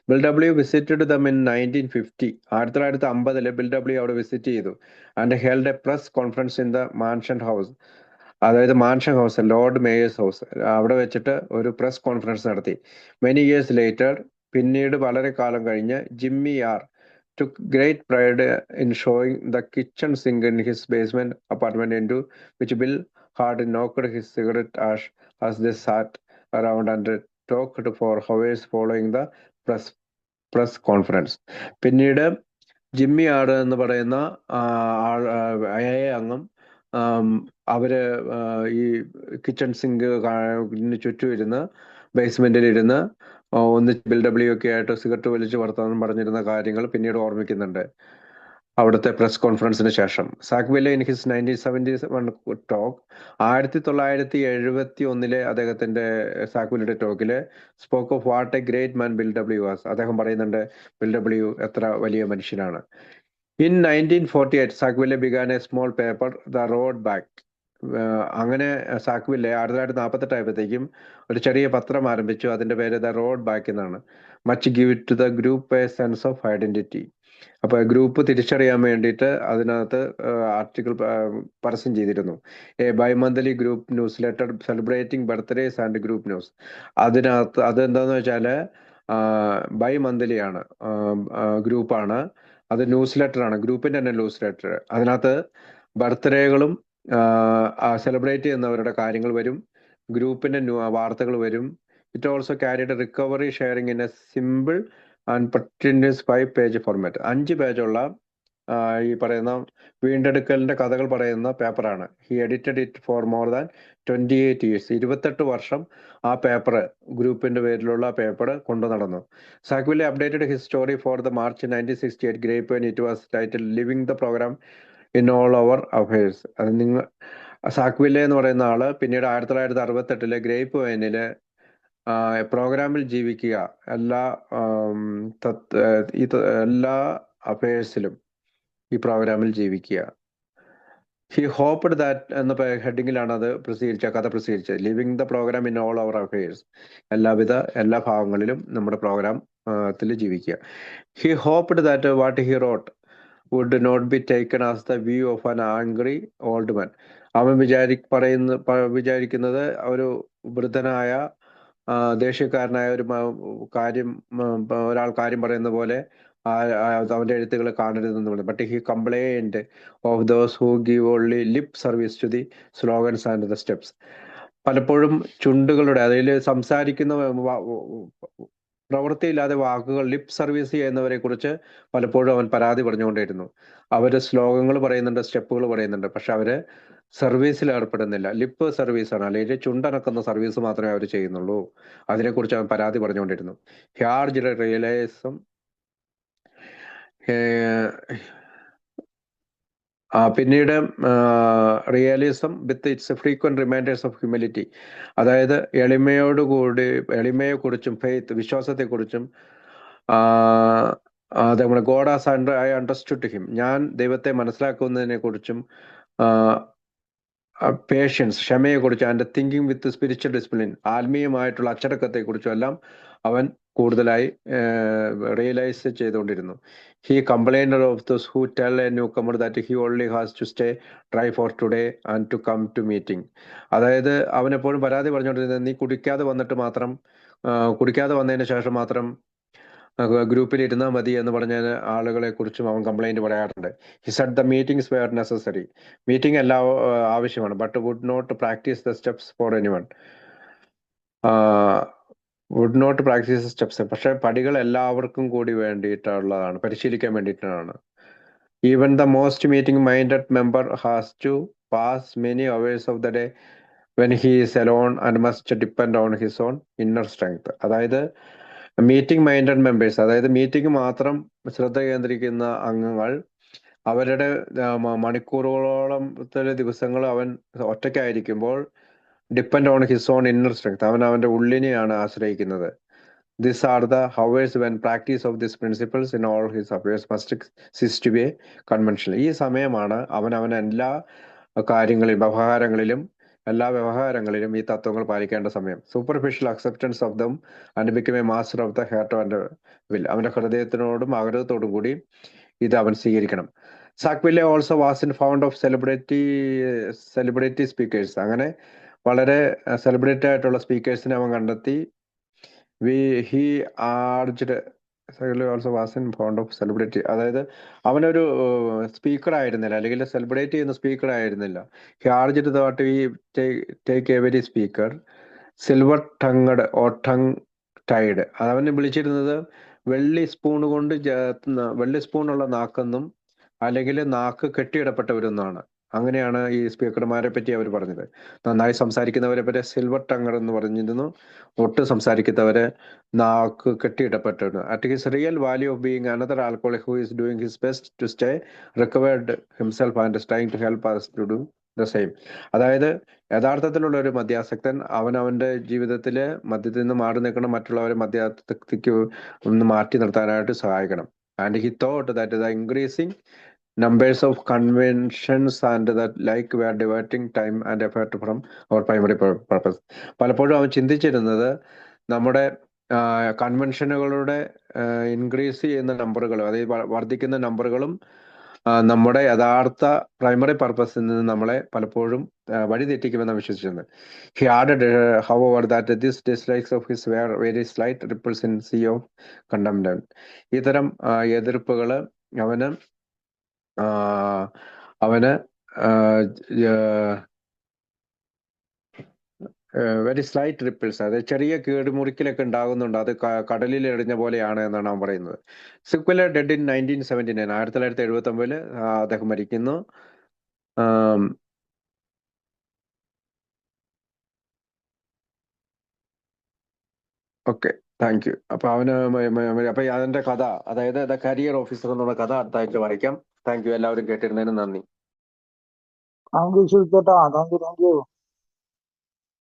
Bill W visited them in 1950. 1950 Bill W അവിടെ വിസിറ്റ് ചെയ്തു. And held a press conference in the mansion house. അതായത് mansion house, lord mayor's house, അവിടെ വെച്ചിട്ട് ഒരു പ്രസ് കോൺഫറൻസ് നടത്തി. മെനി ഇയേഴ്സ് ലേറ്റർ, പിന്നീട് വളരെ കാലം കഴിഞ്ഞ്, Jimmy R took great pride in showing the kitchen sink in his basement apartment, into which Bill had knocked his cigarette ash as they sat around and talked for hours following the press conference. പിന്നീട് ജിമ്മി ആട് എന്ന് പറയുന്ന അംഗം അവര് ഈ കിച്ചൺ സിങ്ക് ചുറ്റും ഇരുന്ന് ബേസ്മെന്റിൽ ഇരുന്ന് ഒന്നിച്ച് ബിൽ ഡബ്ല്യു ഒക്കെ ആയിട്ട് സിഗരറ്റ് വലിച്ച് വർത്തമാനം പറഞ്ഞിരുന്ന കാര്യങ്ങൾ പിന്നീട് ഓർമ്മിക്കുന്നുണ്ട് അവിടുത്തെ പ്രസ് കോൺഫറൻസിന് ശേഷം. സാഗ്വില്ലെ ഇൻ ഹിസ് 1971 ടോക്ക്, 1971 അദ്ദേഹത്തിന്റെ സാഗ്വില്ലയുടെ ടോക്കില് spoke of what a great man Bill W was. അദ്ദേഹം പറയുന്നുണ്ട് ബിൽ ഡബ്ല്യു എത്ര വലിയ മനുഷ്യനാണ്. In 1948 Sackville began a small paper, the road back. അങ്ങനെ സാഗ്വില്ലെ 1948 ആയപ്പോഴത്തേക്കും ഒരു ചെറിയ പത്രം ആരംഭിച്ചു. അതിന്റെ പേര് ദ റോഡ് ബാക്ക് എന്നാണ്. Much give to the group a sense of identity. അപ്പൊ ഗ്രൂപ്പ് തിരിച്ചറിയാൻ വേണ്ടിയിട്ട് അതിനകത്ത് ആർട്ടിക്കിൾ പരസ്യം ചെയ്തിരുന്നു. A bimonthly group newsletter celebrating birthdays and group news. അതിനകത്ത് അതെന്താന്ന് വെച്ചാല് ബൈമന്ത്ലി ആണ്, ഗ്രൂപ്പാണ്, അത് ന്യൂസ് ലെറ്റർ ആണ്, ഗ്രൂപ്പിന്റെ തന്നെ ന്യൂസ് ലെറ്റർ. അതിനകത്ത് ബർത്ത്ഡേകളും സെലിബ്രേറ്റ് ചെയ്യുന്നവരുടെ കാര്യങ്ങൾ വരും, ഗ്രൂപ്പിന്റെ വാർത്തകൾ വരും. It also carried recovery sharing in a simple and pertinent 5-page format. 5 പേജുള്ള ഈ പറയുന്ന വീണ്ടെടുക്കലിന്റെ കഥകൾ പറയുന്ന പേപ്പറാണ്. He edited it for more than 28 years. 28 വർഷം ആ പേപ്പർ, ഗ്രൂപ്പിന്റെ പേരിലുള്ള പേപ്പർ കൊണ്ടു നടന്നു. Sackville updated his story for the March 1968 Grapevine. It was title living the programme in all our affairs. അത് സാഗ്വില്ലെ എന്ന് പറയുന്ന ആള് പിന്നീട് 1968 ഗ്രേപ്പ് വൈനില് പ്രോഗ്രാമിൽ ജീവിക്കുക, എല്ലാ അഫയേഴ്സിലും ഈ പ്രോഗ്രാമിൽ ജീവിക്കുക. ഹി ഹോപ്ഡ് ദാറ്റ് എന്ന ഹെഡിങ്ങിലാണ് അത് കഥ പ്രസിദ്ധീകരിച്ചത്. Living the programme in all our affairs, എല്ലാ ഭാഗങ്ങളിലും നമ്മുടെ പ്രോഗ്രാമത്തിൽ ജീവിക്കുക. He hoped that what he wrote would not be taken as the view of an angry old man. അവൻ വിചാരിക്കുന്നത് ഒരു വൃദ്ധനായ ദേഷ്യക്കാരനായ ഒരാൾ കാര്യം പറയുന്ന പോലെ അവന്റെ എഴുത്തുകൾ കാണരുതെന്ന് പറഞ്ഞു. But he complained of those who give only lip service to the slogans and the steps. പലപ്പോഴും ചുണ്ടുകളുടെ, അതിൽ സംസാരിക്കുന്ന പ്രവൃത്തിയില്ലാതെ വാക്കുകൾ ലിപ് സർവീസ് ചെയ്യുന്നവരെ കുറിച്ച് പലപ്പോഴും അവൻ പരാതി പറഞ്ഞുകൊണ്ടിരുന്നു. അവര് ശ്ലോകങ്ങൾ പറയുന്നുണ്ട്, സ്റ്റെപ്പുകൾ പറയുന്നുണ്ട്, പക്ഷെ അവര് സർവീസിൽ ഏർപ്പെടുന്നില്ല. ലിപ്പ് സർവീസാണ്, അല്ലെങ്കിൽ ചുണ്ടനക്കുന്ന സർവീസ് മാത്രമേ അവർ ചെയ്യുന്നുള്ളൂ. അതിനെക്കുറിച്ച് അവൻ പരാതി പറഞ്ഞുകൊണ്ടിരുന്നു. ഹാർജ് റിയലൈസും പിന്നീട് realism with its frequent reminders of humility, അതായത് എളിമയെക്കുറിച്ചും ഫെയ്ത്ത്, വിശ്വാസത്തെക്കുറിച്ചും നമ്മുടെ God as I understood him, ഞാൻ ദൈവത്തെ മനസ്സിലാക്കുന്നതിനെ കുറിച്ചും പേഷ്യൻസ്, ക്ഷമയെക്കുറിച്ചും, and thinking with spiritual discipline, ആത്മീയമായിട്ടുള്ള അച്ചടക്കത്തെക്കുറിച്ചും എല്ലാം അവൻ കൂടുതലായി റിയലൈസ് ചെയ്തുകൊണ്ടിരുന്നു. He complained of those who tell a newcomer that he only has to stay dry for today and to come to meeting. അതായത് അവൻ എപ്പോഴും പരാതി പറഞ്ഞുകൊണ്ടിരുന്നത്, നീ കുടിക്കാതെ വന്നതിന് ശേഷം മാത്രം ഗ്രൂപ്പിൽ ഇരുന്നാൽ മതി എന്ന് പറഞ്ഞ ആളുകളെ കുറിച്ചും അവൻ കംപ്ലൈന്റ് പറയാറുണ്ട്. He said the meetings were necessary, meeting എല്ലാം ആവശ്യമാണ്, but would not practise the steps for anyone, would not practise steps, പക്ഷെ പടികൾ എല്ലാവർക്കും കൂടി വേണ്ടിയിട്ടുള്ളതാണ്, പരിശീലിക്കാൻ വേണ്ടിയിട്ടാണ്. Even the most meeting minded member has to pass many hours of the day when he is alone and must depend on his own inner strength. അതായത് മീറ്റിംഗ് മൈൻഡഡ് മെമ്പേഴ്സ്, അതായത് മീറ്റിംഗ് മാത്രം ശ്രദ്ധ കേന്ദ്രീകരിക്കുന്ന അംഗങ്ങൾ അവരുടെ മണിക്കൂറുകളോളം ദിവസങ്ങൾ അവൻ ഒറ്റയ്ക്കായിരിക്കുമ്പോൾ depend on his own inner strength, അവൻ അവന്റെ ഉള്ളിനെയാണ് ആശ്രയിക്കുന്നത്. These are the hours when practice of these principles in all his affairs must cease to be conventional. ഈ സമയമാണ് അവൻ എല്ലാ വ്യവഹാരങ്ങളിലും ഈ തത്വങ്ങൾ പാലിക്കേണ്ട സമയം. Superficial acceptance of them and become a master of the heart and will, അവന്റെ ഹൃദയത്തിനോടും ആഗ്രഹത്തോടും കൂടി ഇത് അവൻ സ്വീകരിക്കണം. Sackville also was in found of celebrity speakers, അങ്ങനെ വളരെ സെലിബ്രിറ്റി ആയിട്ടുള്ള സ്പീക്കേഴ്സിനെ അവൻ കണ്ടെത്തി. He urged also was in found of celebrity, അതായത് അവനൊരു സ്പീക്കർ ആയിരുന്നില്ല, അല്ലെങ്കിൽ സെലിബ്രേറ്റ് ചെയ്യുന്ന സ്പീക്കർ ആയിരുന്നില്ല. He urged that we take every speaker silver tongued or tongue tied, അവനെ വിളിച്ചിരുന്നത് വെള്ളി സ്പൂണുള്ള നാക്കെന്നും അല്ലെങ്കിൽ നാക്ക് കെട്ടിയിടപ്പെട്ടവരെന്നാണ്. അങ്ങനെയാണ് ഈ സ്പീക്കർമാരെ പറ്റി അവർ പറഞ്ഞത്. നന്നായി സംസാരിക്കുന്നവരെ പറ്റി സിൽവർ ടങ്ങർ എന്ന് പറഞ്ഞിരുന്നു, ഒട്ടും സംസാരിക്കുന്നവരെ നാക്ക് കെട്ടിയിടപ്പെട്ടവർ. At his real value of being another alcoholic who is doing his best to stay recovered himself and trying to help us to do the same. അതായത് യഥാർത്ഥത്തിലുള്ള ഒരു മദ്യാസക്തൻ അവന്റെ ജീവിതത്തില് മദ്യത്തിൽ നിന്ന് മാറി നിൽക്കണം, മറ്റുള്ളവരെ മദ്യാസക്തിക്ക് ഒന്ന് മാറ്റി നിർത്താനായിട്ട് സഹായിക്കണം. And he thought that the increasing numbers of conventions and that like we are diverting time and effort from our primary purpose. പലപ്പോഴും അവൻ ചിന്തിച്ചിരുന്നത് നമ്മുടെ കൺവെൻഷനുകളുടെ ഇൻക്രീസ് ചെയ്യുന്ന നമ്പറുകളും, അതായത് വർദ്ധിക്കുന്ന നമ്പറുകളും നമ്മുടെ യഥാർത്ഥ പ്രൈമറി പർപ്പസിൽ നിന്ന് നമ്മളെ പലപ്പോഴും വഴിതെറ്റിക്കുമെന്ന് വിശ്വസിച്ചിരുന്നത്. He added however that this dislikes of his were very slight ripples in sea of contempt. ഇത്തരം എതിർപ്പുകൾ അവന് വെരി സ്ലൈറ്റ് റിപ്പിൾസ്, അതായത് ചെറിയ കേടുമുറിക്കലൊക്കെ ഉണ്ടാകുന്നുണ്ട്, അത് കടലിൽ എറിഞ്ഞ പോലെയാണ് എന്നാണ് അവൻ പറയുന്നത്. സിക്വല ഡെഡ് ഇൻ 1979, 1979 അദ്ദേഹം മരിക്കുന്നു. Okay, thank you. അപ്പൊ അതിന്റെ കഥ, അതായത് ദ കരിയർ ഓഫീസർ എന്നുള്ള കഥ അടുത്തായിട്ട് വായിക്കാം. താങ്ക് യു, എല്ലാവരും കേട്ടിരുന്നതിന് നന്ദി. താങ്ക് യു ശിവചേട്ടാ, താങ്ക് യു.